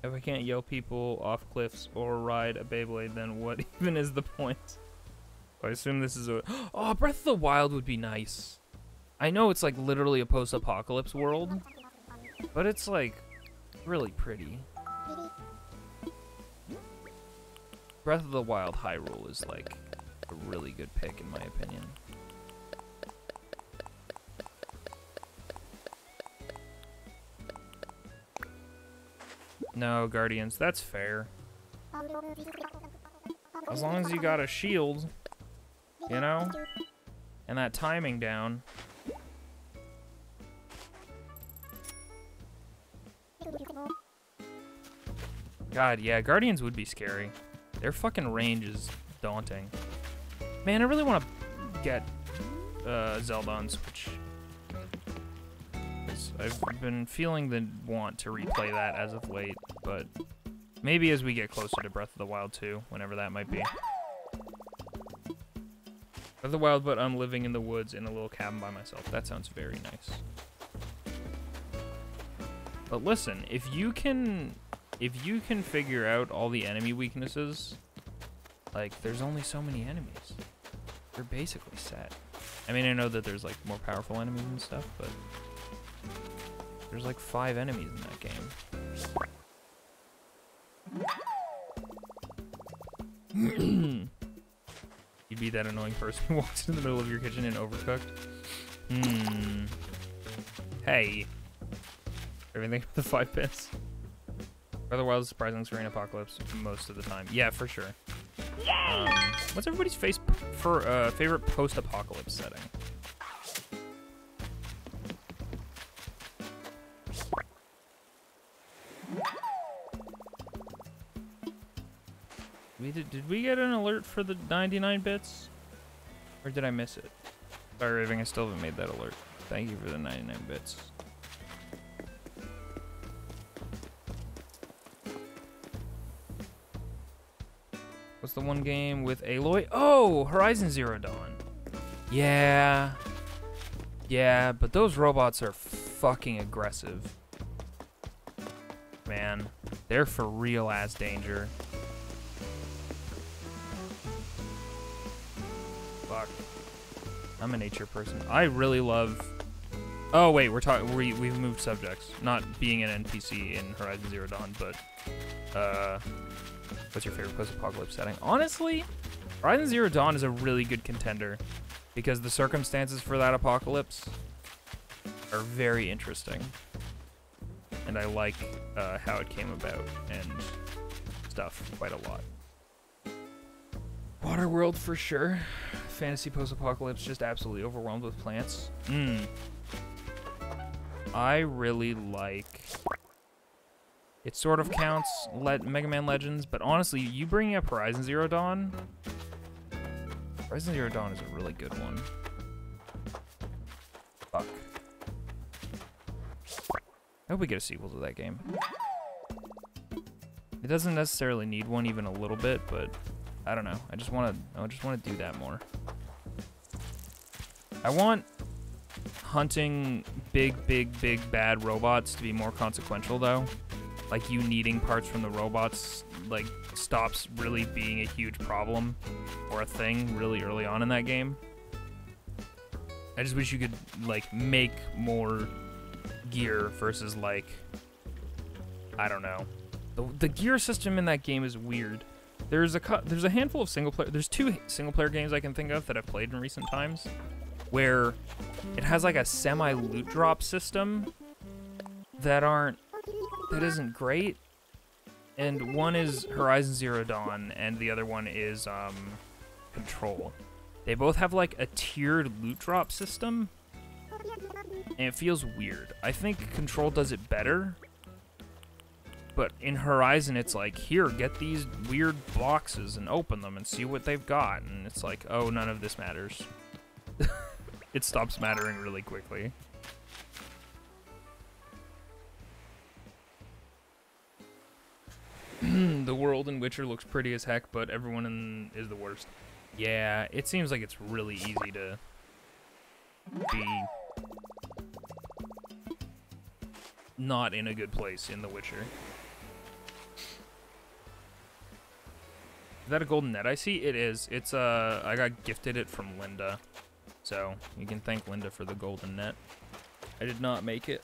If I can't yell people off cliffs or ride a Beyblade, then what even is the point? I assume this is a... Oh, Breath of the Wild would be nice. I know it's like literally a post-apocalypse world, but it's like really pretty. Breath of the Wild Hyrule is like a really good pick in my opinion. No, Guardians, that's fair. As long as you got a shield, you know? And that timing down. God, yeah, Guardians would be scary. Their fucking range is daunting. Man, I really want to get Zelda on Switch. I've been feeling the want to replay that as of late, but maybe as we get closer to Breath of the Wild 2, whenever that might be. Breath of the Wild, but I'm living in the woods in a little cabin by myself. That sounds very nice. But listen, if you can figure out all the enemy weaknesses, like, there's only so many enemies. You're basically set. I mean, I know that there's, like, more powerful enemies and stuff, but there's, like, 5 enemies in that game. You'd be that annoying person who walks in the middle of your kitchen and overcooked. Hey. Everything with the 5 bits. Otherwise, surprising Serene Apocalypse most of the time. Yeah, for sure. What's everybody's favorite post-apocalypse setting? Did we get an alert for the 99 bits? Or did I miss it? Sorry, Raving, I still haven't made that alert. Thank you for the 99 bits. What's the one game with Aloy? Oh, Horizon Zero Dawn. Yeah. Yeah, but those robots are fucking aggressive. Man, they're for real ass danger. Fuck. I'm a nature person. I really love Oh wait, we've moved subjects. Not being an NPC in Horizon Zero Dawn, but what's your favorite post-apocalypse setting? Honestly, Horizon Zero Dawn is a really good contender because the circumstances for that apocalypse are very interesting, and I like how it came about and stuff quite a lot. Waterworld for sure. Fantasy post-apocalypse, just absolutely overwhelmed with plants. I really like... It sort of counts Mega Man Legends, but honestly, you bringing up Horizon Zero Dawn... Horizon Zero Dawn is a really good one. Fuck. I hope we get a sequel to that game. It doesn't necessarily need one even a little bit, but I don't know. I just want to do that more. I want hunting big bad robots to be more consequential though. Like you needing parts from the robots like stops really being a huge problem or a thing really early on in that game. I just wish you could like make more gear versus like, I don't know. The gear system in that game is weird. There's a handful of there's 2 single player games I can think of that I've played in recent times where it has like a semi loot drop system that isn't great. And one is Horizon Zero Dawn and the other one is Control. They both have like a tiered loot drop system and it feels weird. I think Control does it better. But in Horizon, it's like, here, get these weird boxes and open them and see what they've got. And it's like, oh, none of this matters. It stops mattering really quickly. The world in Witcher looks pretty as heck, but everyone is the worst. Yeah, it seems like it's really easy to be not in a good place in The Witcher. Is that a golden net I see? It is. It's I got gifted it from Linda. So you can thank Linda for the golden net. I did not make it.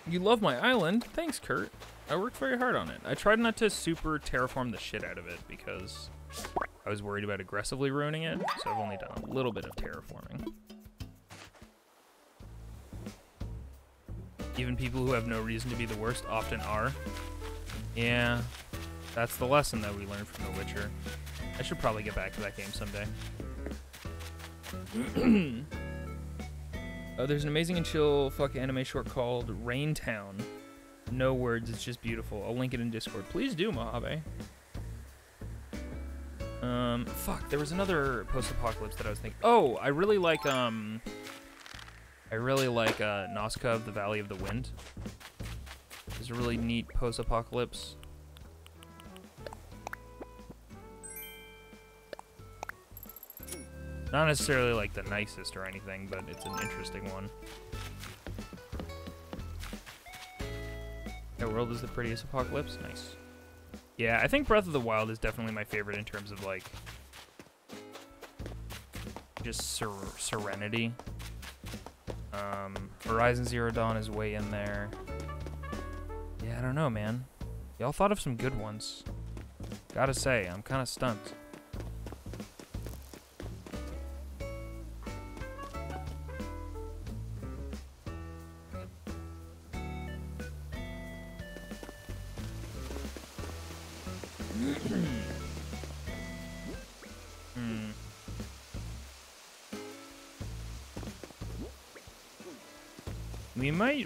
You love my island? Thanks, Kurt. I worked very hard on it. I tried not to super terraform the shit out of it because I was worried about aggressively ruining it, so I've only done a little bit of terraforming. Even people who have no reason to be the worst often are. Yeah. That's the lesson that we learned from The Witcher. I should probably get back to that game someday. Oh, there's an amazing and chill anime short called Rain Town. No words, it's just beautiful. I'll link it in Discord. Please do, Mojave. Fuck, there was another post-apocalypse that I was thinking. Oh, I really like Nazca of the Valley of the Wind. It's a really neat post-apocalypse. Not necessarily like the nicest or anything, but it's an interesting one. The world is the prettiest apocalypse? Nice. Yeah, I think Breath of the Wild is definitely my favorite in terms of like just serenity. Horizon Zero Dawn is way in there. Yeah, I don't know, man. Y'all thought of some good ones. Gotta say, I'm kind of stumped.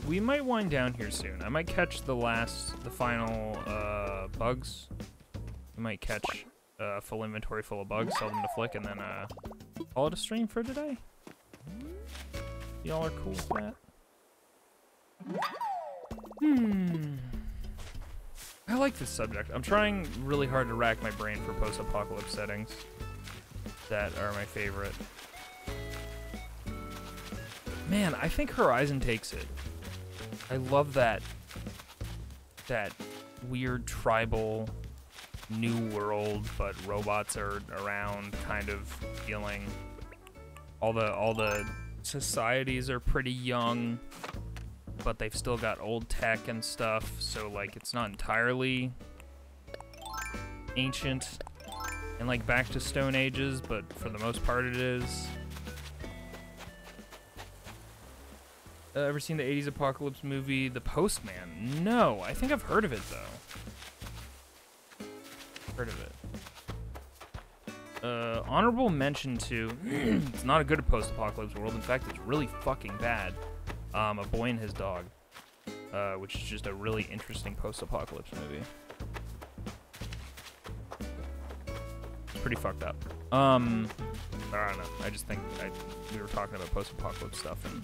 We might wind down here soon. I might catch the final bugs. We might catch a full inventory full of bugs, sell them to Flick, and then call it a stream for today. Y'all are cool with that? I like this subject. I'm trying really hard to rack my brain for post-apocalypse settings that are my favorite. Man, I think Horizon takes it. I love that weird tribal new world, but robots are around kind of feeling. All the societies are pretty young, but they've still got old tech and stuff, so like it's not entirely ancient and like back to Stone Ages, but for the most part it is. Ever seen the 80s apocalypse movie, The Postman? No, I think I've heard of it though. Heard of it. Honorable mention to, it's not a good post-apocalypse world. In fact, it's really fucking bad. A Boy and His Dog, which is just a really interesting post-apocalypse movie. It's pretty fucked up. I don't know. I just think we were talking about post-apocalypse stuff and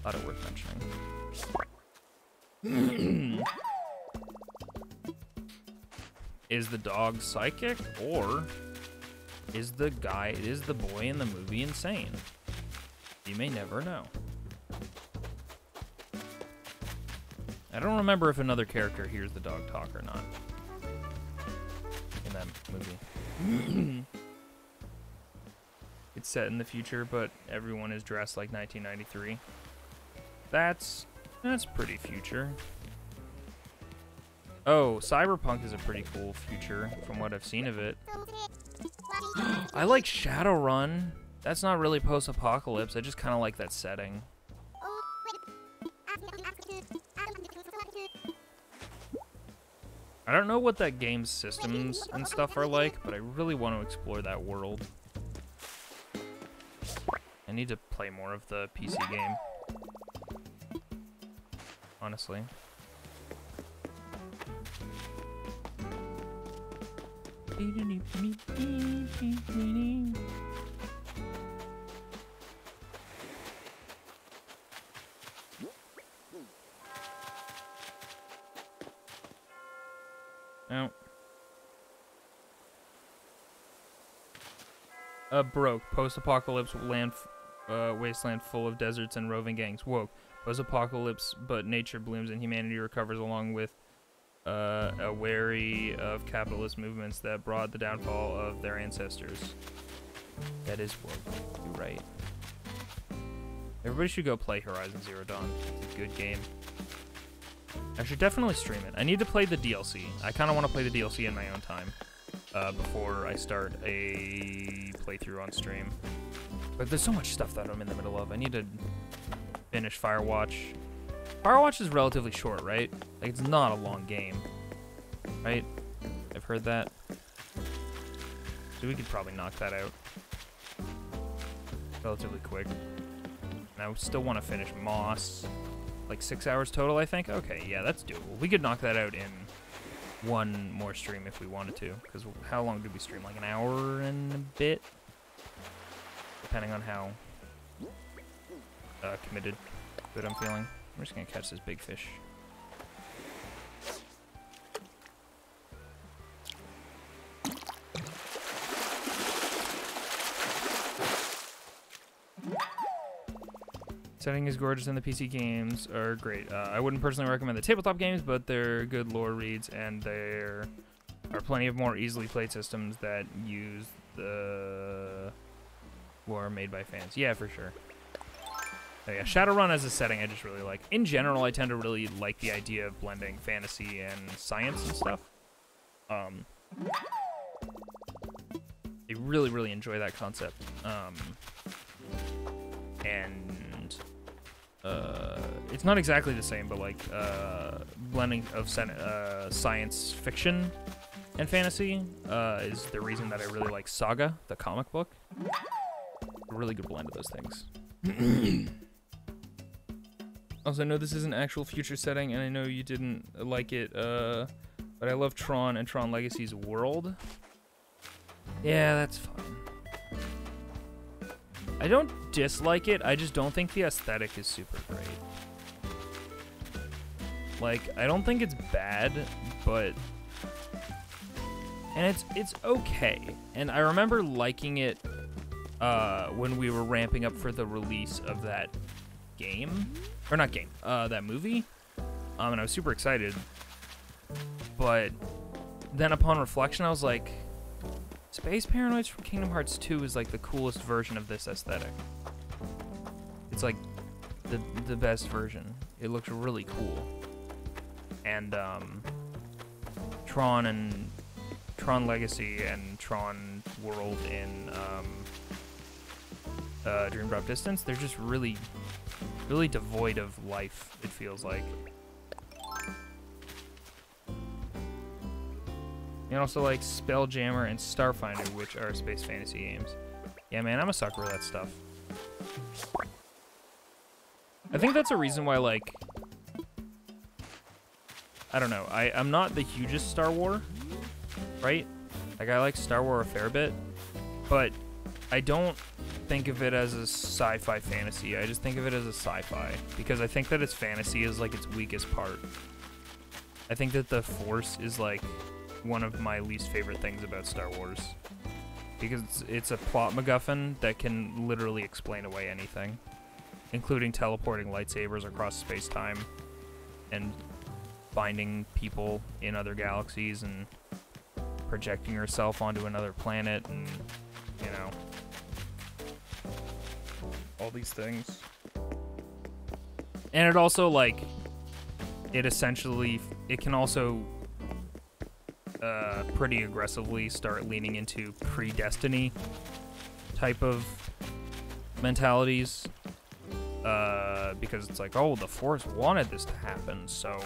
thought it worth mentioning. Is the dog psychic, or is the boy in the movie insane? You may never know. I don't remember if another character hears the dog talk or not in that movie. It's set in the future, but everyone is dressed like 1993. That's pretty future. Oh, Cyberpunk is a pretty cool future from what I've seen of it. I like Shadowrun. That's not really post-apocalypse. I just kind of like that setting. I don't know what that game's systems and stuff are like, but I really want to explore that world. I need to play more of the PC game. Honestly. Oh. Broke. Post-apocalypse wasteland full of deserts and roving gangs. Woke. Post-apocalypse, but nature blooms and humanity recovers along with a wary of capitalist movements that brought the downfall of their ancestors. That is woke. You're right. Everybody should go play Horizon Zero Dawn. It's a good game. I should definitely stream it. I need to play the DLC. I kind of want to play the DLC in my own time before I start a playthrough on stream. But there's so much stuff that I'm in the middle of. I need to finish Firewatch. Firewatch is relatively short, right? Like, it's not a long game, right? I've heard that. So we could probably knock that out relatively quick. And I still want to finish Moss. Like 6 hours total, I think? Okay, yeah, that's doable. We could knock that out in one more stream if we wanted to. Because how long did we stream? Like an hour and a bit? Depending on how committed to it I'm feeling. I'm just gonna catch this big fish. Setting is gorgeous and the PC games are great. I wouldn't personally recommend the tabletop games, but they're good lore reads, and there are plenty of more easily played systems that use the lore made by fans. Yeah, for sure. Oh yeah, Shadowrun as a setting I just really like. In general, I tend to really like the idea of blending fantasy and science and stuff. I really, really enjoy that concept. It's not exactly the same, but like blending of science fiction and fantasy is the reason that I really like Saga, the comic book. A really good blend of those things. Also, I know this is an actual future setting, and I know you didn't like it, but I love Tron and Tron Legacy's world. Yeah, that's fine. I don't dislike it, I just don't think the aesthetic is super great. Like, I don't think it's bad, but... And it's okay. And I remember liking it when we were ramping up for the release of that game. Or not game, that movie. And I was super excited. But then upon reflection, I was like, Space Paranoids from Kingdom Hearts 2 is like the coolest version of this aesthetic. It's like the best version. It looks really cool. And Tron Legacy and Tron World in Dream Drop Distance, they're just really devoid of life, it feels like. And also like Spelljammer and Starfinder, which are space fantasy games. Yeah, man, I'm a sucker for that stuff. I think that's a reason why, like, I don't know, I'm not the hugest Star Wars, right? Like, I like Star Wars a fair bit, but I don't think of it as a sci-fi fantasy. I just think of it as a sci-fi, because I think that its fantasy is, like, its weakest part. I think that the Force is, like, one of my least favorite things about Star Wars, because it's a plot MacGuffin that can literally explain away anything, including teleporting lightsabers across space-time and finding people in other galaxies and projecting yourself onto another planet and, you know, all these things. And it also, like, it can also pretty aggressively start leaning into pre-Destiny type of mentalities, because it's like, oh, the Force wanted this to happen, so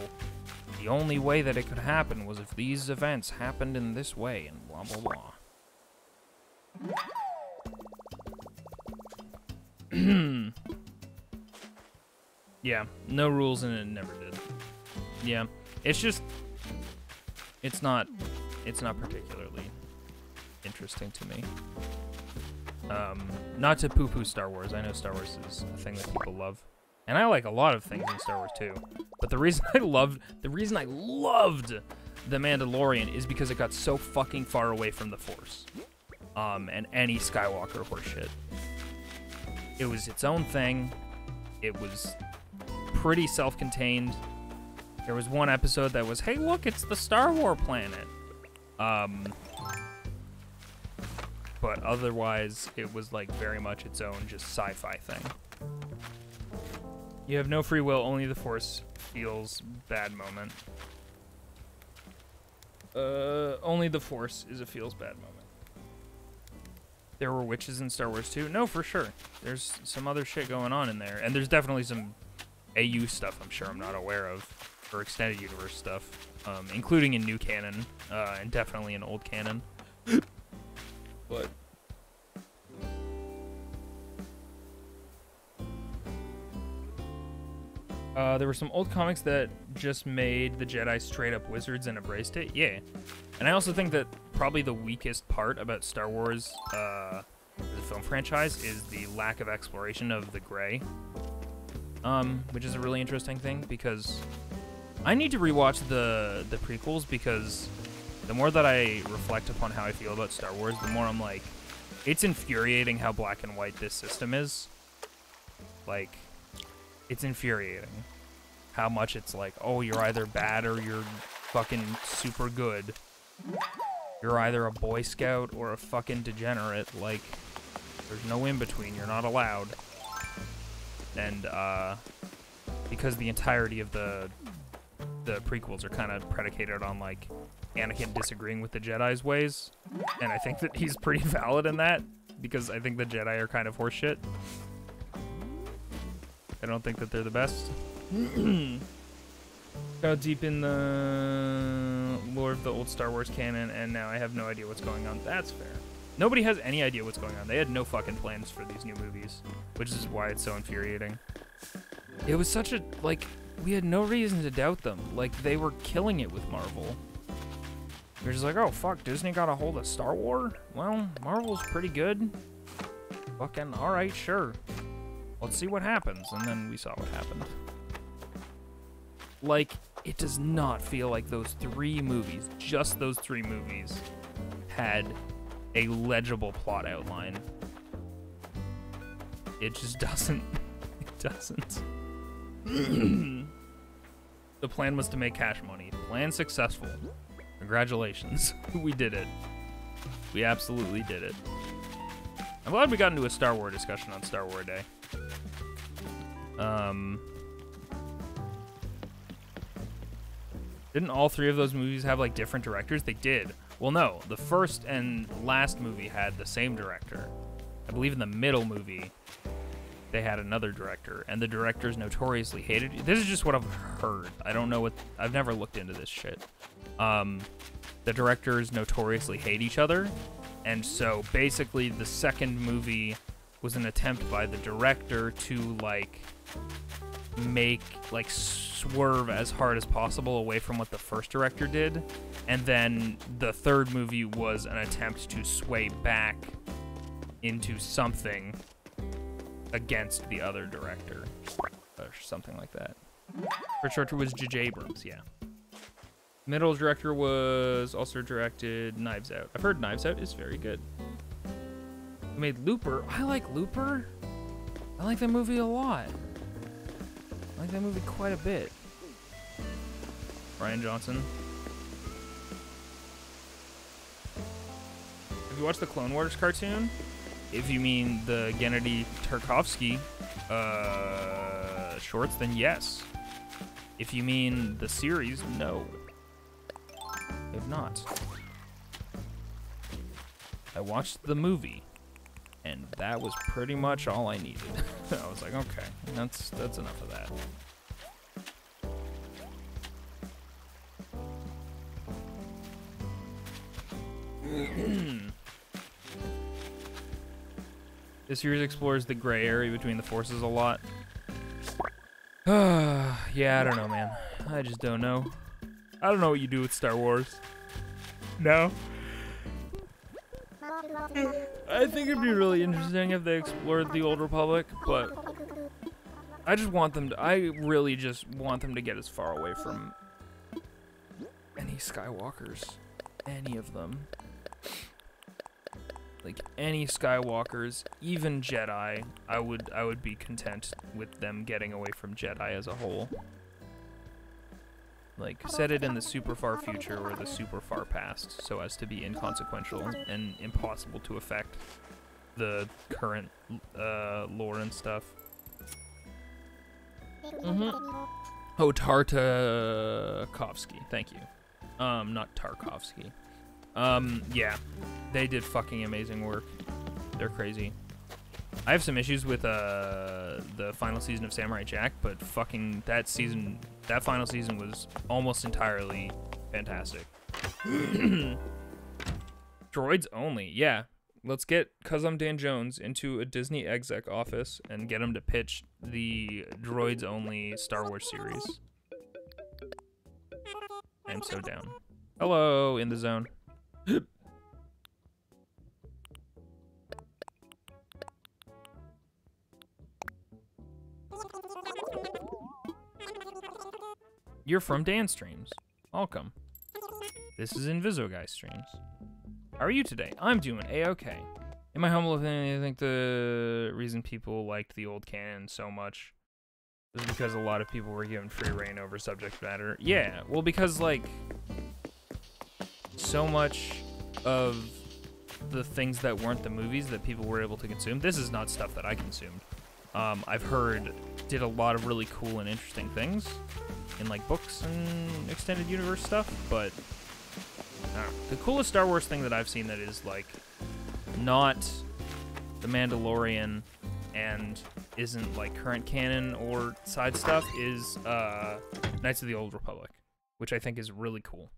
the only way that it could happen was if these events happened in this way, and blah, blah, blah. Yeah, no rules, and it never did. Yeah, it's just, it's not particularly interesting to me. Not to poo-poo Star Wars. I know Star Wars is a thing that people love, and I like a lot of things in Star Wars too. But the reason I loved The Mandalorian is because it got so fucking far away from the Force, and any Skywalker horseshit. It was its own thing. It was pretty self-contained. There was one episode that was, hey, look, it's the Star Wars planet. But otherwise, it was like very much its own just sci-fi thing. You have no free will, only the Force feels bad moment. Only the Force is a feels bad moment. There were witches in Star Wars too? No, for sure. There's some other shit going on in there. And there's definitely some AU stuff I'm sure I'm not aware of, or extended universe stuff, including in new canon, and definitely in old canon. But there were some old comics that just made the Jedi straight up wizards and embraced it. Yeah. And I also think that probably the weakest part about Star Wars, the film franchise, is the lack of exploration of the Grey, which is a really interesting thing, because I need to rewatch the prequels, because the more that I reflect upon how I feel about Star Wars, the more I'm like, it's infuriating how black and white this system is. Like, it's infuriating how much it's like, oh, you're either bad or you're fucking super good. You're either a Boy Scout or a fucking degenerate. Like, there's no in between. You're not allowed. And because the entirety of the prequels are kind of predicated on, like, Anakin disagreeing with the Jedi's ways, and I think that he's pretty valid in that, because I think the Jedi are kind of horseshit. I don't think that they're the best. Got deep in the lore of the old Star Wars canon, and now I have no idea what's going on. That's fair. Nobody has any idea what's going on. They had no fucking plans for these new movies, which is why it's so infuriating. It was such a, like, we had no reason to doubt them. Like, they were killing it with Marvel. They're just like, oh, fuck, Disney got a hold of Star Wars? Well, Marvel's pretty good. Fucking, alright, sure. Let's see what happens. And then we saw what happened. Like, it does not feel like those three movies, just those three movies, had a legible plot outline. It just doesn't. It doesn't. The plan was to make cash money. Plan successful. Congratulations. We did it. We absolutely did it. I'm glad we got into a Star Wars discussion on Star Wars Day. Didn't all three of those movies have like different directors? They did. Well, no, the first and last movie had the same director. I believe in the middle movie, they had another director, and the directors notoriously hated it. This is just what I've heard. I don't know what, I've never looked into this shit. The directors notoriously hate each other, and so basically the second movie was an attempt by the director to like make like swerve as hard as possible away from what the first director did, and then the third movie was an attempt to sway back into something against the other director or something like that. First director was J.J. Abrams, yeah. Middle director was also directed Knives Out. I've heard Knives Out is very good. Who made Looper? I like Looper. I like that movie a lot. I like that movie quite a bit. Rian Johnson. Have you watched the Clone Wars cartoon? If you mean the Gennady Tarkovsky shorts, then yes. If you mean the series, no. If not. I watched the movie, and that was pretty much all I needed. I was like, okay, that's enough of that. This series explores the gray area between the forces a lot. Yeah, I don't know, man. I just don't know. I don't know what you do with Star Wars. No? I think it'd be really interesting if they explored the Old Republic, but I just want them to, I really just want them to get as far away from any Skywalkers. Any of them. Like any Skywalkers, even Jedi, I would be content with them getting away from Jedi as a whole. Like, set it in the super far future or the super far past so as to be inconsequential and impossible to affect the current lore and stuff. Oh, Tartakovsky. Thank you. Not Tarkovsky. Yeah. They did fucking amazing work. They're crazy. I have some issues with the final season of Samurai Jack, but fucking that final season was almost entirely fantastic. Droids only, yeah. Let's get Kazam Dan Jones into a Disney exec office and get him to pitch the Droids only Star Wars series. I'm so down. Hello, in the zone. You're from Dan Streams. Welcome. This is Inviso Guy Streams. How are you today? I'm doing A-okay. In my humble opinion, I think the reason people liked the old canon so much is because a lot of people were given free reign over subject matter. Yeah, well, because, like, so much of the things that weren't the movies that people were able to consume, this is not stuff that I consumed. I've heard did a lot of really cool and interesting things in like books and extended universe stuff, but I don't know. The coolest Star Wars thing that I've seen that is like not The Mandalorian and isn't like current canon or side stuff is Knights of the Old Republic, which I think is really cool.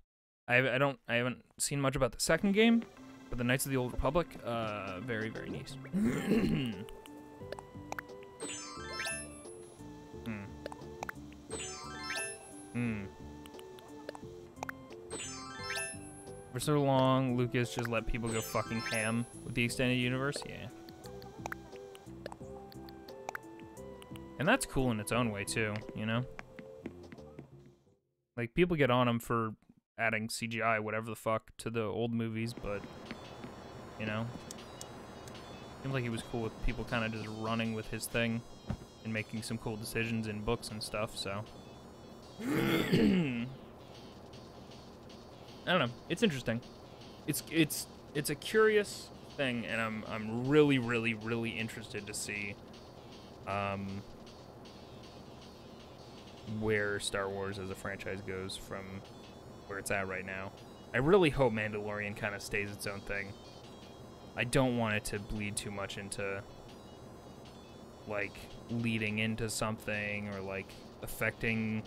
I haven't seen much about the second game, but the Knights of the Old Republic, very, very nice. For so long, Lucas just let people go fucking ham with the extended universe. Yeah. And that's cool in its own way, too, you know? Like, people get on him for adding CGI, whatever the fuck, to the old movies, but, you know? Seems like he was cool with people kind of just running with his thing and making some cool decisions in books and stuff, so... I don't know. It's interesting. It's a curious thing, and I'm really, really, really interested to see where Star Wars as a franchise goes from where it's at right now. I really hope Mandalorian kind of stays its own thing. I don't want it to bleed too much into, like, leading into something or, like, affecting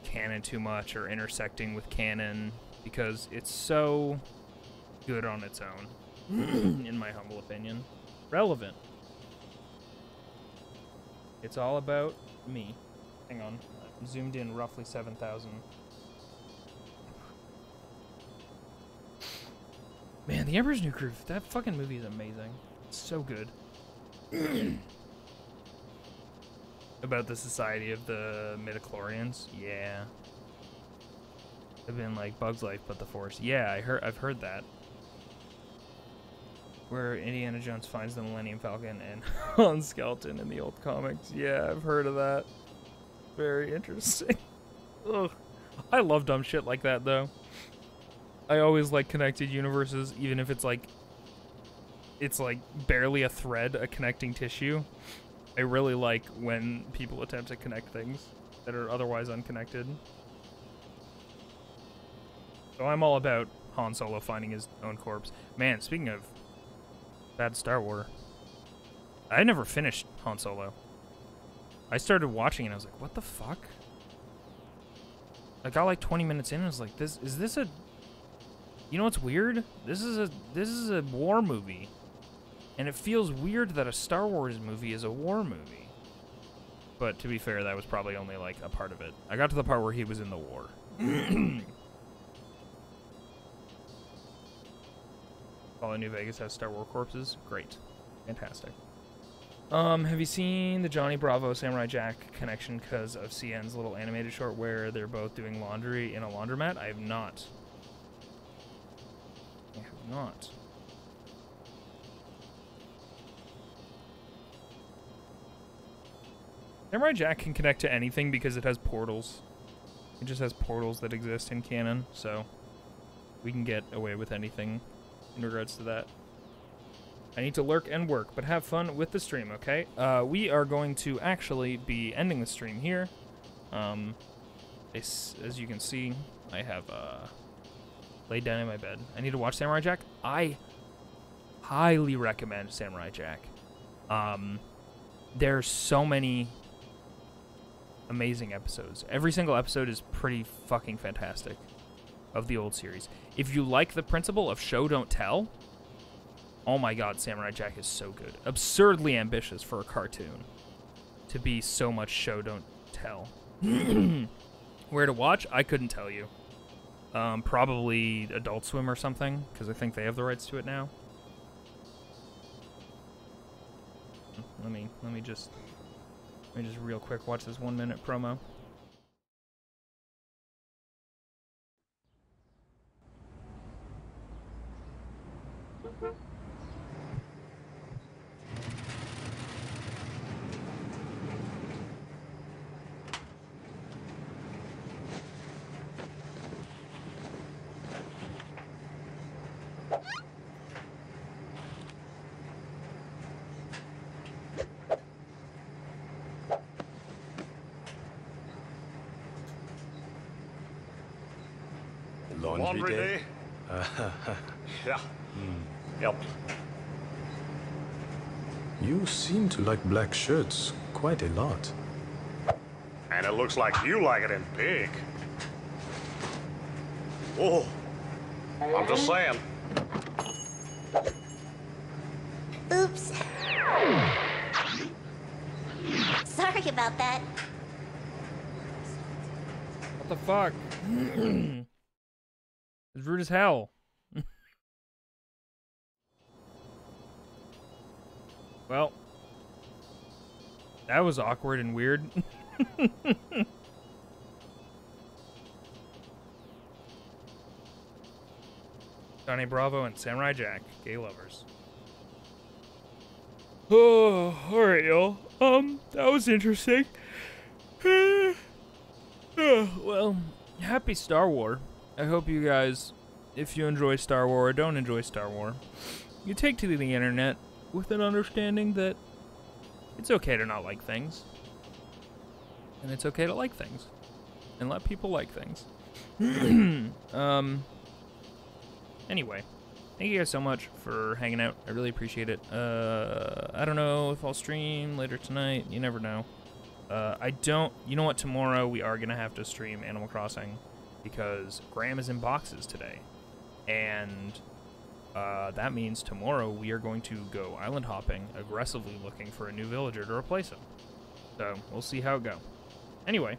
canon too much or intersecting with canon, because it's so good on its own, in my humble opinion. Relevant. It's all about me. Hang on. I'm zoomed in roughly 7,000. Man, The Emperor's New Groove, that fucking movie is amazing. It's so good. About the society of the midichlorians? Yeah. They've been like Bug's Life, but the Force. Yeah, I've heard that. Where Indiana Jones finds the Millennium Falcon and Han Skeleton in the old comics. Yeah, I've heard of that. Very interesting. Ugh. I love dumb shit like that, though. I always like connected universes, even if it's like barely a thread, a connecting tissue. I really like when people attempt to connect things that are otherwise unconnected. So I'm all about Han Solo finding his own corpse. Man, speaking of bad Star Wars, I never finished Han Solo. I started watching and I was like, what the fuck? I got like 20 minutes in and I was like, is this a... You know what's weird? This is a war movie. And it feels weird that a Star Wars movie is a war movie. But to be fair, that was probably only like a part of it. I got to the part where he was in the war. Fallout New Vegas has Star Wars corpses. Great. Fantastic. Have you seen the Johnny Bravo Samurai Jack connection because of CN's little animated short where they're both doing laundry in a laundromat? I have not. I have not. Samurai Jack can connect to anything because it has portals. It just has portals that exist in canon, so we can get away with anything in regards to that. I need to lurk and work, but have fun with the stream, okay? We are going to actually be ending the stream here. As you can see, I have laid down in my bed. I need to watch Samurai Jack. I highly recommend Samurai Jack. There's so many amazing episodes. Every single episode is pretty fucking fantastic of the old series. If you like the principle of show don't tell, oh my god, Samurai Jack is so good. Absurdly ambitious for a cartoon to be so much show don't tell. Where to watch? I couldn't tell you. Probably Adult Swim or something, because I think they have the rights to it now. Let me just real quick watch this 1 minute promo. Laundry day? Yeah. Yep. You seem to like black shirts quite a lot. And it looks like you like it in big. Oh, I'm just saying. Oops. Sorry about that. What the fuck? It's rude as hell. Well, that was awkward and weird. Johnny Bravo and Samurai Jack, gay lovers. Oh, alright, y'all. That was interesting. Well, happy Star Wars. I hope you guys, if you enjoy Star Wars or don't enjoy Star Wars, you take to the internet with an understanding that it's okay to not like things. And it's okay to like things. And let people like things. Anyway, thank you guys so much for hanging out. I really appreciate it. I don't know if I'll stream later tonight. You never know. You know what? Tomorrow we are going to have to stream Animal Crossing because Graham is in boxes today. And that means tomorrow we are going to go island hopping, aggressively looking for a new villager to replace him. So we'll see how it goes. Anyway,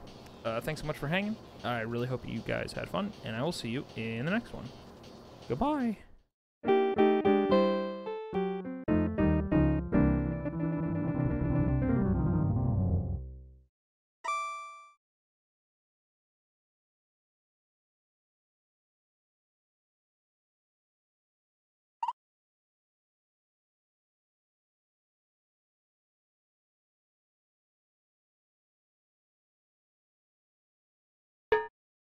thanks so much for hanging. I really hope you guys had fun, and I will see you in the next one. Goodbye.